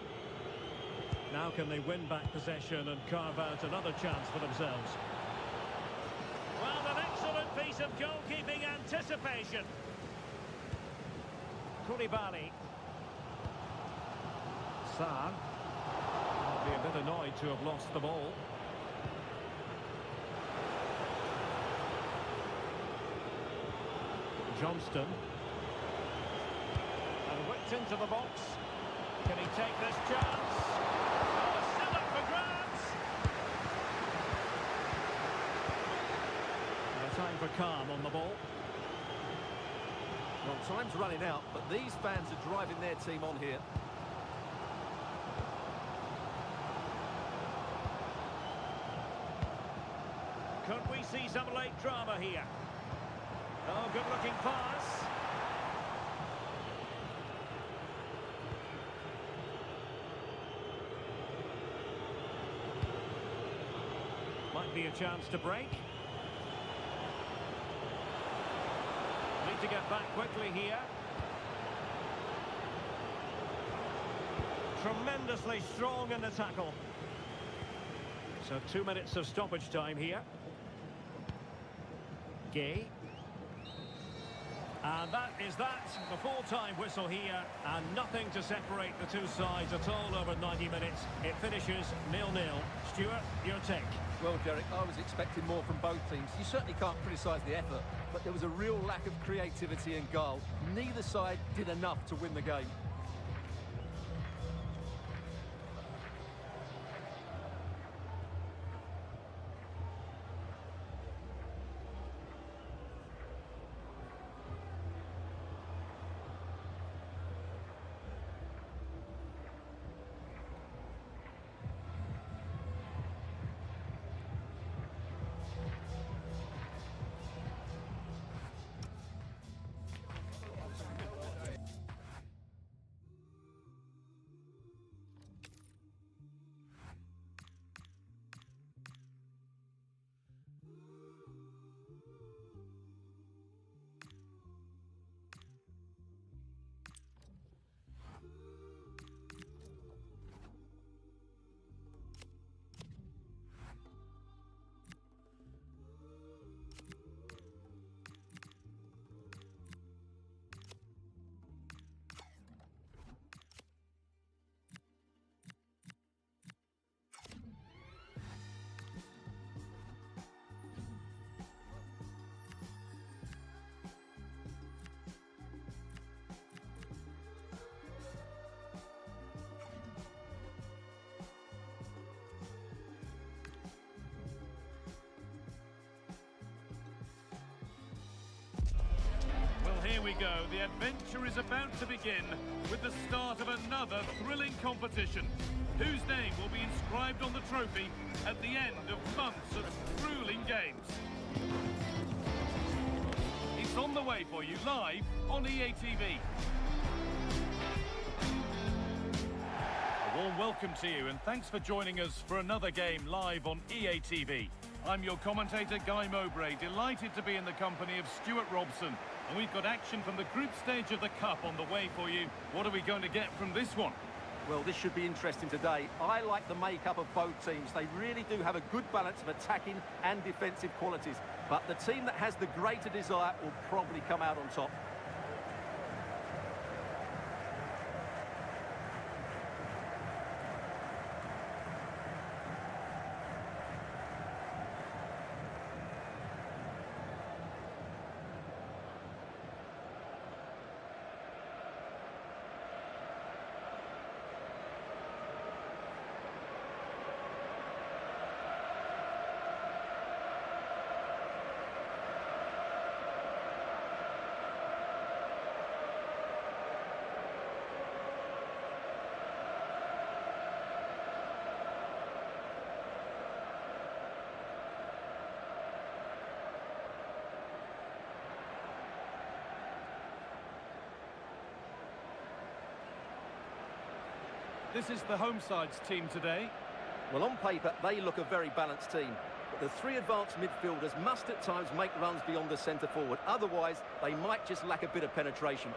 Now can they win back possession and carve out another chance for themselves? Well, an excellent piece of goalkeeping anticipation. Koulibaly. Sarr. Might be a bit annoyed to have lost the ball. Johnston. And whipped into the box. Can he take this chance? Still up for grabs. Time for calm on the ball. Well, time's running out, but these fans are driving their team on here. Could we see some late drama here? Oh, good-looking pass. Might be a chance to break. Need to get back quickly here. Tremendously strong in the tackle. So 2 minutes of stoppage time here. Gay. And that is that. The full-time whistle here. And nothing to separate the two sides at all over 90 minutes. It finishes 0-0. Stuart, your take. Well, Derek, I was expecting more from both teams. You certainly can't criticise the effort, but there was a real lack of creativity and goal. Neither side did enough to win the game. here we go. The adventure is about to begin with the start of another thrilling competition. Whose name will be inscribed on the trophy at the end of months of grueling games? It's on the way for you live on EA TV. A warm welcome to you and thanks for joining us for another game live on EA TV. I'm your commentator, Guy Mowbray, delighted to be in the company of Stuart Robson. And we've got action from the group stage of the Cup on the way for you. What are we going to get from this one? Well, this should be interesting today. I like the makeup of both teams. They really do have a good balance of attacking and defensive qualities. But the team that has the greater desire will probably come out on top. This is the home side's team today. Well, on paper, they look a very balanced team. But the three advanced midfielders must at times make runs beyond the centre forward. Otherwise, they might just lack a bit of penetration.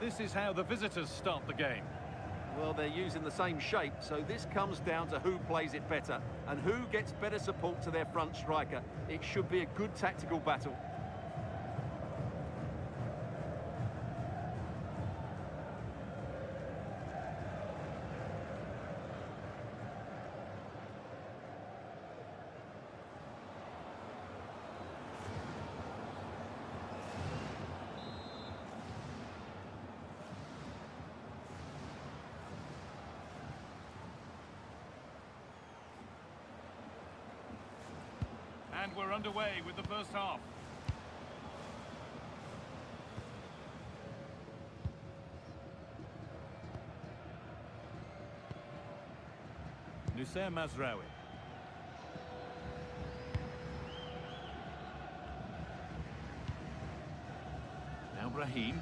This is how the visitors start the game. Well, they're using the same shape, so this comes down to who plays it better and who gets better support to their front striker. It should be a good tactical battle. And we're underway with the first half. Noussair Mazraoui. Now Brahim.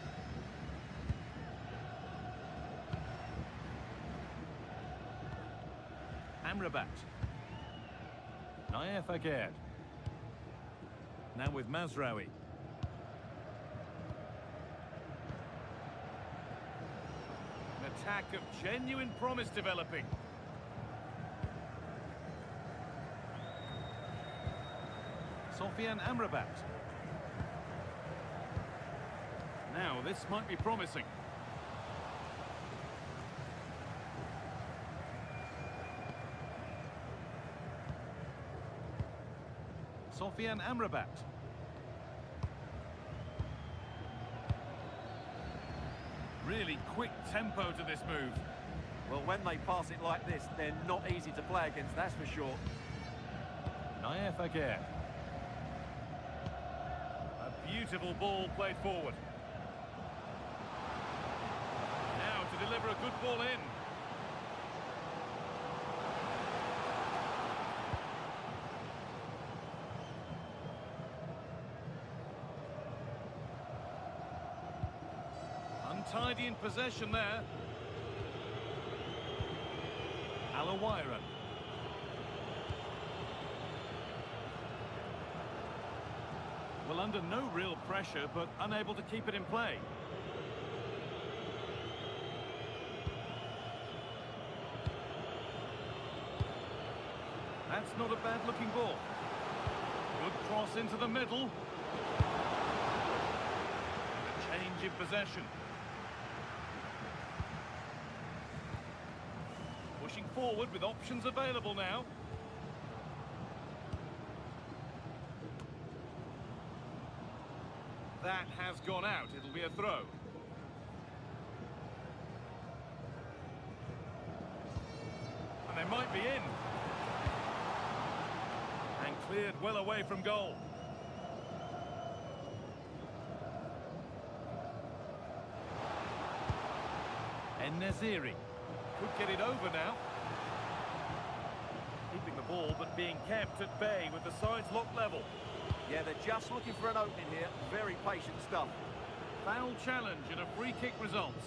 Amrabat. Nayef Aguerd. Now with Mazraoui. An attack of genuine promise developing. Sofiane Amrabat. Now this might be promising. Sofiane Amrabat. Really quick tempo to this move. Well, when they pass it like this, they're not easy to play against, that's for sure. Nayef Aguerd. A beautiful ball played forward. Now to deliver a good ball in. Untidy in possession there. Alawiran. Well, under no real pressure, but unable to keep it in play. That's not a bad-looking ball. Good cross into the middle. And a change in possession. Pushing forward with options available now. That has gone out. It'll be a throw. And they might be in. And cleared well away from goal. En-Nesyri could get it over now. Keeping the ball, but being kept at bay with the sides locked level. Yeah, they're just looking for an opening here. Very patient stuff. Foul challenge and a free kick results.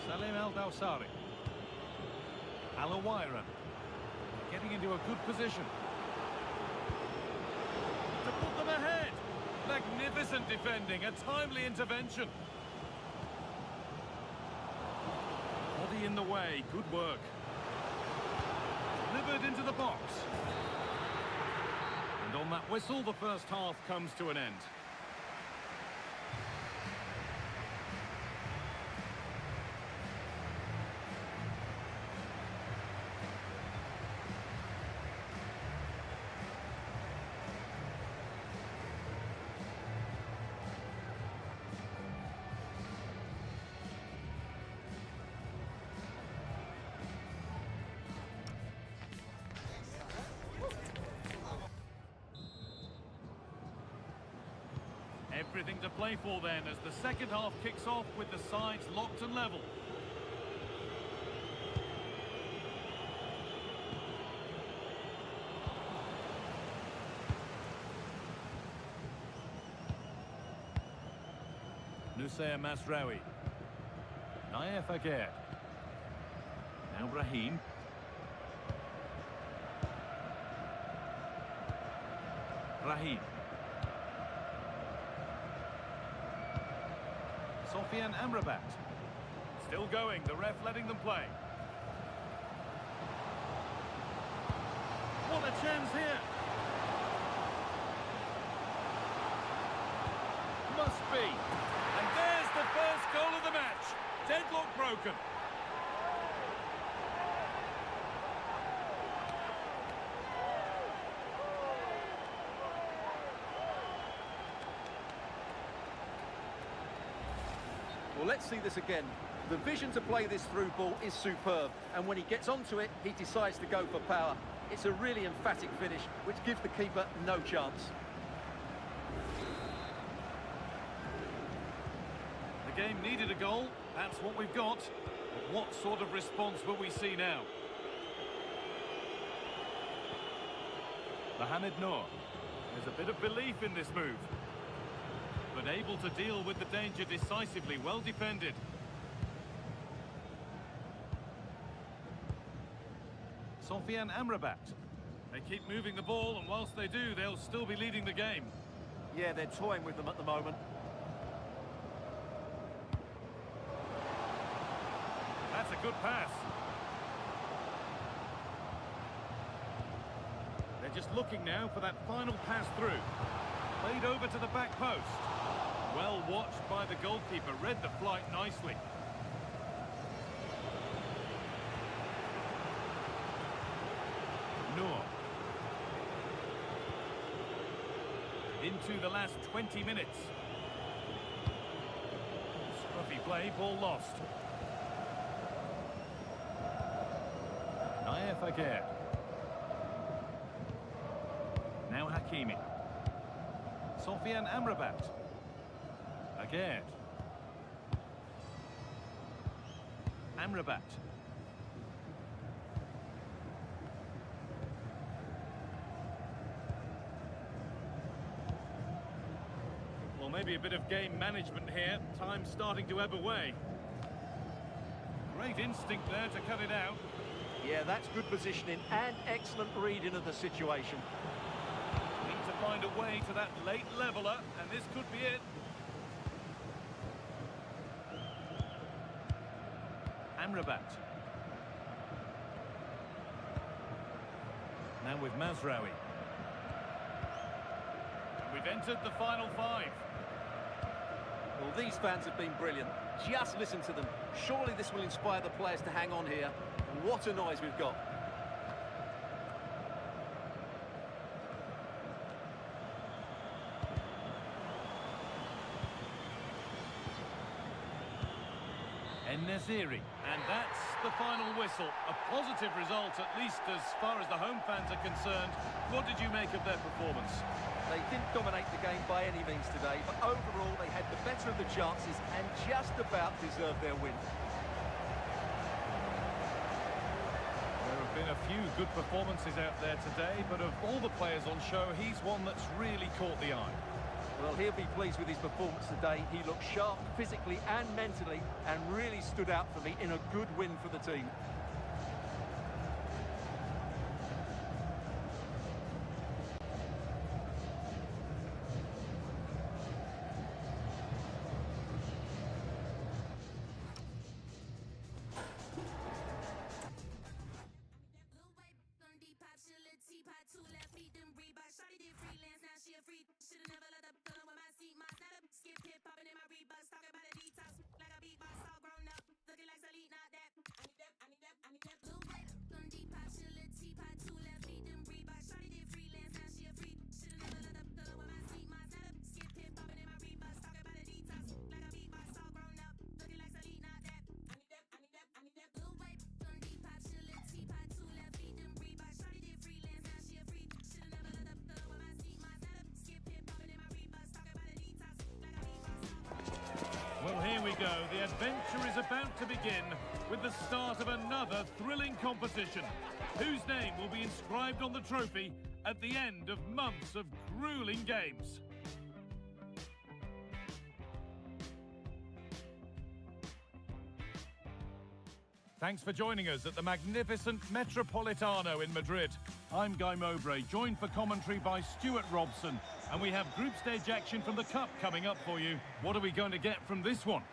Salim Al-Dawsari. Al-Awairan getting into a good position. To put them ahead. Magnificent defending, a timely intervention. Body in the way, good work. Delivered into the box. And on that whistle, the first half comes to an end. Everything to play for then as the second half kicks off with the sides locked and level. Nusayr Mazraoui. Nayef Aguerd. Now Brahim. Brahim. Sofian Amrabat. Still going, the ref letting them play. What a chance here. Must be. And there's the first goal of the match. Deadlock broken. Well, let's see this again. The vision to play this through ball is superb, and when he gets onto it, he decides to go for power. It's a really emphatic finish, which gives the keeper no chance. The game needed a goal, that's what we've got. But what sort of response will we see now? Mohamed Noor. There's a bit of belief in this move. But able to deal with the danger decisively, well defended. Sofian Amrabat. They keep moving the ball, and whilst they do, they'll still be leading the game. Yeah, they're toying with them at the moment. That's a good pass. They're just looking now for that final pass through. Played over to the back post. Well watched by the goalkeeper, read the flight nicely. Noor. Into the last 20 minutes. Scruffy play, ball lost. Nayef Aguerd. Now Hakimi. Sofian Amrabat. Aguerd. Amrabat. Well, maybe a bit of game management here. Time starting to ebb away. Great instinct there to cut it out. Yeah, that's good positioning and excellent reading of the situation. Need to find a way to that late leveller, and this could be it. Amrabat. Now with Mazraoui. And we've entered the final 5. Well, these fans have been brilliant. Just listen to them. Surely this will inspire the players to hang on here. What a noise we've got. En-Nesyri. And that's the final whistle. A positive result, at least as far as the home fans are concerned. What did you make of their performance? They didn't dominate the game by any means today, but overall they had the better of the chances and just about deserved their win. There have been a few good performances out there today, but of all the players on show, he's one that's really caught the eye. Well, he'll be pleased with his performance today. He looked sharp physically and mentally and really stood out for me in a good win for the team. Well, here we go. The adventure is about to begin with the start of another thrilling competition. Whose name will be inscribed on the trophy at the end of months of grueling games? Thanks for joining us at the magnificent Metropolitano in Madrid. I'm Guy Mowbray, joined for commentary by Stuart Robson. And we have group stage action from the Cup coming up for you. What are we going to get from this one?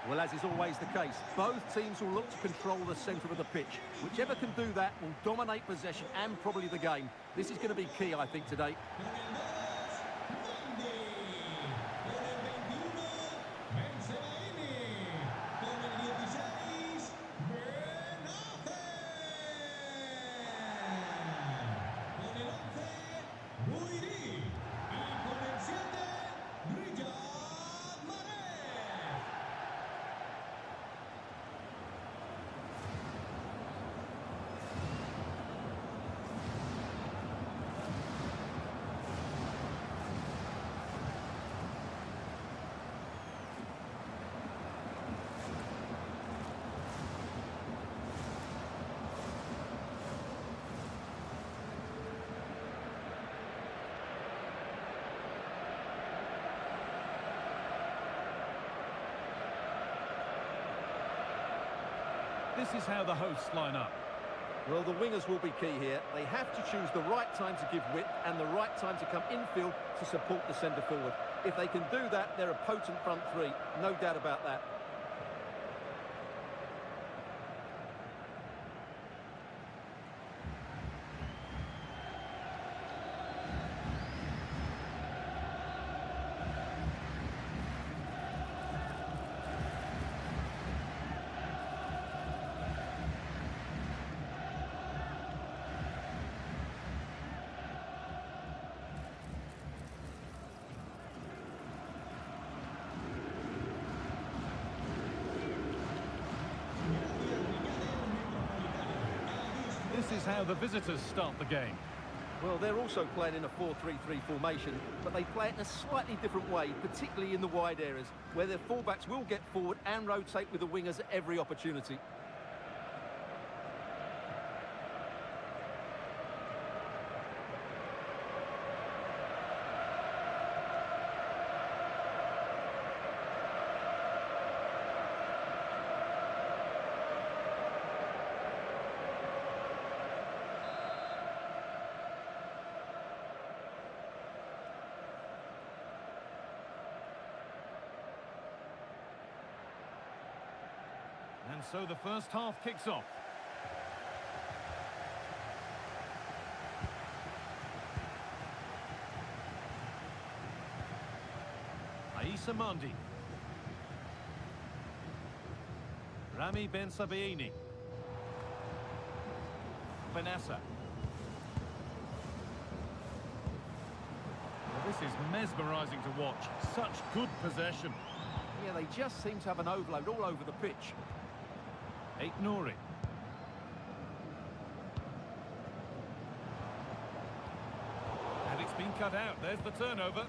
Well, as is always the case, both teams will look to control the centre of the pitch. Whichever can do that will dominate possession and probably the game. This is going to be key, I think, today. This is how the hosts line up. Well, the wingers will be key here. They have to choose the right time to give width and the right time to come infield to support the centre forward. If they can do that, they're a potent front three. No doubt about that. This is how the visitors start the game. Well, they're also playing in a 4-3-3 formation, but they play it in a slightly different way, particularly in the wide areas, where their fullbacks will get forward and rotate with the wingers at every opportunity. And so the first half kicks off. Aissa Mandi. Ramy Ben Sebaini. Benassa. Well, this is mesmerising to watch. Such good possession. Yeah, they just seem to have an overload all over the pitch. Ait Nouri. And it's been cut out. There's the turnover.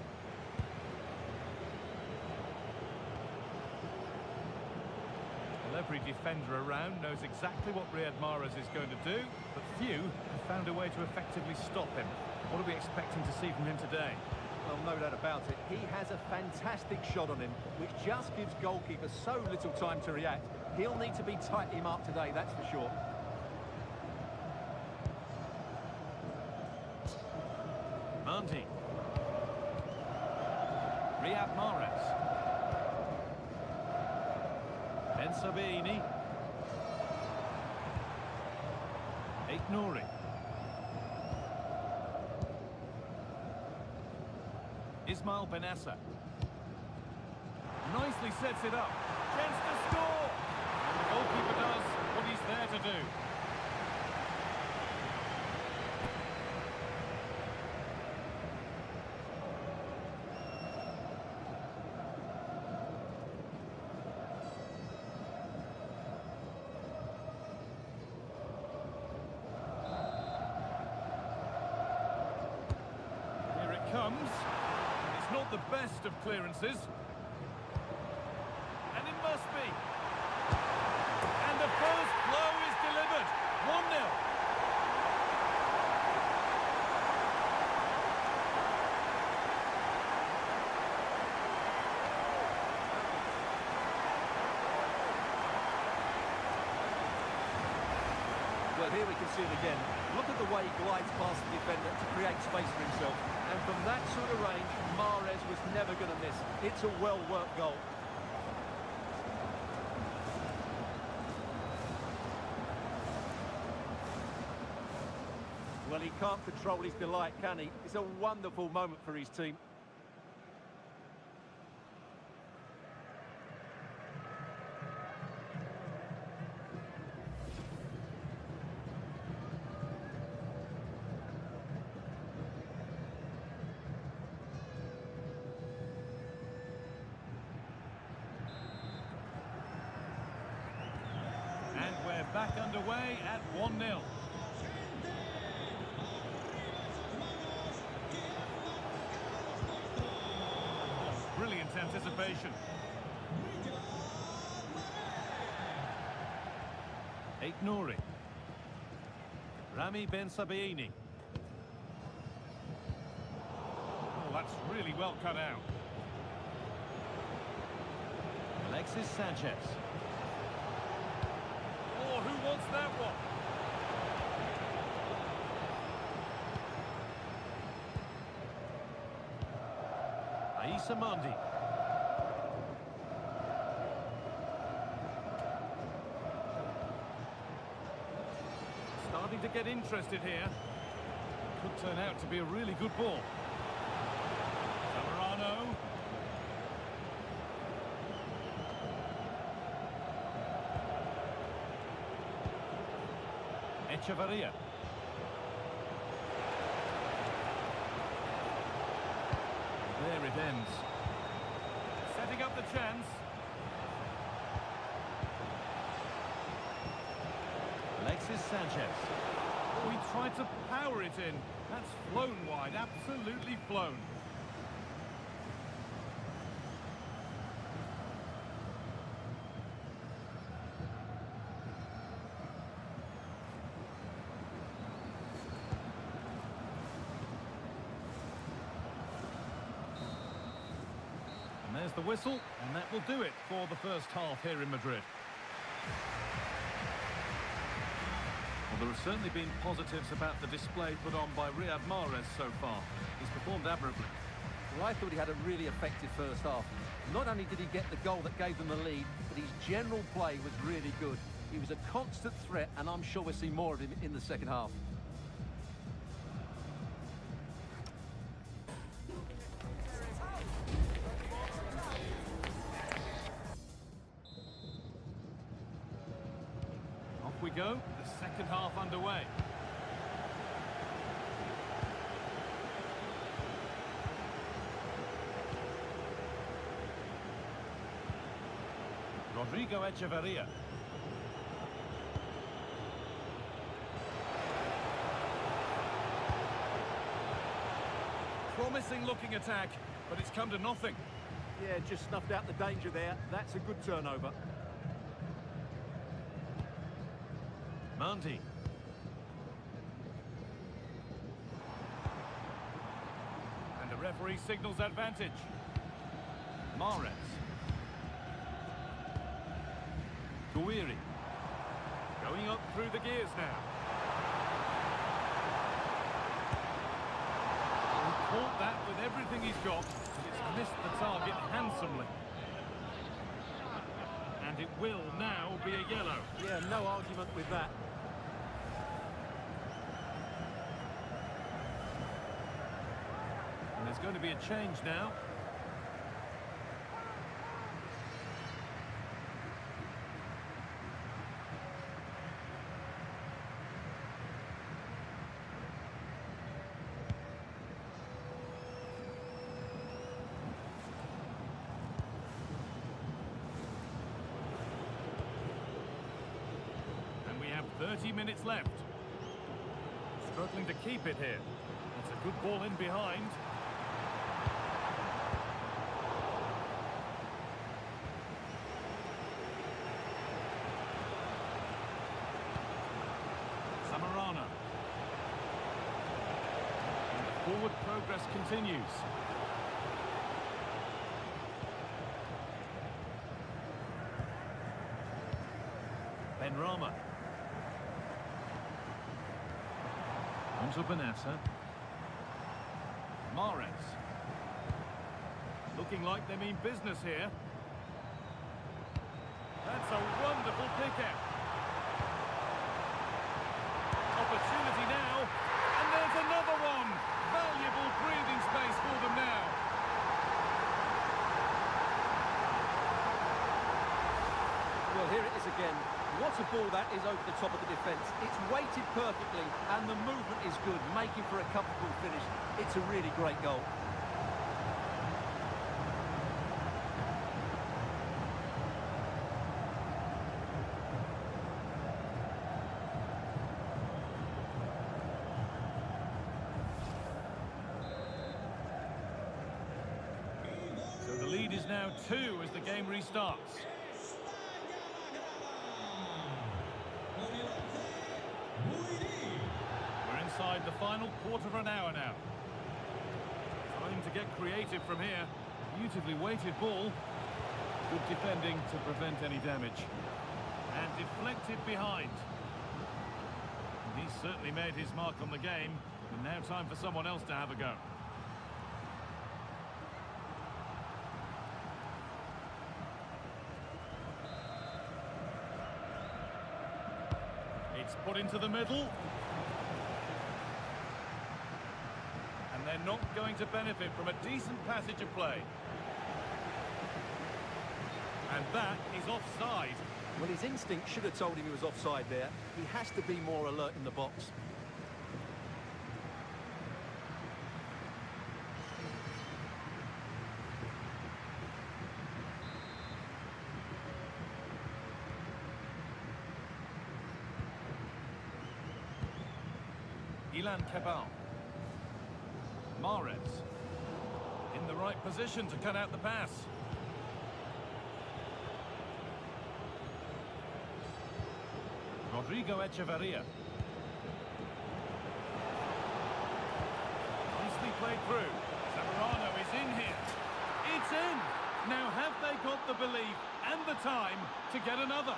Well, every defender around knows exactly what Riyad Mahrez is going to do, but few have found a way to effectively stop him. What are we expecting to see from him today? Well, no doubt about it. He has a fantastic shot on him, which just gives goalkeepers so little time to react. He'll need to be tightly marked today, that's for sure. Mandi. Riyad Mahrez. Ben Sebaini. Ait Nouri. Ismail Benassa. Nicely sets it up. Chance to score! And the goalkeeper does what he's there to do. Here it comes. It's not the best of clearances. And it must be. And the first blow is delivered. 1-0. Well, here we can see it again. Look at the way he glides past the defender to create space for himself. And from that sort of range, Mahrez was never going to miss. It's a well-worked goal. Well, he can't control his delight, can he? It's a wonderful moment for his team. And we're back underway at 1-0. Brilliant anticipation. Ait Nouri. Ramy Ben Sebaini. Oh, that's really well cut out. Alexis Sanchez. Oh, who wants that one? Aissa Mandi. Starting to get interested here. Could turn out to be a really good ball. Zamorano. Echevarria. There it ends. Setting up the chance. Alexis Sanchez. Oh, he tried to power it in. That's flown wide, absolutely flown. And there's the whistle, and that will do it for the first half here in Madrid. Well, there have certainly been positives about the display put on by Riyad Mahrez so far. He's performed admirably. Well, I thought he had a really effective first half. Not only did he get the goal that gave them the lead, but his general play was really good. He was a constant threat, and I'm sure we'll see more of him in the second half. Off we go, the second half underway. Rodrigo Echeverria. Promising looking attack, but it's come to nothing. Yeah, just snuffed out the danger there. That's a good turnover. Mandy. And the referee signals advantage. Mahrez. Gouiri. Going up through the gears now. He caught that with everything he's got. It's missed the target handsomely. And it will now be a yellow. Yeah, no argument with that. And there's going to be a change now. And we have 30 minutes left. Struggling to keep it here. It's a good ball in behind. Samarana. And the forward progress continues. Benrahma. Onto Benassa. Mahrez. Looking like they mean business here. That's a wonderful pick-out. Opportunity now, and there's another one. Valuable breathing space for them now. Well, here it is again. What a ball that is over the top of the defence. It's weighted perfectly, and the movement is good, making for a comfortable finish. It's a really great goal. So the lead is now 2 as the game restarts. We're inside the final quarter of an hour now. Time to get creative from here. Beautifully weighted ball. Good defending to prevent any damage. And deflected behind. And he's certainly made his mark on the game. And now time for someone else to have a go. It's put into the middle. And they're not going to benefit from a decent passage of play. And that is offside. Well, his instinct should have told him he was offside there. He has to be more alert in the box. Ilan Cabal. Mahrez. In the right position to cut out the pass. Rodrigo Echeverria. Nicely played through. Zamorano is in here. It's in! Now have they got the belief and the time to get another?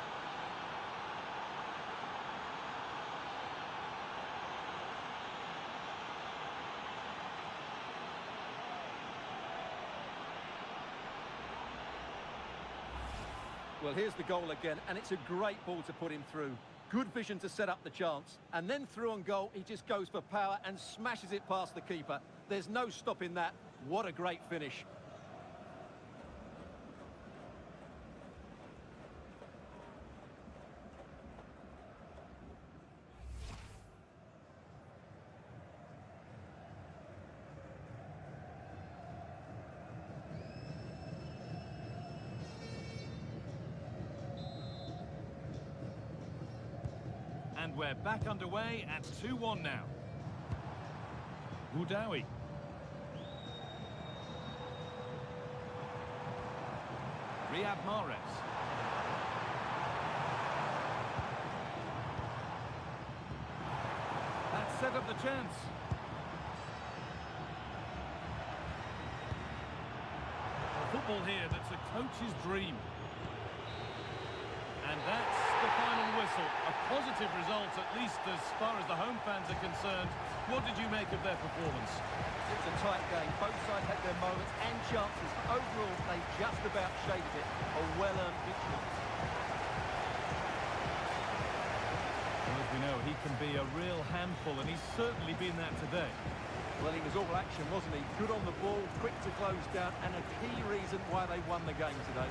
Well, here's the goal again, and it's a great ball to put him through. Good vision to set up the chance. And then through on goal, he just goes for power and smashes it past the keeper. There's no stopping that. What a great finish. And we're back underway at 2-1 now. Goudaoui. Riyad Mahrez. That set up the chance. A football here that's a coach's dream. And that's the final whistle. A positive result, at least as far as the home fans are concerned. What did you make of their performance? It's a tight game. Both sides had their moments and chances. Overall, they just about shaded it. A well-earned victory. Well, as we know, he can be a real handful, and he's certainly been that today. Well, he was all action, wasn't he? Good on the ball, quick to close down, and a key reason why they won the game today.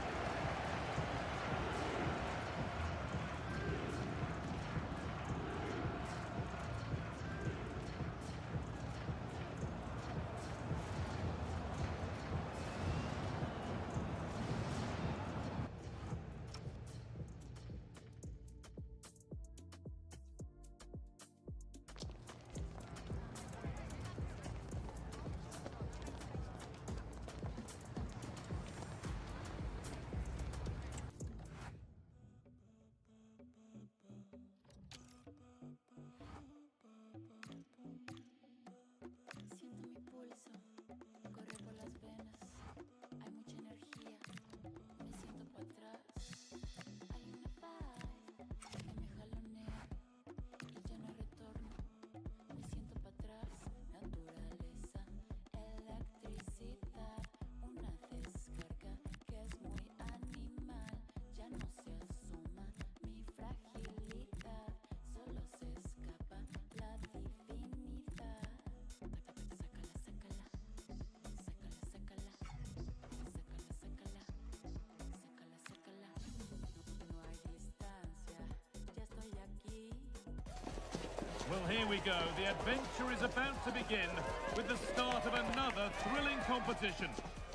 Well, here we go. The adventure is about to begin with the start of another thrilling competition.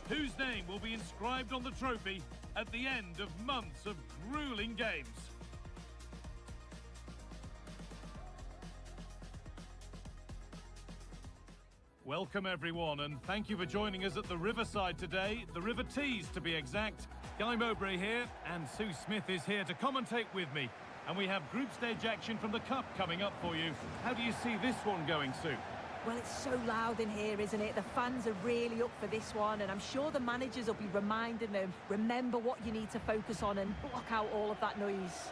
Whose name will be inscribed on the trophy at the end of months of grueling games? Welcome everyone, and thank you for joining us at the Riverside today, the River Tees to be exact. Guy Mowbray here, and Sue Smith is here to commentate with me. And we have group stage action from the Cup coming up for you. How do you see this one going, Sue? Well, it's so loud in here, isn't it? The fans are really up for this one, and I'm sure the managers will be reminding them, remember what you need to focus on and block out all of that noise.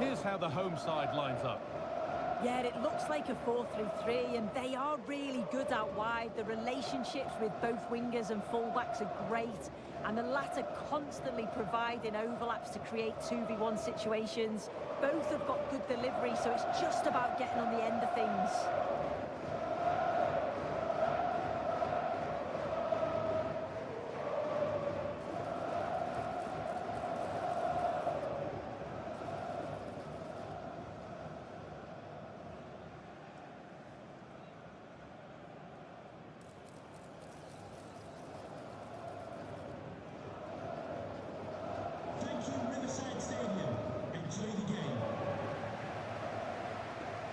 Here's how the home side lines up. Yeah, it looks like a 4-3-3, and they are really good out wide. The relationships with both wingers and fullbacks are great, and the latter constantly providing overlaps to create 2v1 situations. Both have got good delivery, so it's just about getting on the end of things.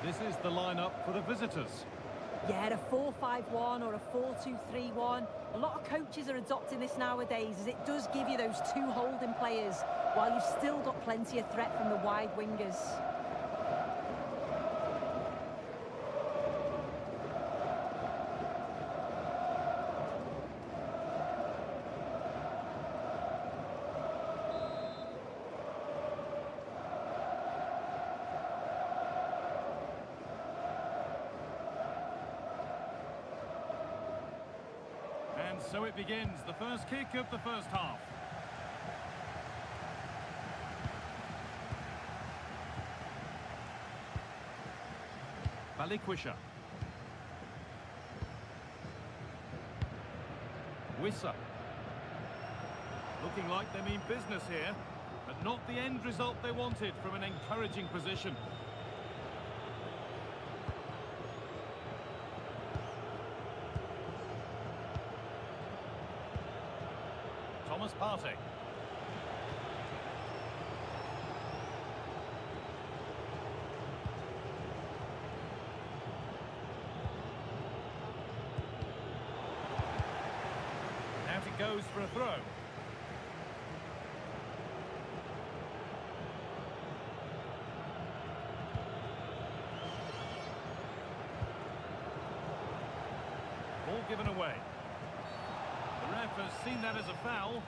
This is the lineup for the visitors. Yeah, a 4-5-1 or a 4-2-3-1. A lot of coaches are adopting this nowadays, as it does give you those two holding players, while you've still got plenty of threat from the wide wingers. And so it begins, the first kick of the first half. Balikwisha. Wissa. Looking like they mean business here, but not the end result they wanted from an encouraging position. Thomas Partey. Out it goes for a throw. Ball given away. The ref has seen that as a foul.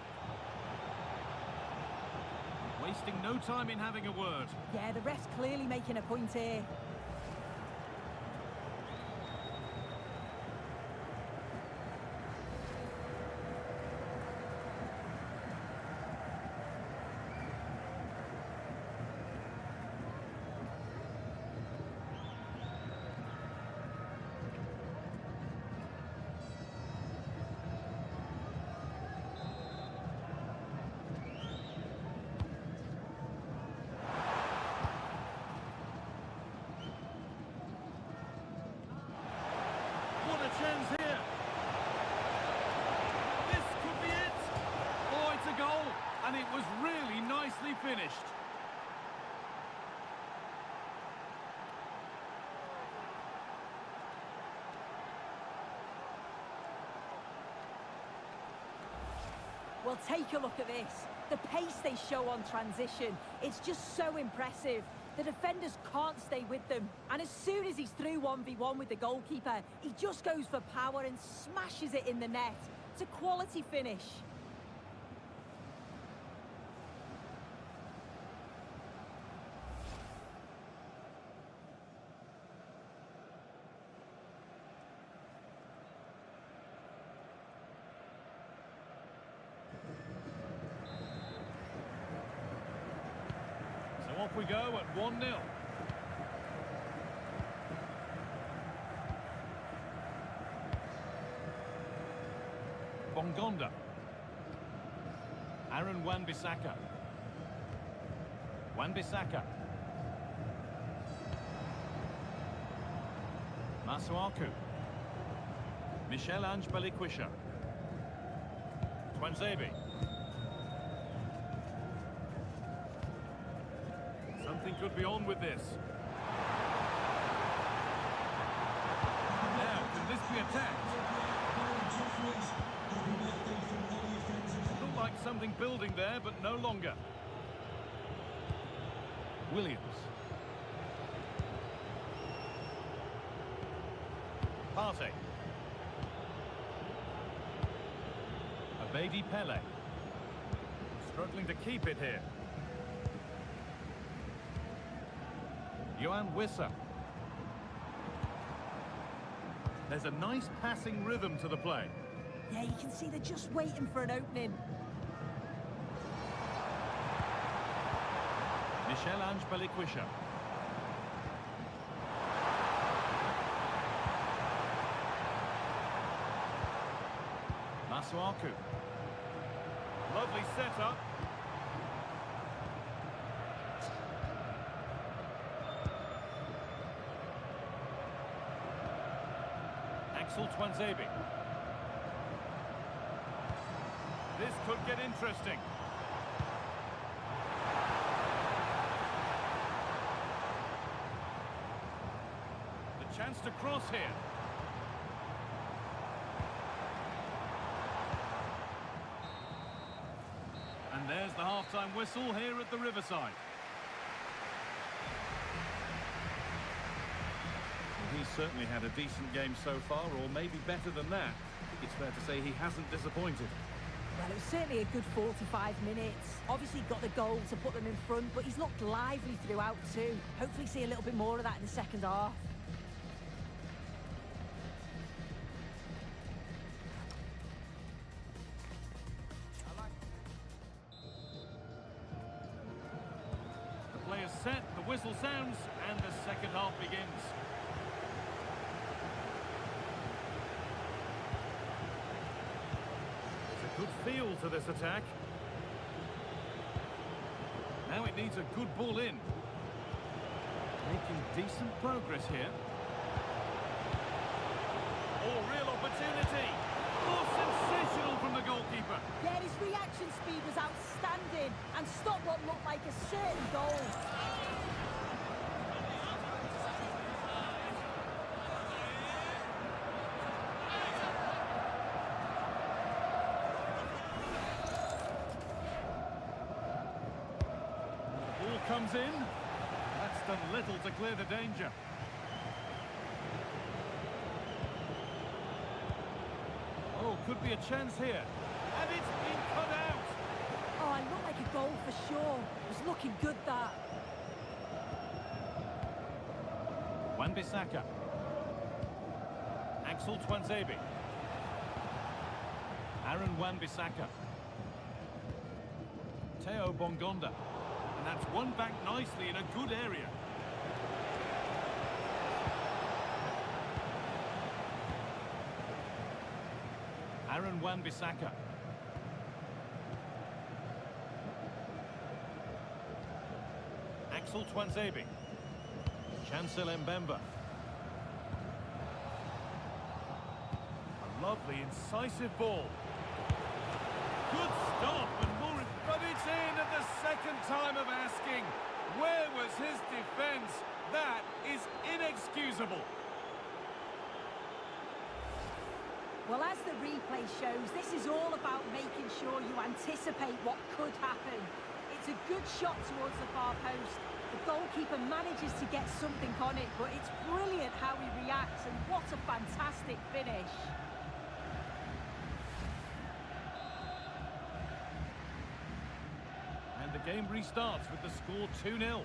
Wasting no time in having a word. Yeah, the ref's clearly making a point here. Chance here. This could be it. Oh, it's a goal, and it was really nicely finished. Well, take a look at this. The pace they show on transition, it's just so impressive. The defenders can't stay with them. And as soon as he's through 1v1 with the goalkeeper, he just goes for power and smashes it in the net. It's a quality finish. Off we go at 1-0. Bongonda. Aaron Wan-Bissaka. Wan-Bissaka. Masuaku. Michel-Ange Balikwisha. Tuanzebe. Something could be on with this. Now, can this be attacked? Looked like something building there, but no longer. Williams. Partey. Abedi Pele. Struggling to keep it here. Yohan Wissa. There's a nice passing rhythm to the play. Yeah, you can see they're just waiting for an opening. Michel-Ange Balikwisha. Masuaku. Lovely setup. Axel Tuanzebe. This could get interesting. Chance to cross here. And there's the half-time whistle here at the Riverside. Well, he's certainly had a decent game so far, or maybe better than that. I think it's fair to say he hasn't disappointed. Well, it was certainly a good 45 minutes. Obviously got the goal to put them in front, but he's looked lively throughout too. Hopefully see a little bit more of that in the second half. The player's set, the whistle sounds, and the second half begins. Good feel to this attack. Now it needs a good ball in. Making decent progress here. Oh, real opportunity. Oh, sensational from the goalkeeper. Yeah, his reaction speed was outstanding and stopped what looked like a certain goal. Comes in. That's done little to clear the danger. Oh, could be a chance here. And it's been cut out. Oh, it looked like a goal for sure. It was looking good, that. Wan-Bissaka. Axel Tuanzebe. Aaron Wan-Bissaka. Theo Bongonda. And that's won back nicely in a good area. Aaron Wan-Bissaka. Axel Tuanzebe. Chancel Mbemba. A lovely, incisive ball. Good stop, and more, but it's in at the second time of asking. Where was his defence? That is inexcusable. Well, as the replay shows, this is all about making sure you anticipate what could happen. It's a good shot towards the far post. The goalkeeper manages to get something on it, but it's brilliant how he reacts, and what a fantastic finish. The game restarts with the score 2-0.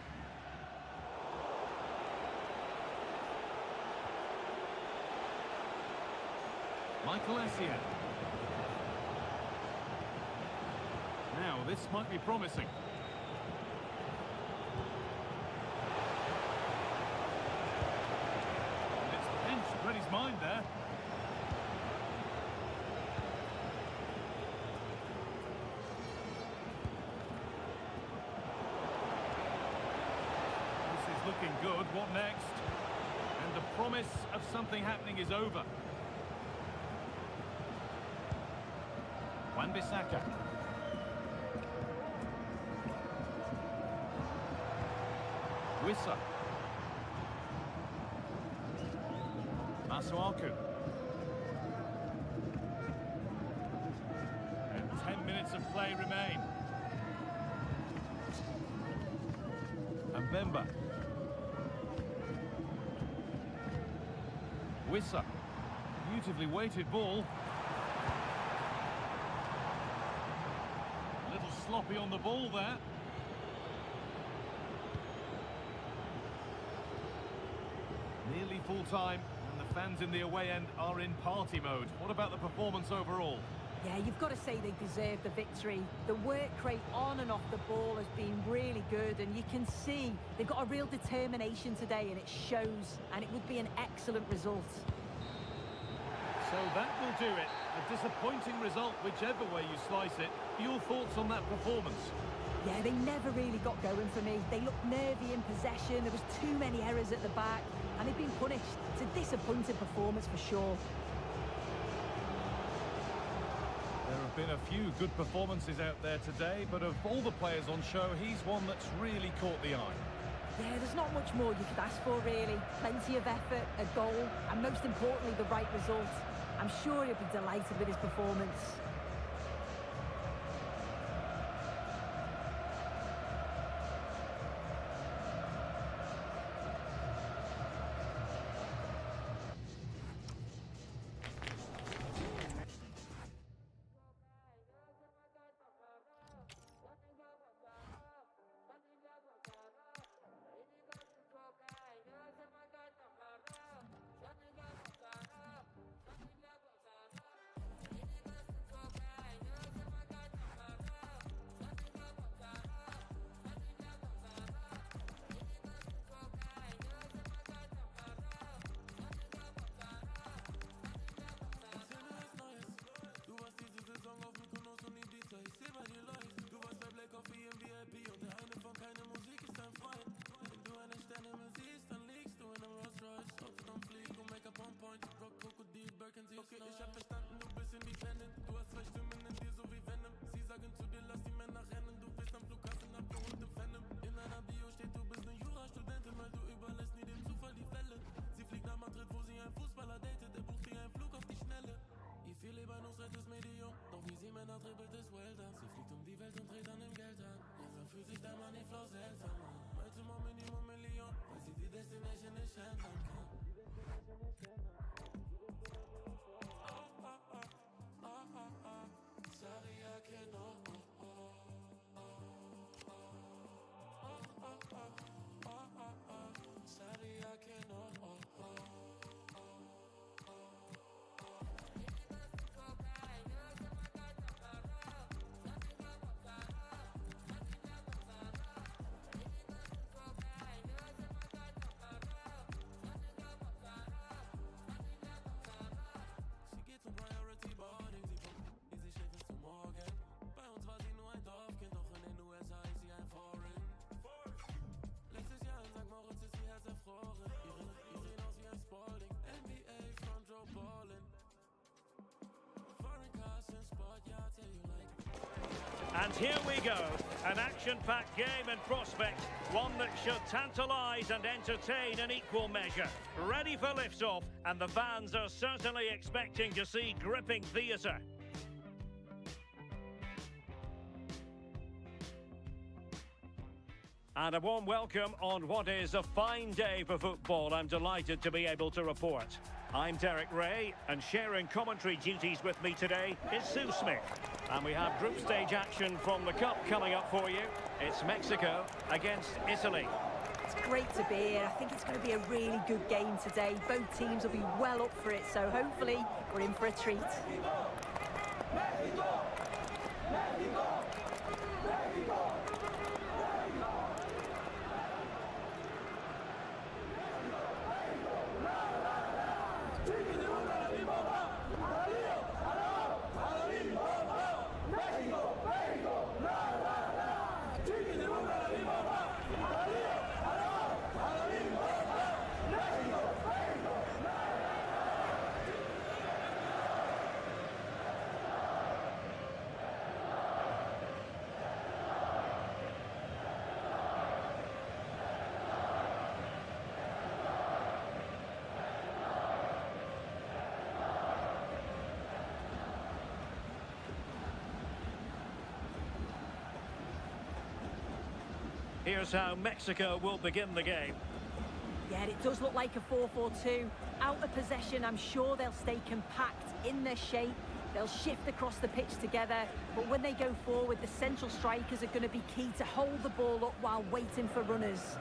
Michael Essien. Now, this might be promising. It's the bench read his mind there. Looking good. What next? And the promise of something happening is over. Wan-Bissaka. Wissa. Masuaku. And 10 minutes of play remain. Mbemba. Wissa. Beautifully weighted ball. A little sloppy on the ball there. Nearly full time, and the fans in the away end are in party mode. What about the performance overall? Yeah, you've got to say they deserve the victory. The work rate on and off the ball has been really good, and you can see they've got a real determination today, and it shows, and it would be an excellent result. So that will do it. A disappointing result, whichever way you slice it. Your thoughts on that performance? Yeah, they never really got going for me. They looked nervy in possession, there was too many errors at the back, and they've been punished. It's a disappointing performance for sure. There have been a few good performances out there today, but of all the players on show, he's one that's really caught the eye. Yeah, there's not much more you could ask for, really. Plenty of effort, a goal, and most importantly, the right result. I'm sure he'll be delighted with his performance. Okay, ich hab verstanden, du bist independent. Du hast zwei Stimmen in dir, so wie Venom. Sie sagen zu dir, lass die Männer rennen. Du bist am Flughafen abgeholt im Phantom. In einer Bio steht, du bist eine Jurastudentin, weil du überlässt nie dem Zufall die Fälle. Sie fliegt nach Madrid, wo sie einen Fußballer datet. Der bucht ihr einen Flug auf die Schnelle. Y viele bei uns rettet Medium. Doch wie sie Männer dribbelt, ist well done. Sie fliegt um die Welt und dreht an dem Geld an. Langsam fühlt sich der Moneyflow seltsam an. Maximum Minimum Million, weil sie die Destination nicht handlen kann. And here we go, an action-packed game in prospect, one that should tantalise and entertain in equal measure. Ready for liftoff, and the fans are certainly expecting to see gripping theatre. And a warm welcome on what is a fine day for football. I'm delighted to be able to report. I'm Derek Ray, and sharing commentary duties with me today is Sue Smith. And we have group stage action from the Cup coming up for you. It's Mexico against Italy. It's great to be here. I think it's going to be a really good game today. Both teams will be well up for it, so hopefully we're in for a treat. Here's how Mexico will begin the game. Yeah, it does look like a 4-4-2. Out of possession, I'm sure they'll stay compact in their shape. They'll shift across the pitch together, but when they go forward, the central strikers are going to be key to hold the ball up while waiting for runners.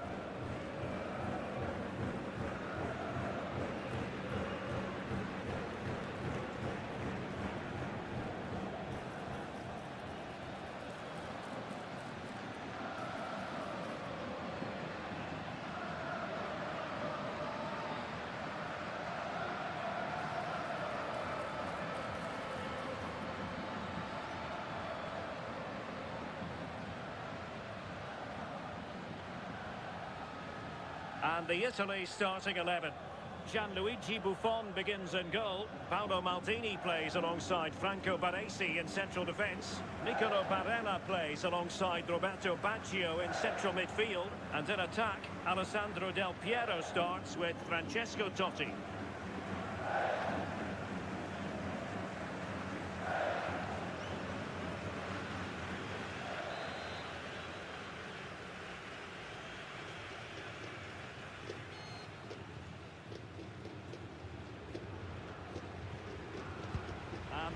And the Italy starting 11. Gianluigi Buffon begins in goal. Paolo Maldini plays alongside Franco Baresi in central defence. Nicolo Barella plays alongside Roberto Baggio in central midfield. And in attack, Alessandro Del Piero starts with Francesco Totti.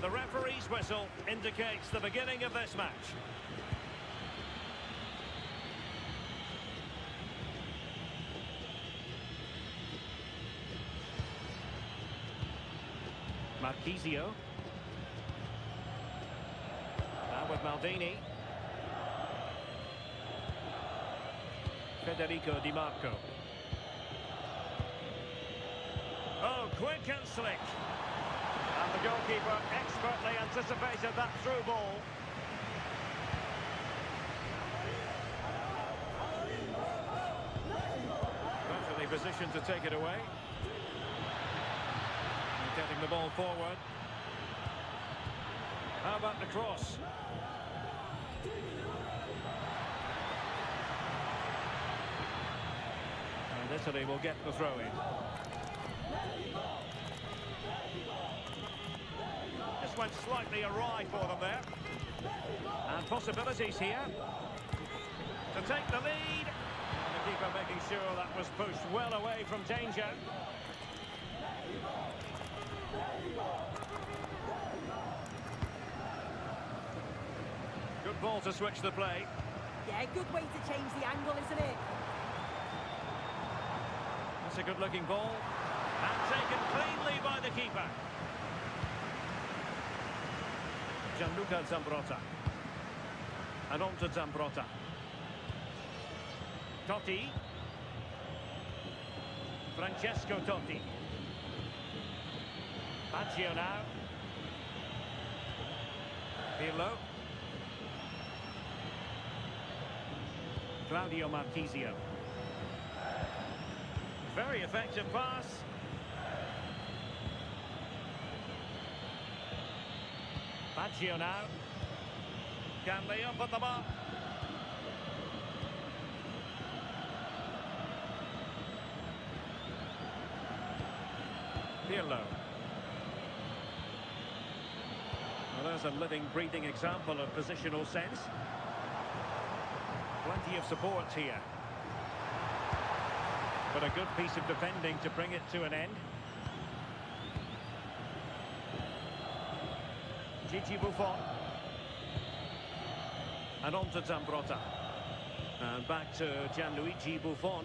The referee's whistle indicates the beginning of this match. Marchisio. Now with Maldini. Federico Di Marco. Oh, quick and slick. And the goalkeeper expertly anticipated that through ball. Perfectly positioned to take it away. And getting the ball forward. How about the cross? And Italy will get the throw in. This went slightly awry for them there. And possibilities here to take the lead. And the keeper making sure that was pushed well away from danger. Good ball to switch the play. Yeah, good way to change the angle, isn't it? That's a good-looking ball. And taken cleanly by the keeper. Gianluca Zambrotta. And on to Zambrotta. Totti. Francesco Totti. Baggio now. Pirlo. Claudio Marchisio. Very effective pass. Baggio now. Can lay up at the mark. Pirlo. Well, there's a living, breathing example of positional sense. Plenty of support here. But a good piece of defending to bring it to an end. Gigi Buffon. And on to Zambrotta. And back to Gianluigi Buffon.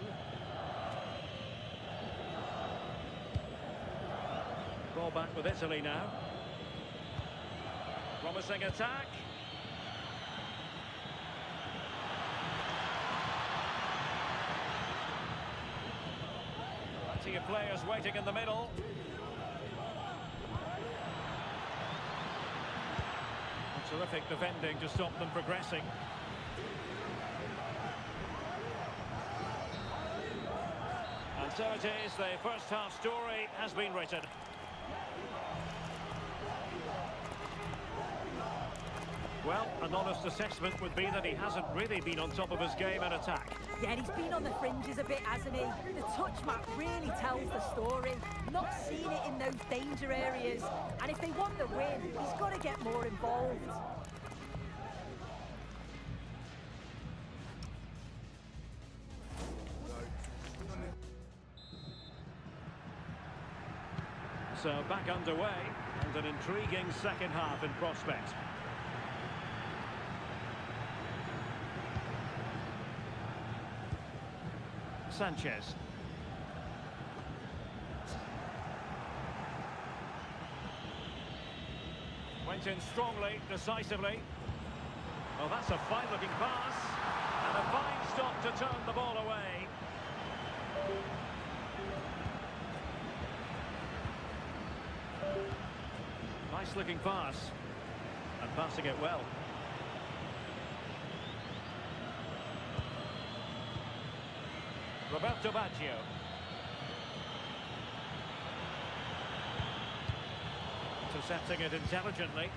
Ball back with Italy now. Promising attack. Plenty of players waiting in the middle. Terrific defending to stop them progressing. And so it is, the first half story has been written. Well, an honest assessment would be that he hasn't really been on top of his game in attack. Yeah, he's been on the fringes a bit, hasn't he? The touch map really tells the story. Not seeing it in those danger areas. And if they want the win, he's got to get more involved. So back underway, and an intriguing second half in prospect. Sanchez. Went in strongly, decisively. Well, that's a fine-looking pass. And a fine stop to turn the ball away. Nice-looking pass. And passing it well. Roberto Baggio. Intercepting it intelligently.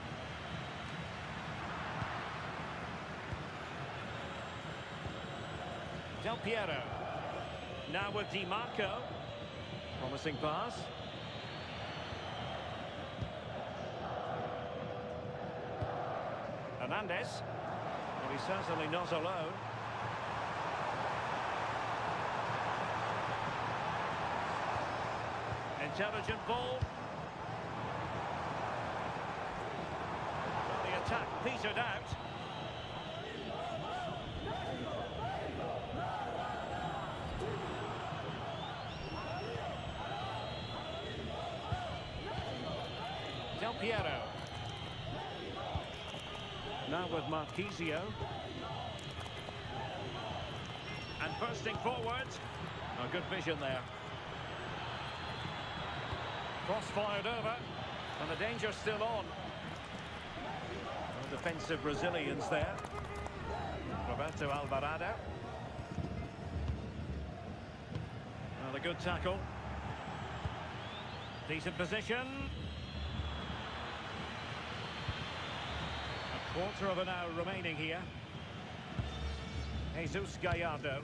Del Piero. Now with Di Marco. Promising pass. Hernandez. Well, he's certainly not alone. Intelligent ball. Well, the attack petered out. Del Piero. Now with Marquisio. And bursting forward. A good vision there. Cross fired over. And the danger's still on. No defensive Brazilians there. Roberto Alvarado. Well, a good tackle. Decent position. Quarter of an hour remaining here. Jesus Gallardo.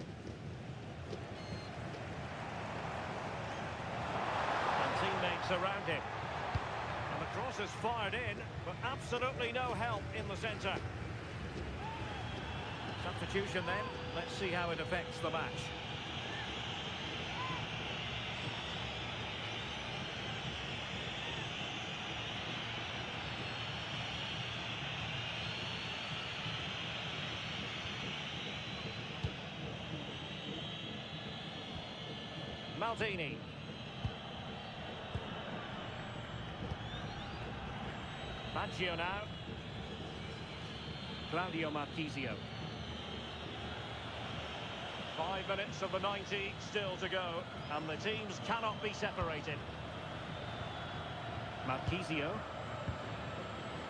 And teammates around him. And the cross is fired in, but absolutely no help in the centre. Substitution then. Let's see how it affects the match. Maldini. Baggio now. Claudio Marquisio. 5 minutes of the 90 still to go, and the teams cannot be separated. Marquisio.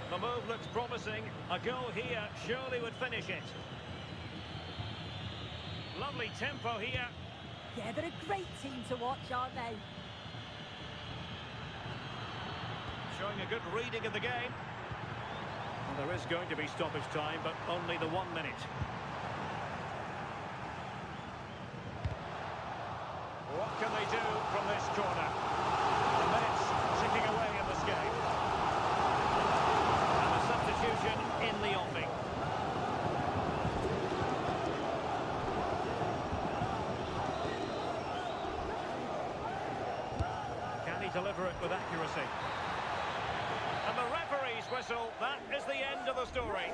The move looks promising. A goal here surely would finish it. Lovely tempo here. Yeah, they're a great team to watch, aren't they? Showing a good reading of the game. Well, there is going to be stoppage time, but only the 1 minute. What can they do from this corner? The minutes ticking away in this game. And a substitution in the offing. Deliver it with accuracy. And the referee's whistle, that is the end of the story.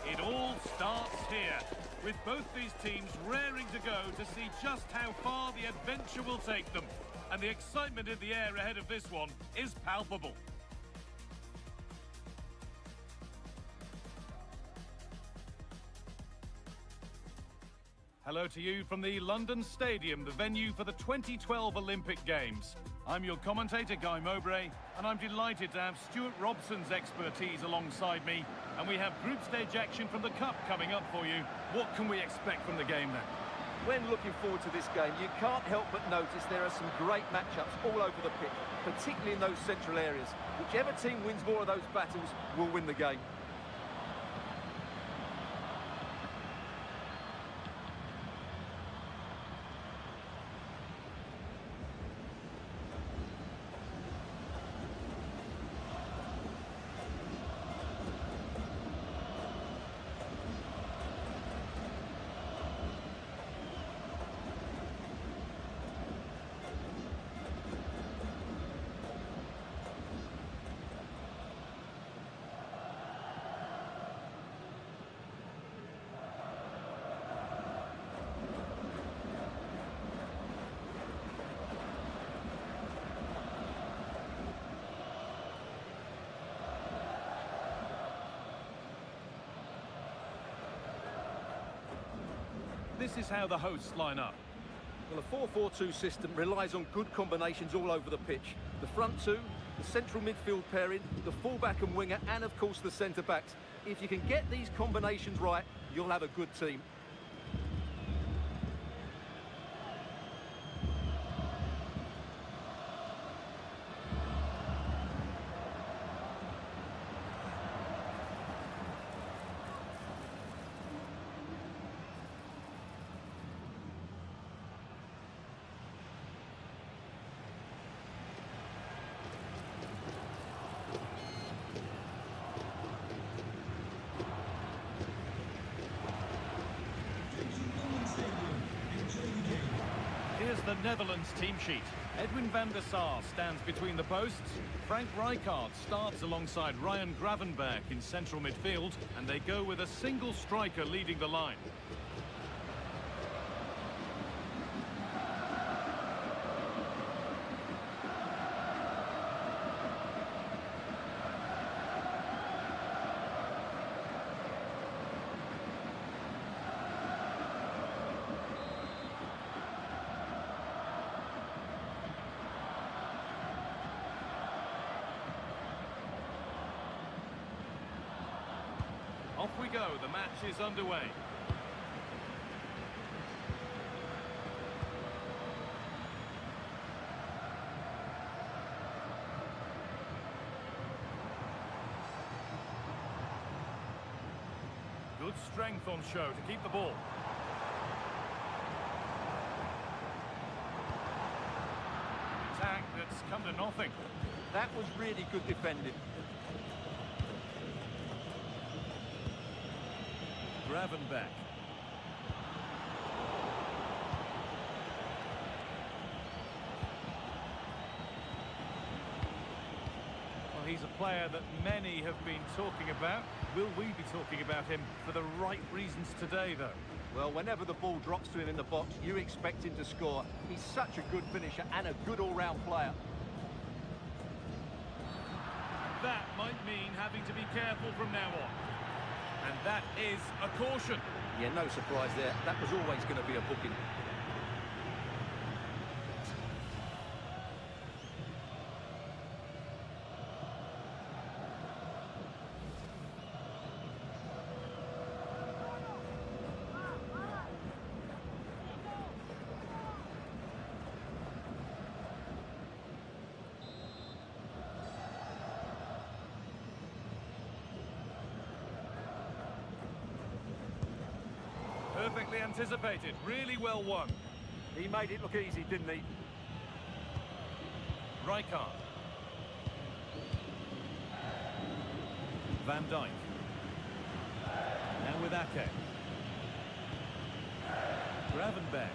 It all starts here, with both these teams raring to go to see just how far the adventure will take them. And the excitement in the air ahead of this one is palpable. Hello to you from the London Stadium, the venue for the 2012 Olympic Games. I'm your commentator, Guy Mowbray, and I'm delighted to have Stuart Robson's expertise alongside me. And we have group stage action from the Cup coming up for you. What can we expect from the game then? When looking forward to this game, you can't help but notice there are some great matchups all over the pitch, particularly in those central areas. Whichever team wins more of those battles will win the game. This is how the hosts line up. Well, a 4-4-2 system relies on good combinations all over the pitch. The front two, the central midfield pairing, the fullback and winger, and of course the centre-backs. If you can get these combinations right, you'll have a good team. Here's the Netherlands team sheet. Edwin van der Sar stands between the posts. Frank Rijkaard starts alongside Ryan Gravenberch in central midfield, and they go with a single striker leading the line. Off we go, the match is underway. Good strength on show to keep the ball. Attack that's come to nothing. That was really good defending. Gravenberch. Well, he's a player that many have been talking about. Will we be talking about him for the right reasons today, though? Well, whenever the ball drops to him in the box, you expect him to score. He's such a good finisher and a good all-round player. That might mean having to be careful from now on. And that is a caution. Yeah, no surprise there. That was always going to be a booking. Perfectly anticipated, really well won. He made it look easy, didn't he? Rijkaard. Van Dijk. Now with Ake. Gravenberg.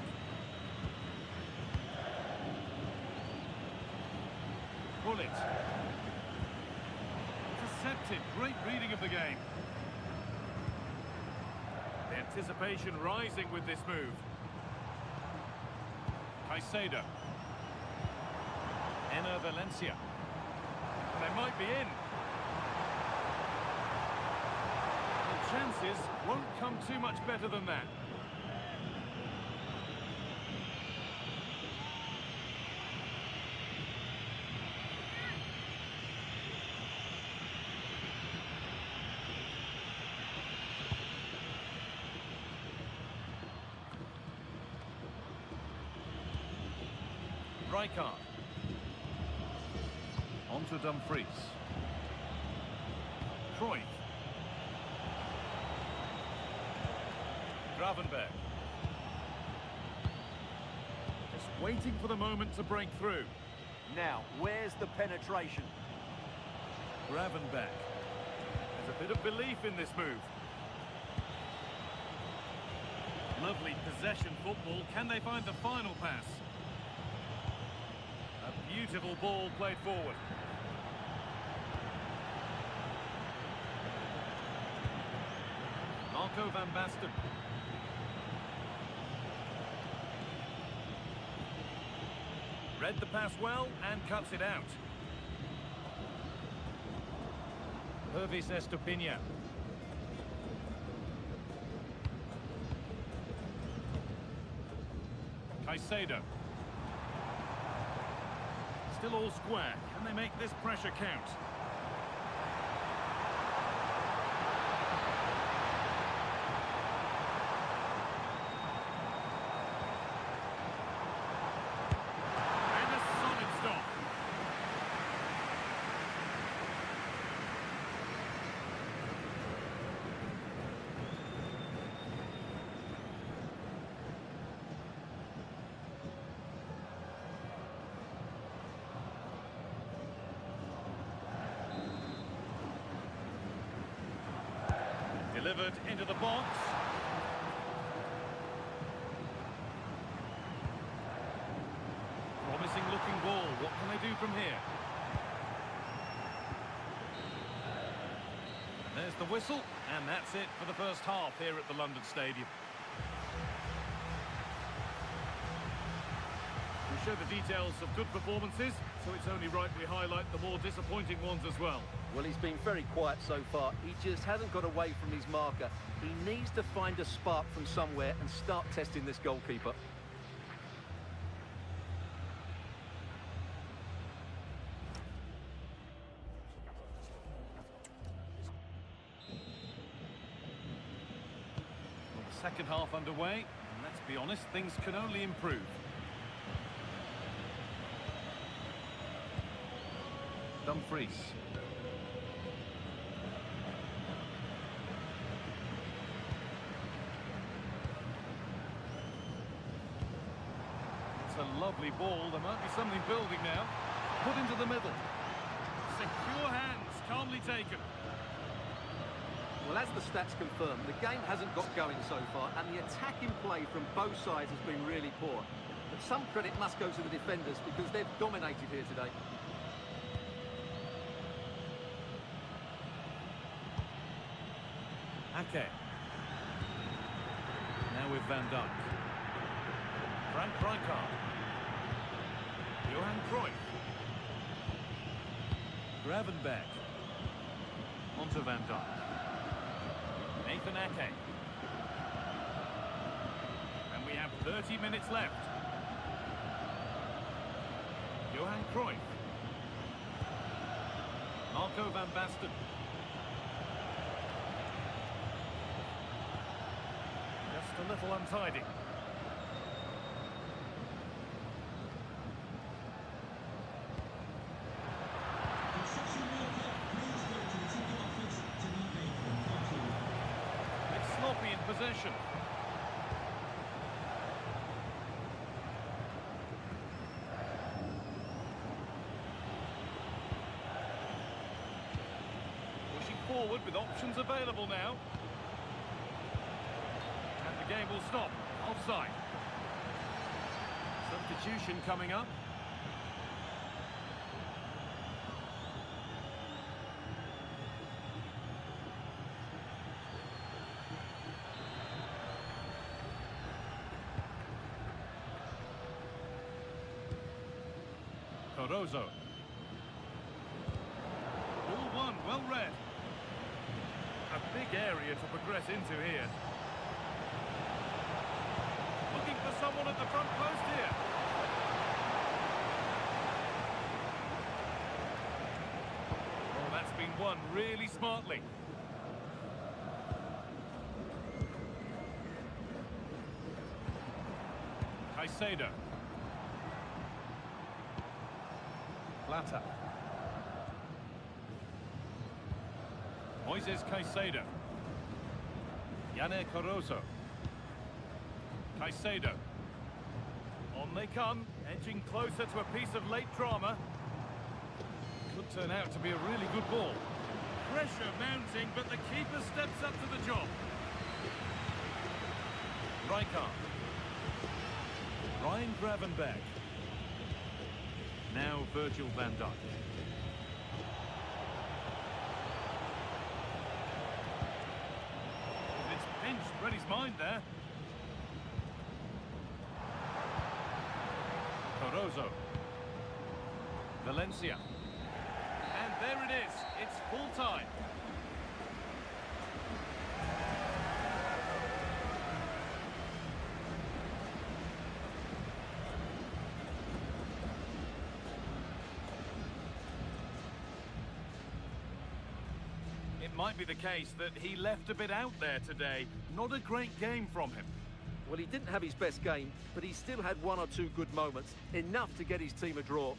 Bullet. Intercepted, great reading of the game. The anticipation rising with this move. Caicedo. Enner Valencia. They might be in. The chances won't come too much better than that. Rijkaard. On to Dumfries. Cruyff. Gravenberg. Just waiting for the moment to break through. Now, where's the penetration? Gravenberg. There's a bit of belief in this move. Lovely possession football. Can they find the final pass? A beautiful ball played forward. Marco van Basten. Read the pass well and cuts it out. Pervis Estupiñán. Caicedo. Still all square. Can they make this pressure count? And a solid stop. Delivered into the box. Promising looking ball. What can they do from here? And there's the whistle, and that's it for the first half here at the London Stadium. We show the details of good performances, so it's only right we highlight the more disappointing ones as well. Well, he's been very quiet so far. He just hasn't got away from his marker. He needs to find a spark from somewhere and start testing this goalkeeper. Well, the second half underway, and let's be honest, things can only improve. Dumfries. It's a lovely ball. There might be something building now. Put into the middle. Secure hands, calmly taken. Well, as the stats confirm, the game hasn't got going so far, and the attacking play from both sides has been really poor. But some credit must go to the defenders because they've dominated here today. Ake. Now with Van Dijk. Frank Rijkaard. Johan Cruyff. Gravenberch. Onto Van Dijk. Nathan Ake. And we have 30 minutes left. Johan Cruyff. Marco van Basten. Just a little untidy. It's sloppy in possession. Pushing forward with options available now. And the game will stop. Offside. Substitution coming up. Corozo. Ball one, well read. A big area to progress into here. Looking for someone at the front post here. Oh, that's been won really smartly. Caicedo. Plata. Moises Caicedo. Yannick Corozo. Caicedo. On they come, edging closer to a piece of late drama. Could turn out to be a really good ball. Pressure mounting, but the keeper steps up to the job. Rijkaard. Ryan Gravenberch. Now Virgil van Dijk. It's pinched, read his mind there. Corozo. Valencia. And there it is, it's full time. It might be the case that he left a bit out there today. Not a great game from him. Well, he didn't have his best game, but he still had one or two good moments, enough to get his team a draw.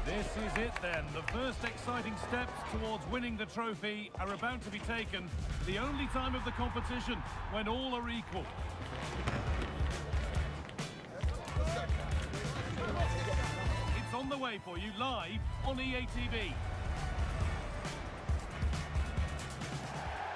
This is it then. The first exciting steps towards winning the trophy are about to be taken. The only time of the competition when all are equal. It's on the way for you live on EA TV.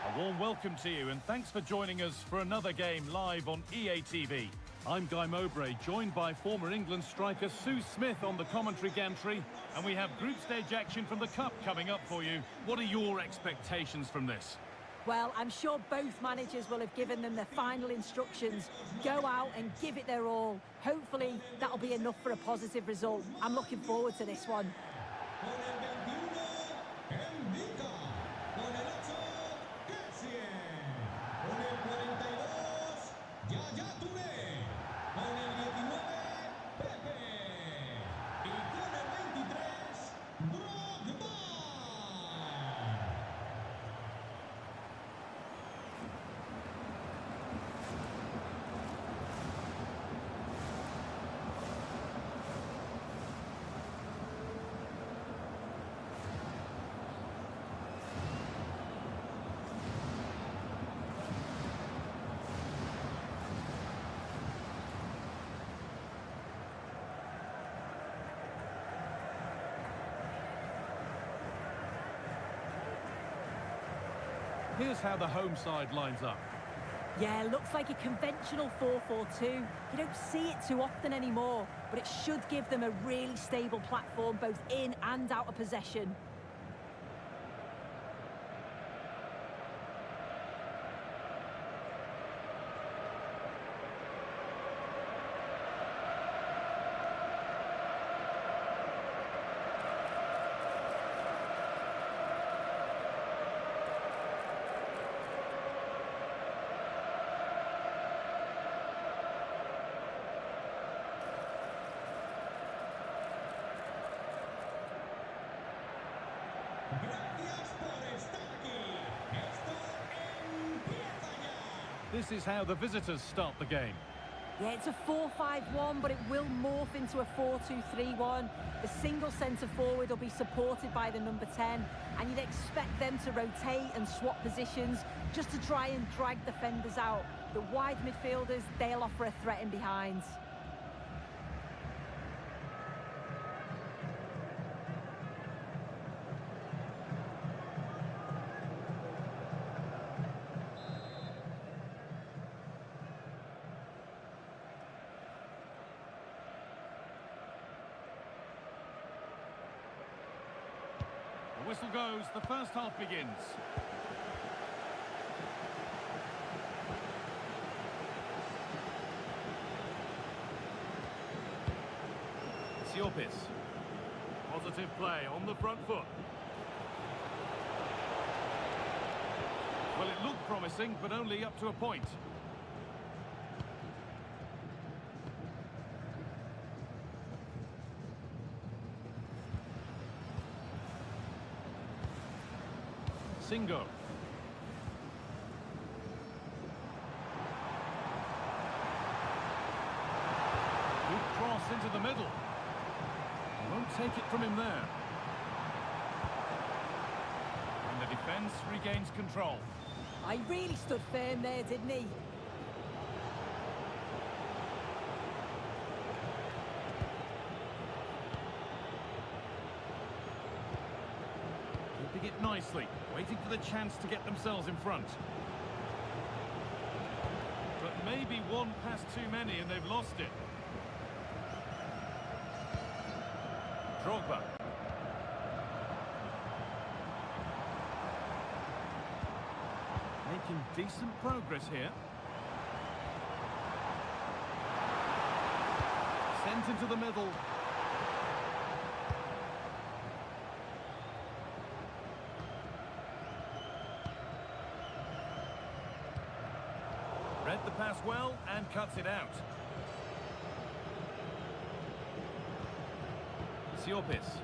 A warm welcome to you and thanks for joining us for another game live on EA TV. I'm Guy Mowbray, joined by former England striker Sue Smith on the commentary gantry, and we have group stage action from the Cup coming up for you. What are your expectations from this? Well, I'm sure both managers will have given them their final instructions. Go out and give it their all. Hopefully, that'll be enough for a positive result. I'm looking forward to this one. Here's how the home side lines up. Yeah, looks like a conventional 4-4-2. You don't see it too often anymore, but it should give them a really stable platform both in and out of possession. This is how the visitors start the game. Yeah, it's a 4-5-1, but it will morph into a 4-2-3-1. The single centre forward will be supported by the number 10, and you'd expect them to rotate and swap positions just to try and drag defenders out. The wide midfielders, they'll offer a threat in behind. The whistle goes, the first half begins. Siopis. Positive play on the front foot. Well, it looked promising, but only up to a point. Singo. Good cross into the middle. Won't take it from him there. And the defence regains control. He really stood firm there, didn't he? Keeping it nicely, waiting for the chance to get themselves in front. But maybe one pass too many and they've lost it. Drogba. Making decent progress here. Sent into the middle. Read the pass well and cuts it out. Siopis.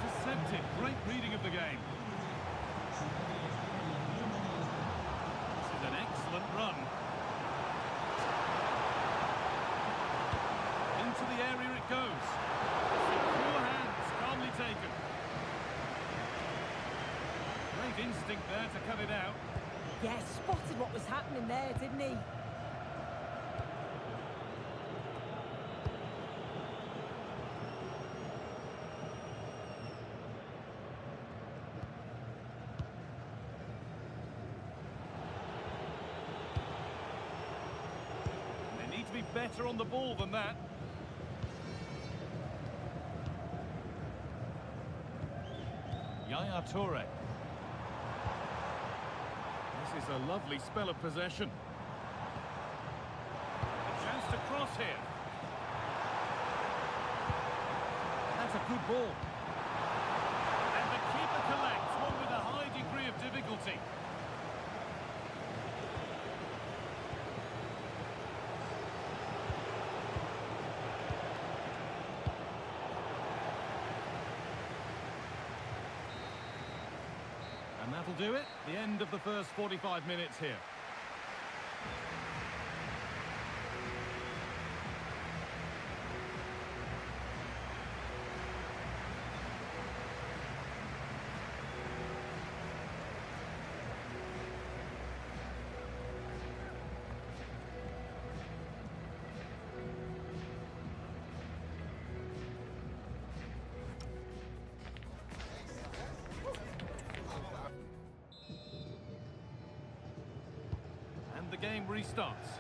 Intercepted. Great reading of the game. This is an excellent run. it goes. Secure hands, calmly taken. Great instinct there to cut it out. Yeah, spotted what was happening there, didn't he? They need to be better on the ball than that. Yaya Toure. This is a lovely spell of possession. A chance to cross here. That's a good ball. And the keeper collects, one with a high degree of difficulty. And that'll do it. The end of the first 45 minutes here. The game restarts.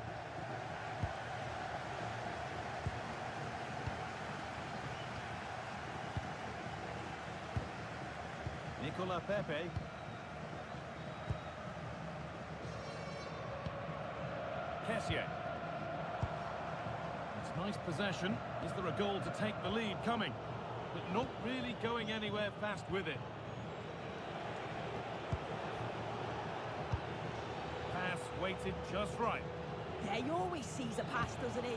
Nicola Pepe. Kessié. It's nice possession. Is there a goal to take the lead coming? But not really going anywhere fast with it. Weighted just right. Yeah, he always sees a pass, doesn't he?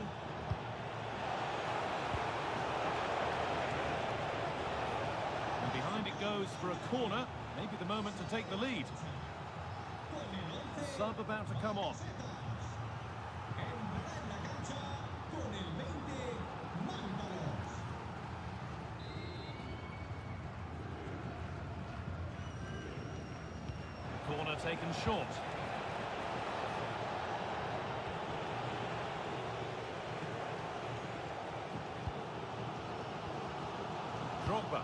And behind it goes for a corner. Maybe the moment to take the lead. Sub about to come on. Corner taken short. Drogba.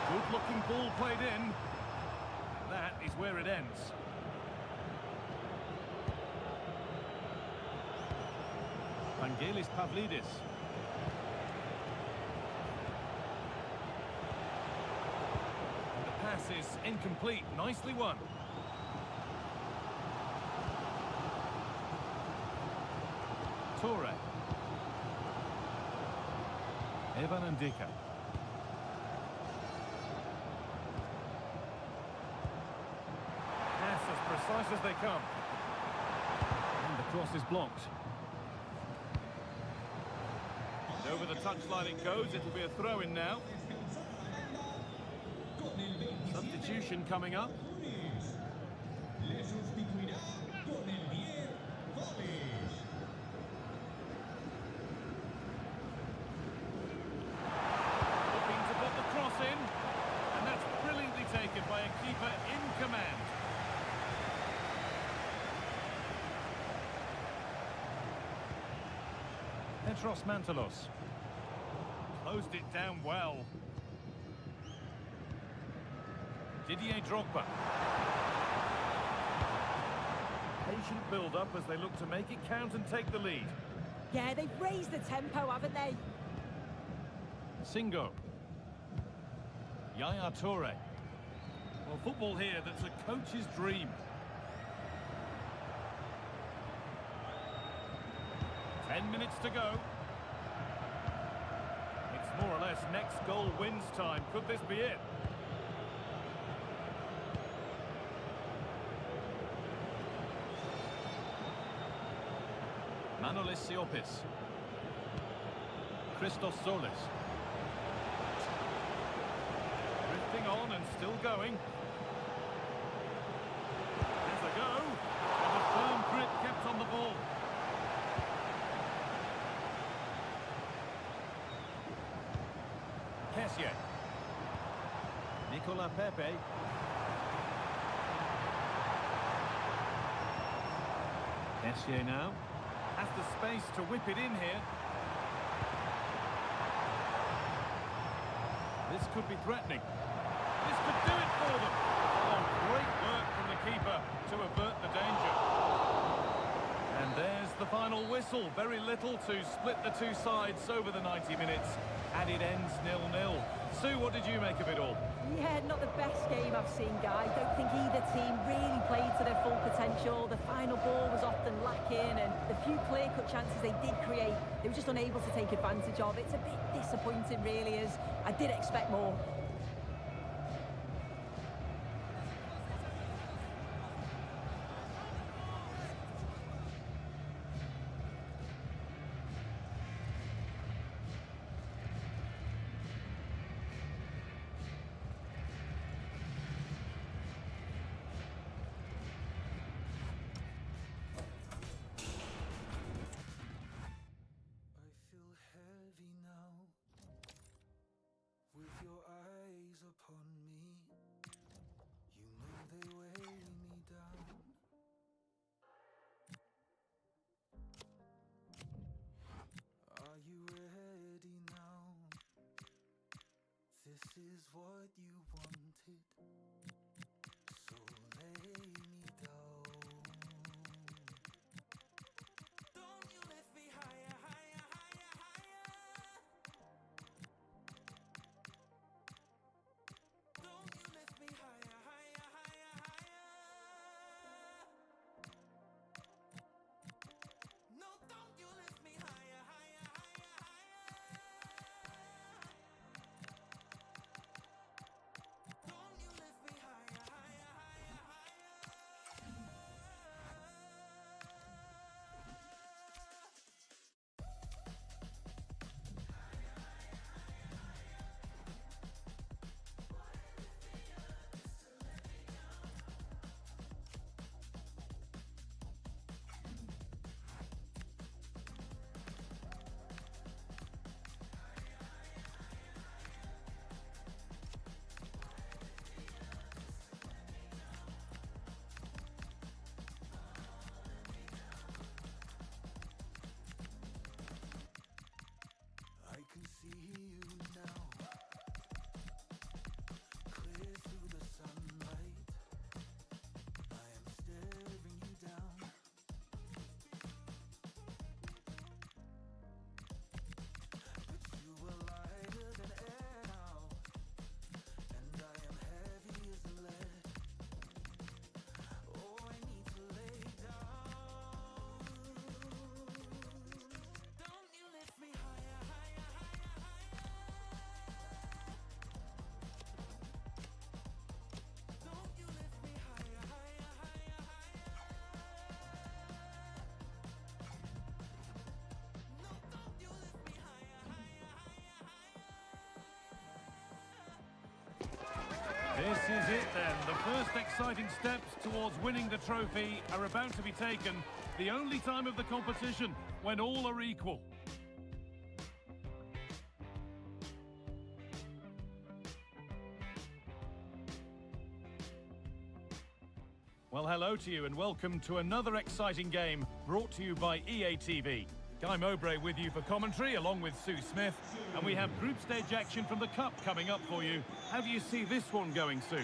Good-looking ball played in. That is where it ends. Vangelis Pavlidis. And the pass is incomplete. Nicely won. Toure. Evan Ndika. Pass as precise as they come. And the cross is blocked. And over the touchline it goes. It'll be a throw-in now. Substitution coming up. Taken by a keeper in command. Petros Mantalos closed it down well. Didier Drogba. Patient build-up as they look to make it count and take the lead. Yeah, they've raised the tempo, haven't they? Singo. Yaya Toure. Well, football here that's a coach's dream. Ten minutes to go. It's more or less next goal wins time. Could this be it? Manolis Siopis. Christos Solis. Drifting on and still going. There's a go. And a firm grip Nicola Pepe. Kessié now. Has the space to whip it in here. This could be threatening. This could do it for them. Oh, great work from the keeper to avert the danger. And there's the final whistle. Very little to split the two sides over the 90 minutes. And it ends 0-0. Sue, what did you make of it all? Yeah, not the best game I've seen, Guy. Don't think either team really played to their full potential. The final ball was often lacking, and the few clear-cut chances they did create, they were just unable to take advantage of. It's a bit disappointing, really, as I did expect more. This is what you wanted, so lay me down. Don't you lift me higher, higher, higher, higher. Don't you lift me higher, higher, higher, higher. No, don't you lift me higher, higher, higher, higher. Don't you lift me higher, higher, higher, higher. I can see you now, clear through the sunlight. I am staring you down. But you are lighter than air now, and I am heavy as lead. Oh, I need to lay down. Don't you lift me higher, higher, higher, higher. Don't you lift me higher, higher, higher, higher. No, don't you lift me higher, higher, higher, higher. This is it then. The first exciting steps towards winning the trophy are about to be taken. The only time of the competition when all are equal. Well, hello to you and welcome to another exciting game brought to you by EA TV. Guy Mowbray with you for commentary along with Sue Smith, and we have group stage action from the Cup coming up for you. How do you see this one going, Sue?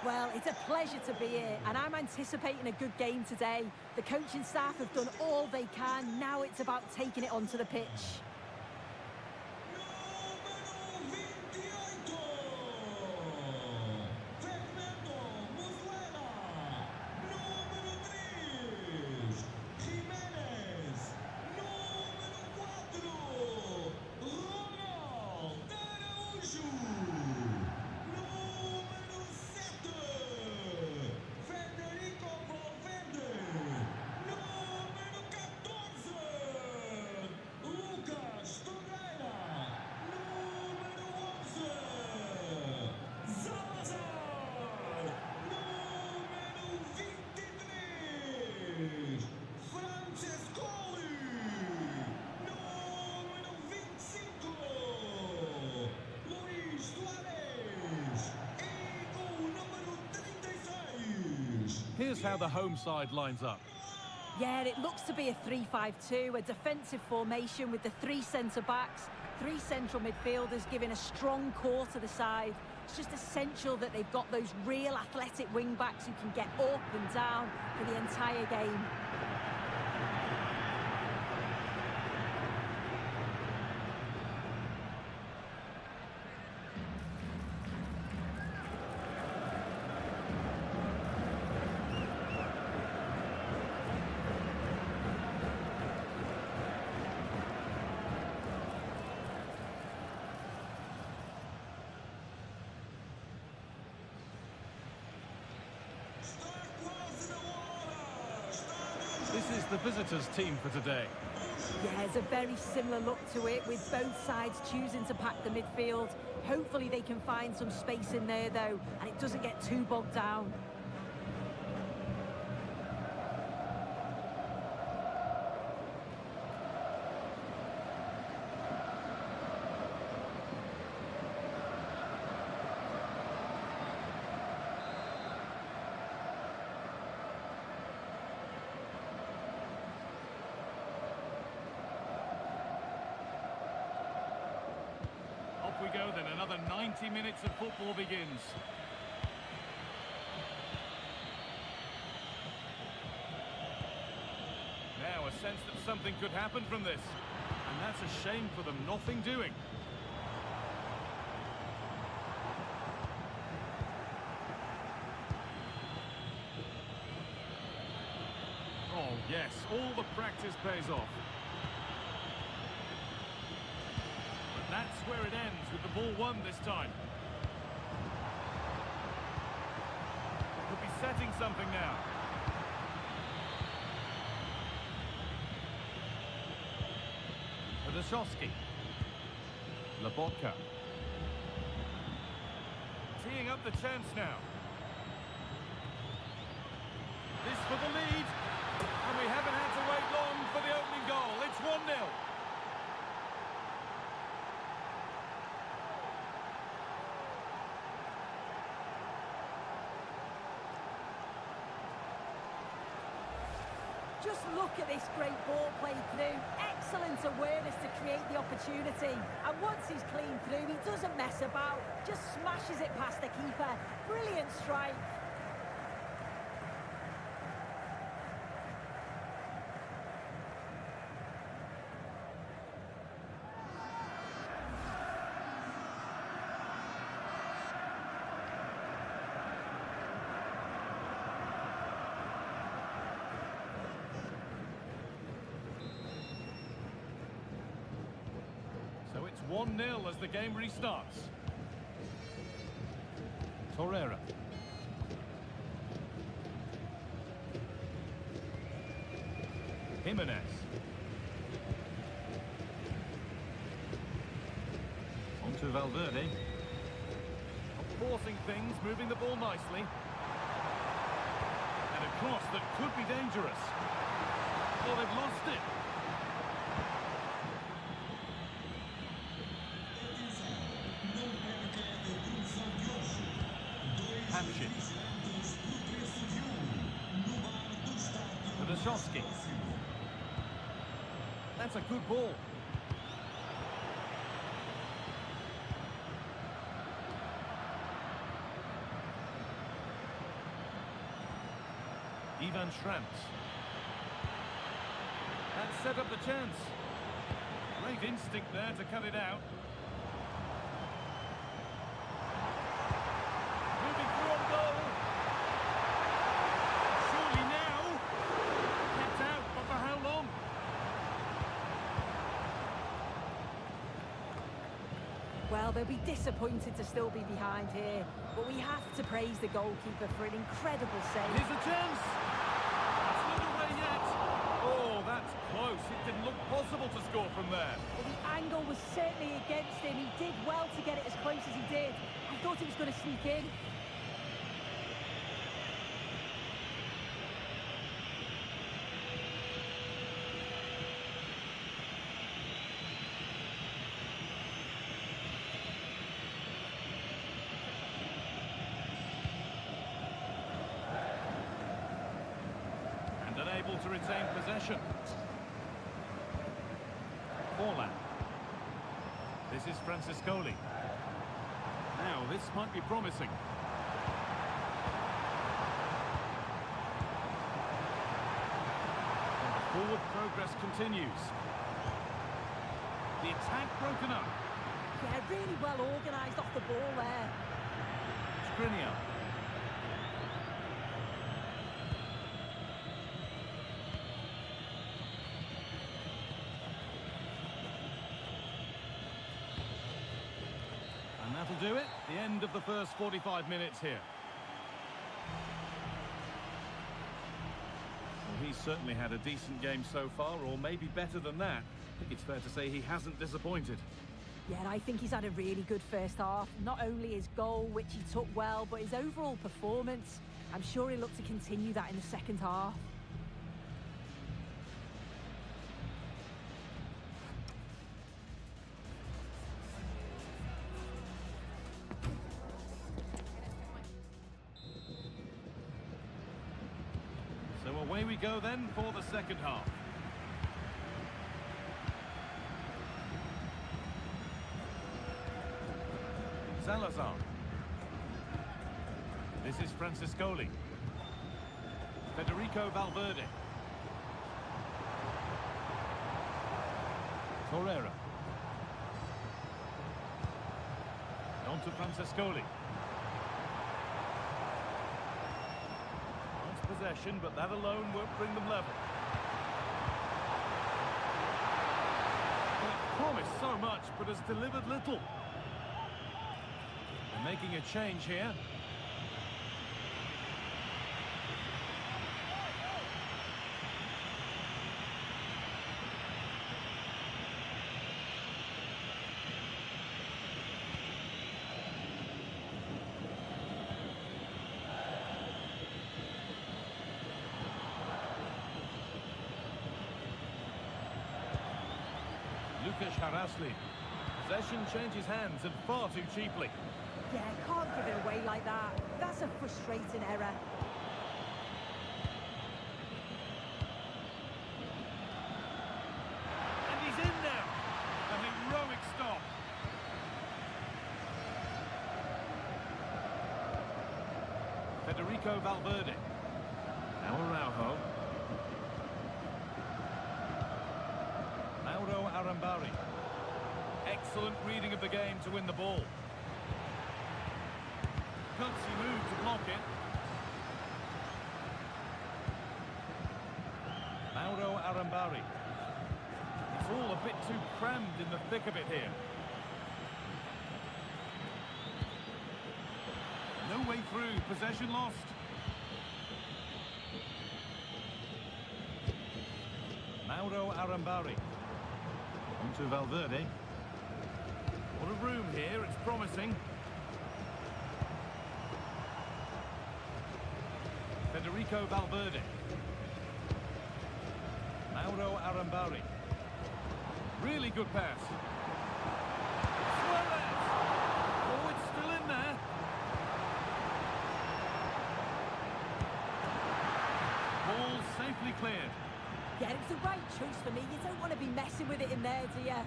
Well, it's a pleasure to be here, and I'm anticipating a good game today. The coaching staff have done all they can. Now it's about taking it onto the pitch. Lucas Here's how the home side lines up. Yeah, it looks to be a 3-5-2, a defensive formation with the 3 centre-backs, 3 central midfielders giving a strong core to the side. It's just essential that they've got those real athletic wing-backs who can get up and down for the entire game. This is the visitors' team for today. Yeah, it's a very similar look to it, with both sides choosing to pack the midfield. Hopefully they can find some space in there, though, and it doesn't get too bogged down. Off we go then, another 90 minutes of football begins. Now a sense that something could happen from this. And that's a shame for them, nothing doing. Oh yes, all the practice pays off. That's where it ends, with the ball won this time. Could be setting something now. Radoshovski. Lobotka. Teeing up the chance now. This for the lead. And we haven't had to wait long for the opening goal. It's 1-0. Just look at this great ball played through. Excellent awareness to create the opportunity. And once he's clean through, he doesn't mess about. Just smashes it past the keeper. Brilliant strike. So it's 1-0 as the game restarts. Torreira. Jimenez. On to Valverde. Forcing things, moving the ball nicely. And a cross that could be dangerous. Oh, they've lost it. Hamshin. Radoshovski. That's a good ball. Ivan Schramps. That set up the chance. Great instinct there to cut it out. Moving through on goal. Surely now. Kept out, but for how long? Well, they'll be disappointed to still be behind here, but we have to praise the goalkeeper for an incredible save. Here's a chance. It's not away yet. Oh, that's close. It didn't look possible to score from there. Well, the angle was certainly against him. He did well to get it as close as he did. I thought he was going to sneak in. able to retain possession. Forlan. This is Franciscoli. Now, this might be promising. And the forward progress continues. The attack broken up. Yeah, really well organised off the ball there. Skriniar. And that'll do it. The end of the first 45 minutes here. Well, he's certainly had a decent game so far, or maybe better than that. I think it's fair to say he hasn't disappointed. Yeah, and I think he's had a really good first half. Not only his goal, which he took well, but his overall performance. I'm sure he'll look to continue that in the second half. So away we go then for the second half. Salazar. This is Franciscoli. Federico Valverde. Torreira. On to Franciscoli. Nice possession, but that alone won't bring them level. Well, it promised so much, but has delivered little. They're making a change here. Lucas Haraslin. Possession changes hands and far too cheaply. Yeah, can't give it away like that. That's a frustrating error. And he's in now. A heroic stop. Federico Valverde. Now Araujo. Mauro Arambari. Excellent reading of the game to win the ball. Gutsy move to block it. Mauro Arambari. It's all a bit too crammed in the thick of it here. No way through, possession lost. Mauro Arambari. On to Valverde. What a room here, it's promising. Federico Valverde. Mauro Arambari. Really good pass. Suarez! Oh, it's still in there. Ball safely cleared. Yeah, it was the right choice for me. You don't want to be messing with it in there, do you?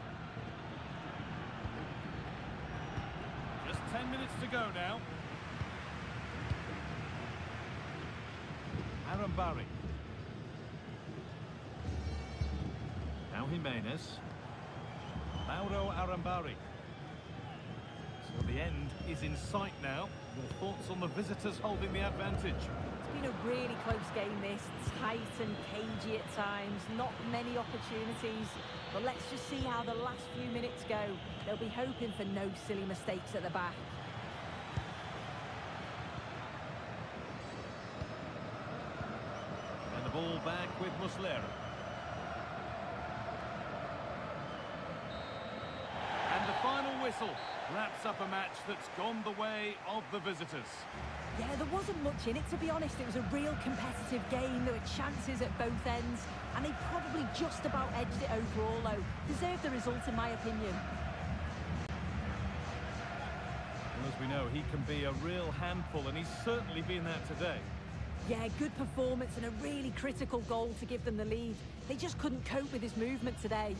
Just 10 minutes to go now. Arambari. Now Jimenez. Mauro Arambari. So the end is in sight now. Your thoughts on the visitors holding the advantage? It's been a really close game this. Tight and cagey at times. Not many opportunities. But let's just see how the last few minutes go. They'll be hoping for no silly mistakes at the back. And the ball back with Muslera. And the final whistle wraps up a match that's gone the way of the visitors. Yeah, there wasn't much in it, to be honest. It was a real competitive game. There were chances at both ends, and they probably just about edged it overall, though. Deserved the result, in my opinion. Well, as we know, he can be a real handful, and he's certainly been that today. Yeah, good performance and a really critical goal to give them the lead. They just couldn't cope with his movement today.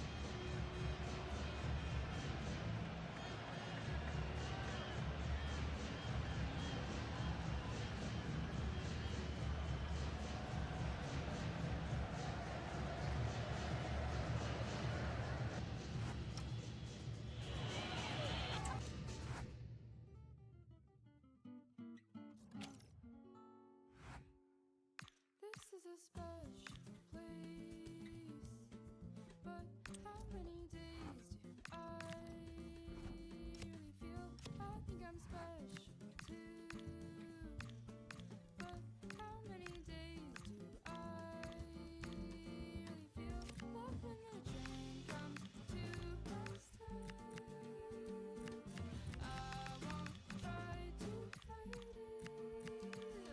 This is a special place, but how many days do I really feel? I think I'm special too, but how many days do I really feel? Love when the train comes to a stop. I won't try to fight it,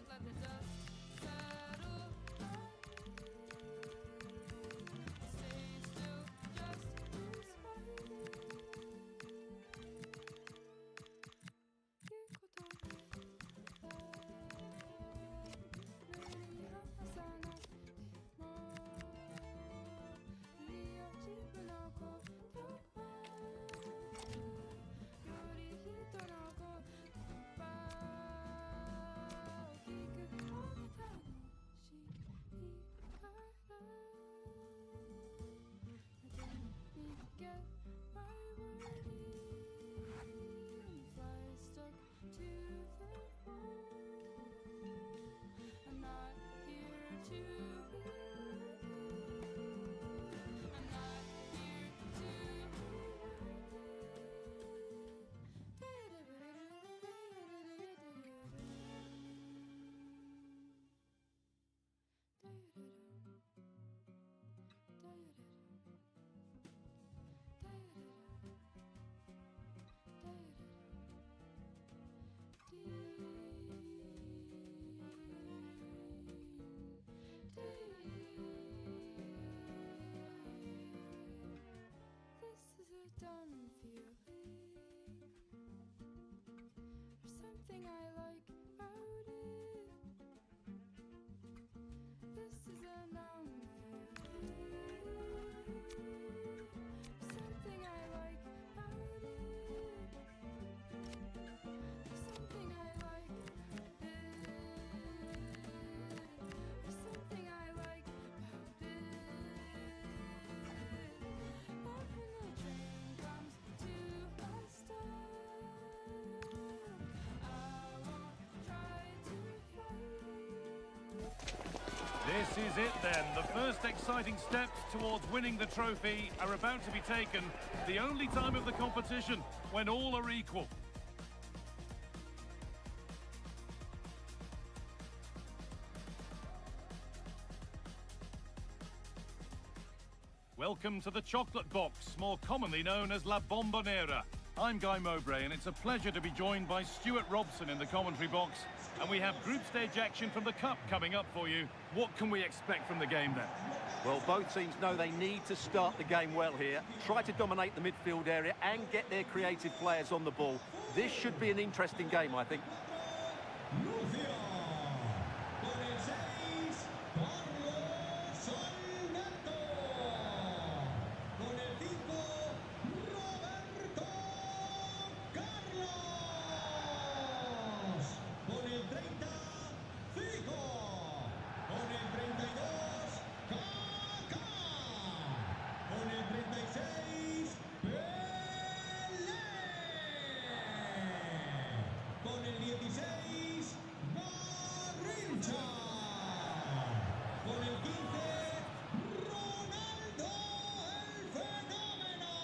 let the dust settle on me. Stay still just despite it. You could get my word in, fly stuck to the wall. I'm not here to be with you. I'm not here to This is a done feeling. There's something I like about it. This is a numb feeling. There's something I like about it. There's something I like about it. There's something I like about it. Love when the train comes to a stop. I won't try to fight it. This is it then. The first exciting steps towards winning the trophy are about to be taken. The only time of the competition when all are equal. Welcome to the Chocolate Box, more commonly known as La Bombonera. I'm Guy Mowbray, and it's a pleasure to be joined by Stuart Robson in the commentary box. And we have group stage action from the Cup coming up for you. What can we expect from the game then? Well, both teams know they need to start the game well here. Try to dominate the midfield area and get their creative players on the ball. This should be an interesting game, I think. Lucio, con el 6, Carlos Alberto, con el 5, Roberto Carlos, con el 30, Figo, con el 32, Kaká, con el 36, Pelé, con el 16, Garrincha, con el 15, Ronaldo el Fenómeno,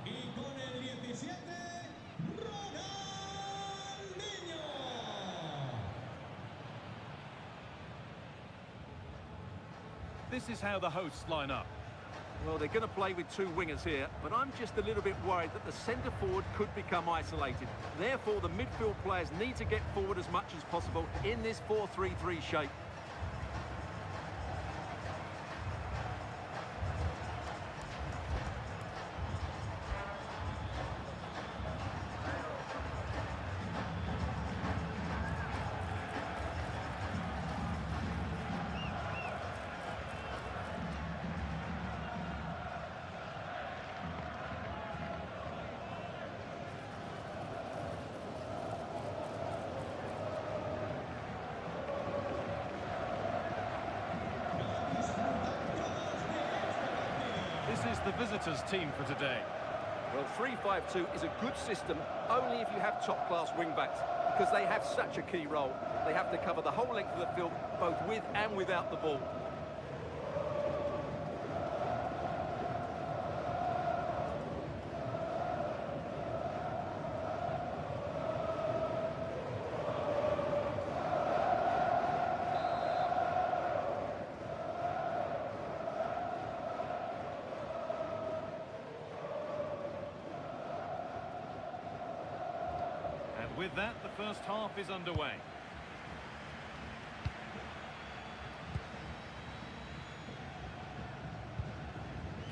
y con el 17, Ronaldinho. This is how the hosts line up. Well, they're going to play with two wingers here, but I'm just a little bit worried that the centre forward could become isolated. Therefore, the midfield players need to get forward as much as possible in this 4-3-3 shape. is the visitors' team for today? Well, 3-5-2 is a good system only if you have top-class wing-backs, because they have such a key role. They have to cover the whole length of the field, both with and without the ball. With that, the first half is underway.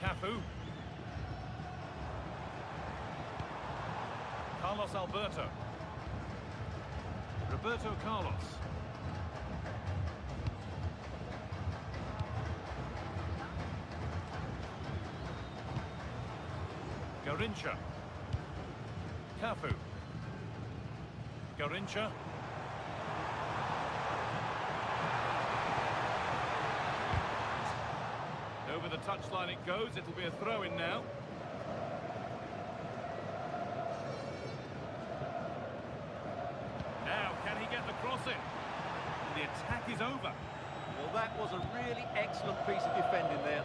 Cafu. Carlos Alberto. Roberto Carlos. Garrincha. Cafu. Garrincha. Over the touchline it goes. It'll be a throw-in now. Now, can he get the cross in? The attack is over. Well, that was a really excellent piece of defending there.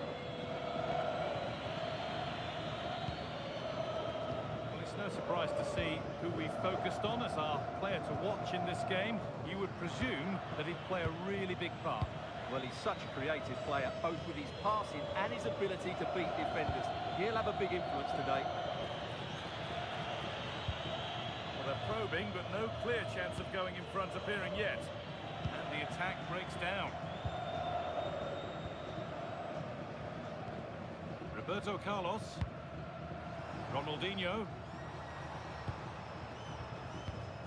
No surprise to see who we focused on as our player to watch in this game. You would presume that he'd play a really big part. Well, he's such a creative player, both with his passing and his ability to beat defenders. He'll have a big influence today. Well, they're probing, but no clear chance of going in front appearing yet. And the attack breaks down. Roberto Carlos. Ronaldinho.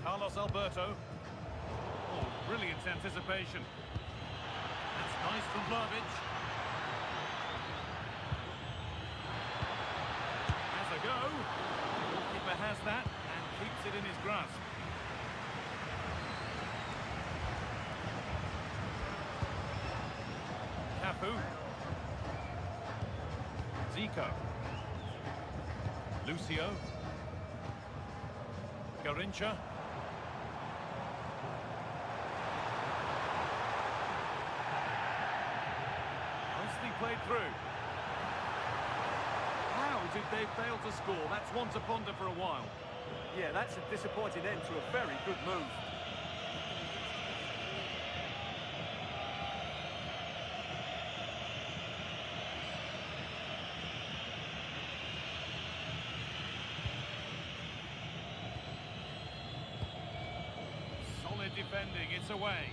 Carlos Alberto. Oh, brilliant anticipation. That's nice from Vlahovic. Has a go. The goalkeeper has that and keeps it in his grasp. Cafu. Zico. Lucio. Garrincha. Played through. How did they fail to score? That's one to ponder for a while. Yeah, that's a disappointing end to a very good move. Solid defending, it's away.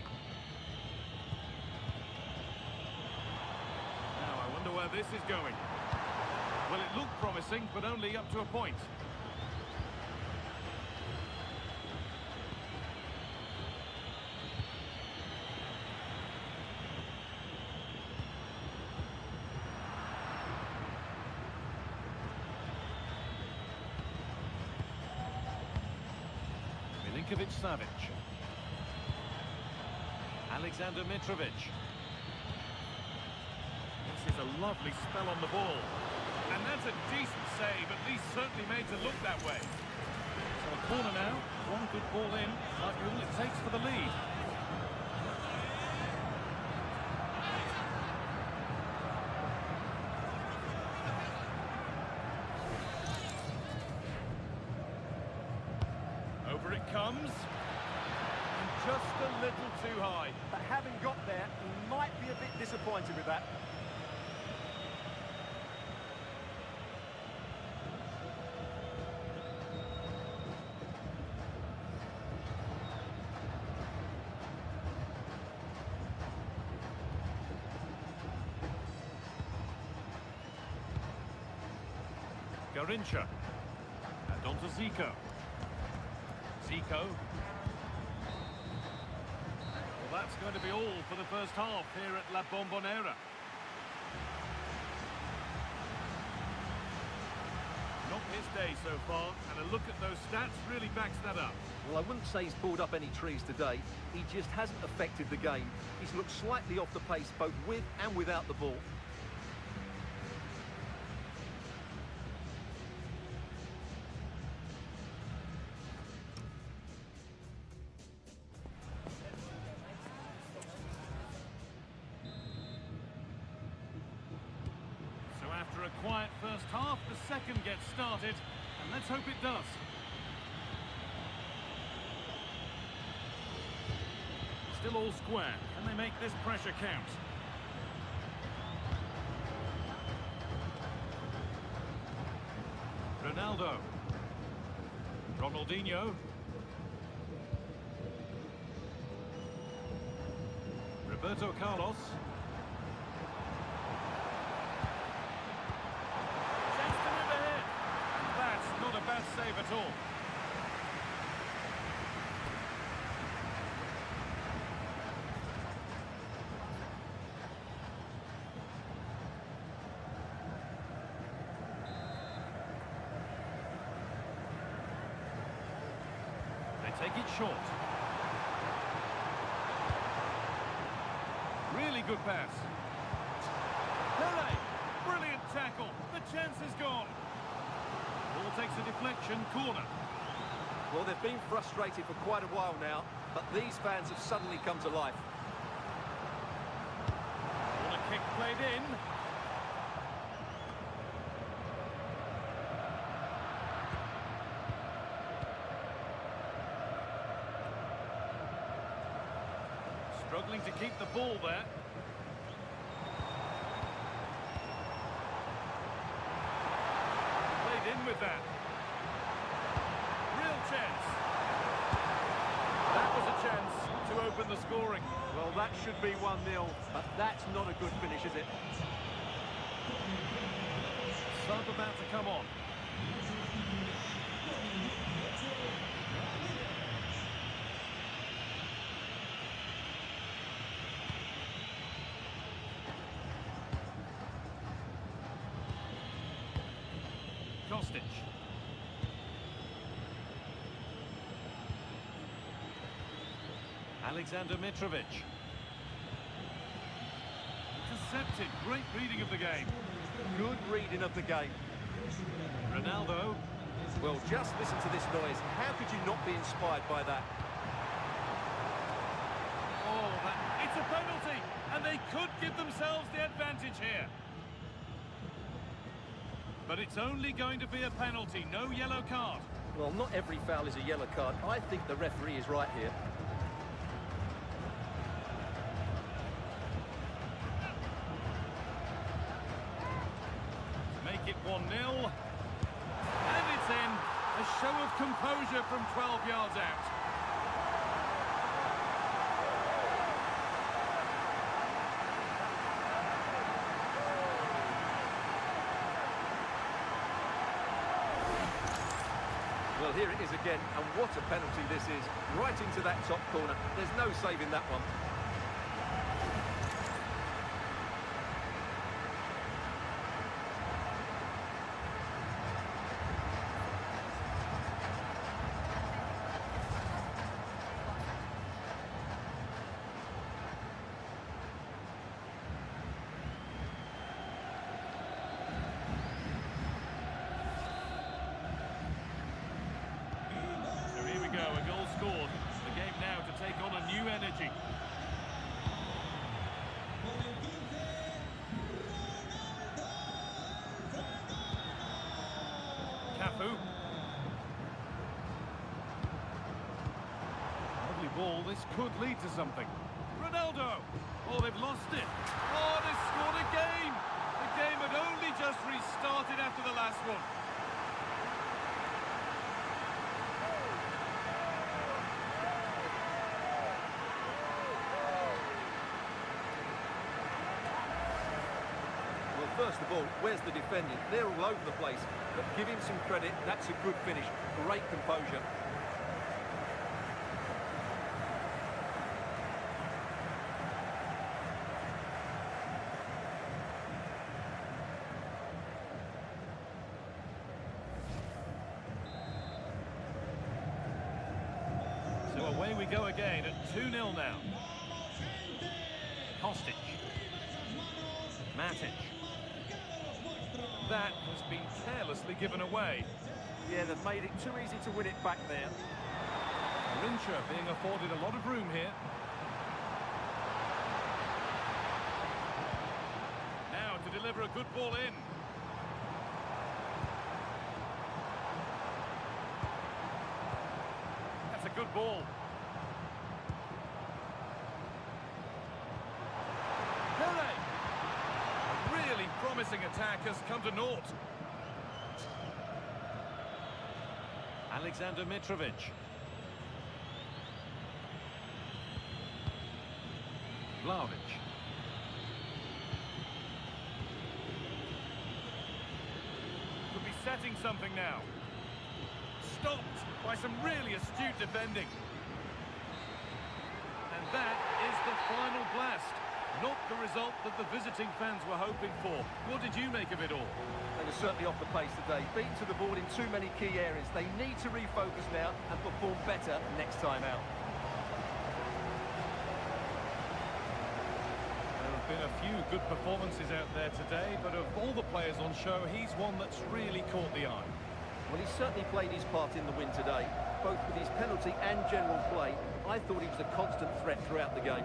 Where this is going. Well, it looked promising, but only up to a point. Milinkovic-Savic. Alexander Mitrovic. This is a lovely spell on the ball. And that's a decent save, at least certainly made to look that way. So a corner now, one good ball in, might be all it takes for the lead. Over it comes. And just a little too high. But having got there, he might be a bit disappointed with that. Garrincha. And on to Zico. Zico. Well, that's going to be all for the first half here at La Bombonera. Not his day so far, and a look at those stats really backs that up. Well, I wouldn't say he's pulled up any trees today. He just hasn't affected the game. He's looked slightly off the pace, both with and without the ball. quiet first half, the second gets started, and let's hope it does. Still all square. Can they make this pressure count? Ronaldo. Ronaldinho. Roberto Carlos. Chance to move ahead. And that's not a bad save at all. They take it short. Really good pass. Pele! Brilliant tackle. The chance is gone. Ball takes a deflection, corner. Well, they've been frustrated for quite a while now, but these fans have suddenly come to life. Corner kick played in. Struggling to keep the ball there. Played in with that. Real chance. That was a chance to open the scoring. Well, that should be 1-0, but that's not a good finish, is it? Sub about to come on. Kostic. Alexander Mitrovic. Intercepted. Great reading of the game. Good reading of the game. Ronaldo. Well, just listen to this noise. How could you not be inspired by that? Oh, it's a penalty, and they could give themselves the advantage here. But it's only going to be a penalty, no yellow card. Well, not every foul is a yellow card. I think the referee is right here. Make it 1-0. And it's in. A show of composure from 12 yards out. Well, here it is again, and what a penalty this is. Right into that top corner. There's no saving that one. A goal scored. The game now to take on a new energy. Cafu. Lovely ball. This could lead to something. Ronaldo. Oh, they've lost it. Oh, they've scored again. The game had only just restarted after the last one. First of all, where's the defending? They're all over the place, but give him some credit. That's a good finish. Great composure. So away we go again at 2-0 now. Kostic. Matic. That has been carelessly given away. Yeah, they've made it too easy to win it back there. Rincha being afforded a lot of room here. Now to deliver a good ball in. ball. Pele! A really promising attack has come to naught. Alexander Mitrovic. Vlahovic. Could be setting something now. Stopped by some really astute defending. And that is the final blast. Not the result that the visiting fans were hoping for. What did you make of it all? They were certainly off the pace today. Beaten to the ball in too many key areas. They need to refocus now and perform better next time out. There have been a few good performances out there today, but of all the players on show, he's one that's really caught the eye. Well, he's certainly played his part in the win today, both with his penalty and general play. I thought he was a constant threat throughout the game.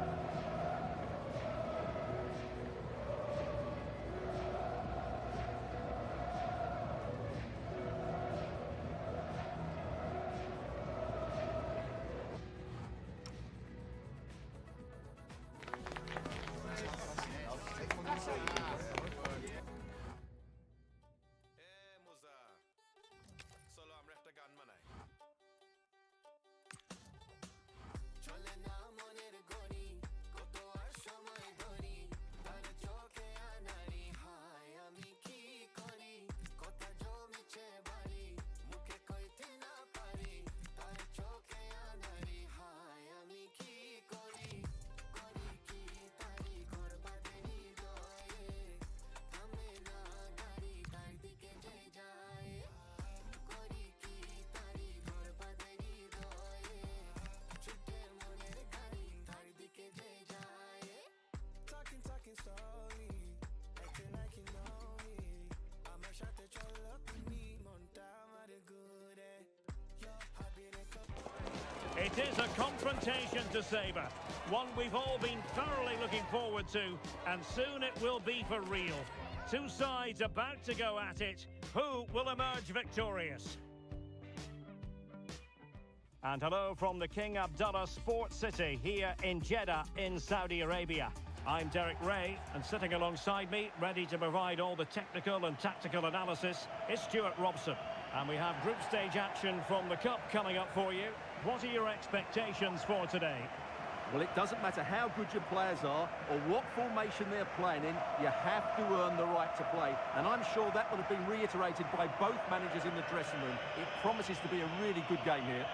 It is a confrontation to savour, one we've all been thoroughly looking forward to, and soon it will be for real. Two sides about to go at it. Who will emerge victorious? And hello from the King Abdullah Sports City here in Jeddah in Saudi Arabia. I'm Derek Ray, and sitting alongside me, ready to provide all the technical and tactical analysis, is Stuart Robson. And we have group stage action from the Cup coming up for you. What are your expectations for today? Well, it doesn't matter how good your players are or what formation they're playing in, you have to earn the right to play. And I'm sure that would have been reiterated by both managers in the dressing room. It promises to be a really good game here.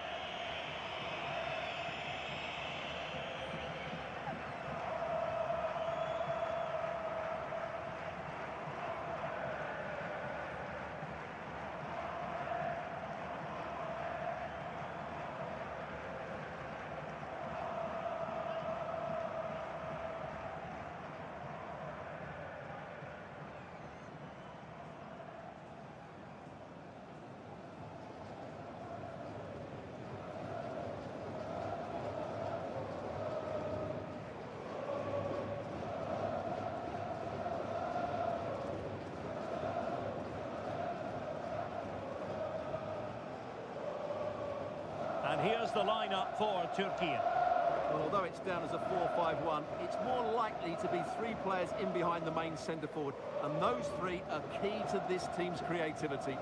And here's the lineup for Turkey. Well, although it's down as a 4-5-1, it's more likely to be three players in behind the main centre forward. And those three are key to this team's creativity.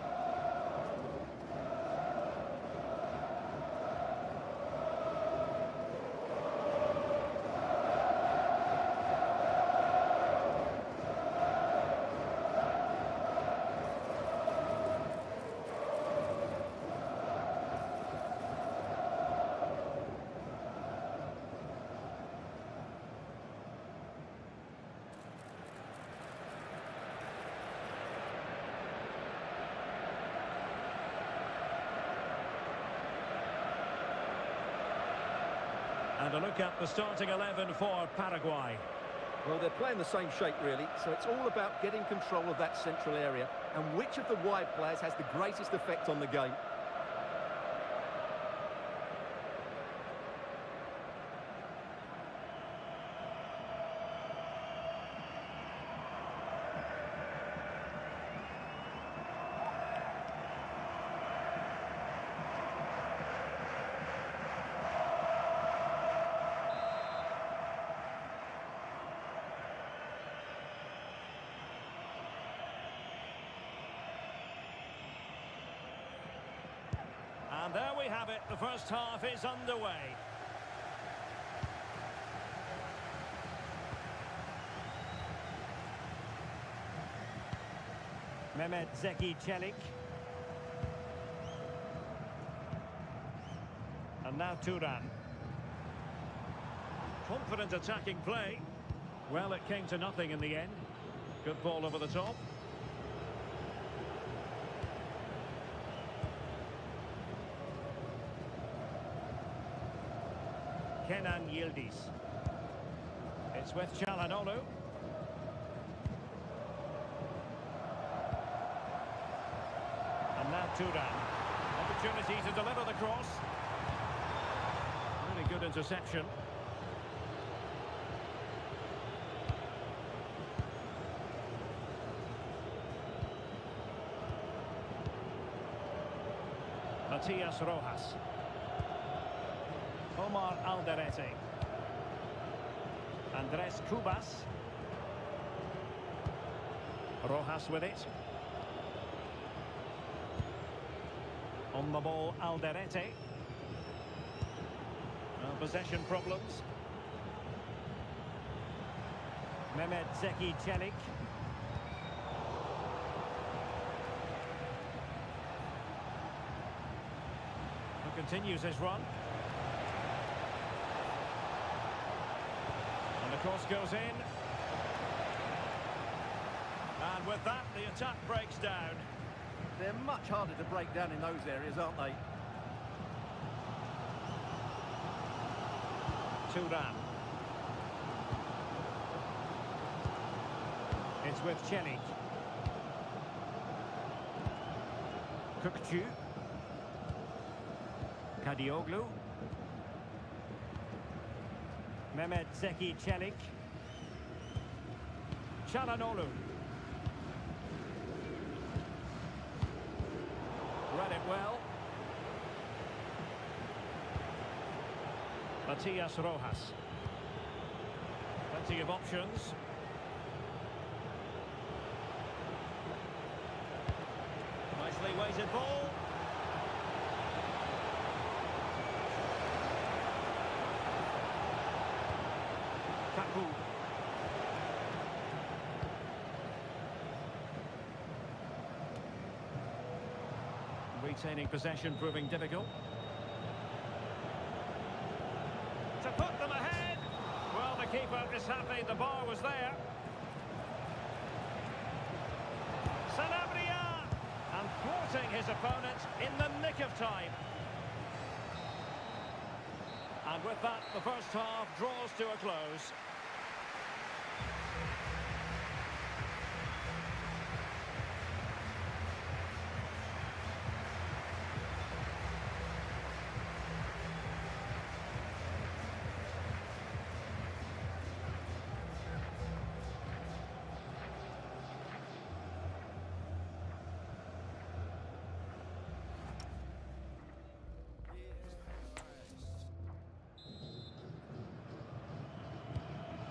And a look at the starting 11 for Paraguay. Well, they're playing the same shape, really, so it's all about getting control of that central area and which of the wide players has the greatest effect on the game. And there we have it. The first half is underway. Mehmet Zeki Çelik. And now Turan. Confident attacking play. Well, it came to nothing in the end. Good ball over the top. Kenan Yildiz. It's with Çalhanoğlu. And now Turan. Opportunity to deliver the cross. Really good interception. Matias Rojas. Omar Alderete. Andres Cubas. Rojas with it. On the ball, Alderete. Possession problems. Mehmet Zeki Çelik. Continues his run. And the cross goes in. And with that, the attack breaks down. They're much harder to break down in those areas, aren't they? Turan. It's with Çelik. Kökçü. Kadioglu. Mehmet Zeki Çelik. Çalhanoğlu. Read it well. Matias Rojas. Plenty of options. Nicely weighted ball. Kaku. Retaining possession proving difficult. To put them ahead. Well, the keeper is happy the bar was there. Sanabria. And thwarting his opponent in the nick of time. And with that, the first half draws to a close.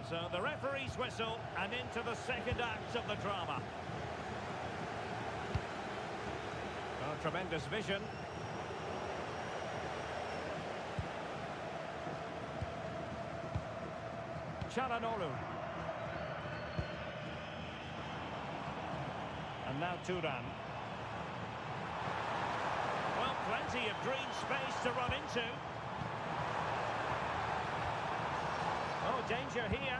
So the referee's whistle and into the second act of the drama. Oh, tremendous vision. Çalhanoğlu. And now Turan. Well, plenty of green space to run into. Oh, danger here.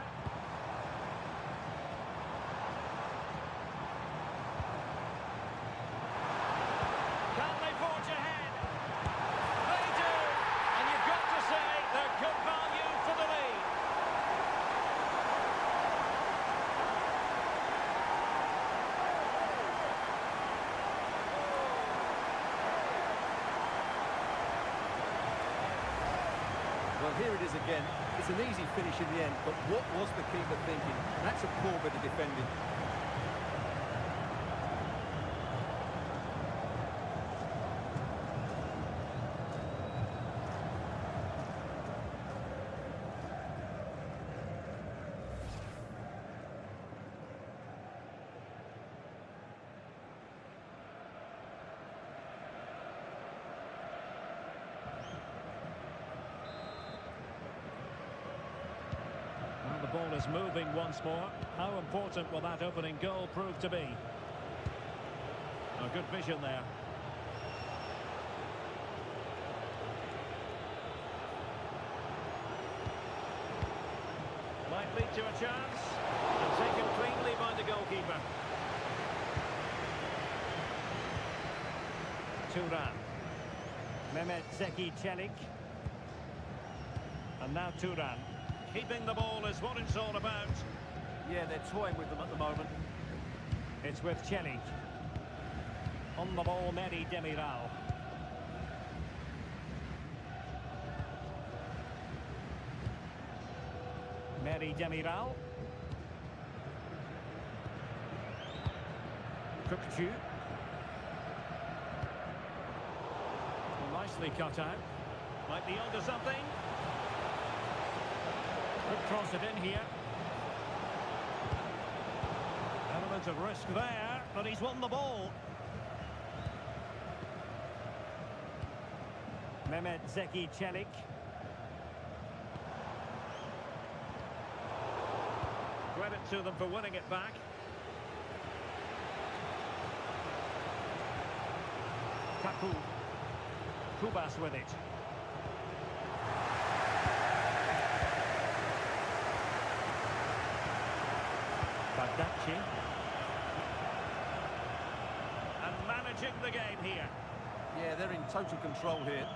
Can they forge ahead? They do! And you've got to say they're good value for the lead. Well, here it is again. It's an easy finish in the end, but what was the keeper thinking? That's a poor bit of defending. is moving once more. How important will that opening goal prove to be? A good vision there. Might lead to a chance. And taken cleanly by the goalkeeper. Turan. Mehmet Zeki Çelik. And now Turan. Keeping the ball is what it's all about. Yeah, they're toying with them at the moment. It's with Çelik. On the ball, Merih Demiral. Merih Demiral. Kökçü. Well, nicely cut out. Might be onto something. Could cross it in here. Element of risk there, but he's won the ball. Mehmet Zeki Çelik. Credit to them for winning it back. Kaku. Kubas with it. Badaci. And managing the game here. Yeah, they're in total control here.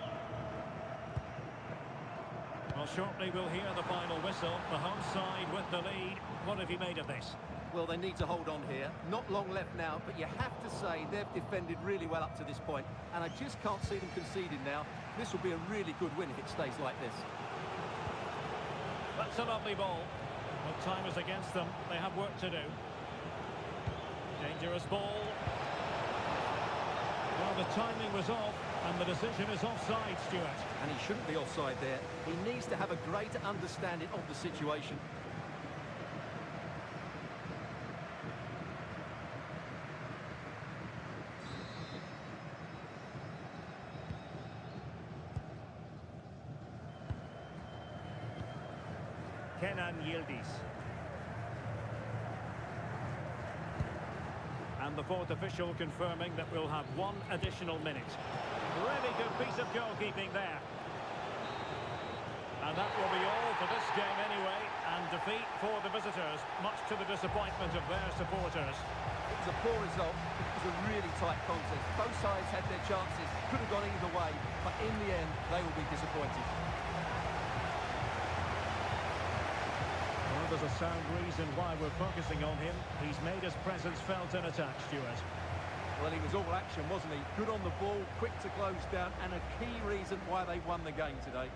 Well, shortly we'll hear the final whistle. The home side with the lead. What have you made of this? Well, they need to hold on here. Not long left now, but you have to say they've defended really well up to this point, and I just can't see them conceding now. This will be a really good win if it stays like this. That's a lovely ball. But time is against them. They have work to do. Dangerous ball. Well, the timing was off, and the decision is offside, Stuart. And he shouldn't be offside there. He needs to have a greater understanding of the situation. Kenan Yildiz. And the fourth official confirming that we'll have one additional minute. Really good piece of goalkeeping there. And that will be all for this game anyway. And defeat for the visitors, much to the disappointment of their supporters. It was a poor result. It was a really tight contest. Both sides had their chances. Could have gone either way. But in the end, they will be disappointed. There's a sound reason why we're focusing on him. He's made his presence felt in attack, Stuart. Well, he was all action, wasn't he? Good on the ball, quick to close down, and a key reason why they won the game today.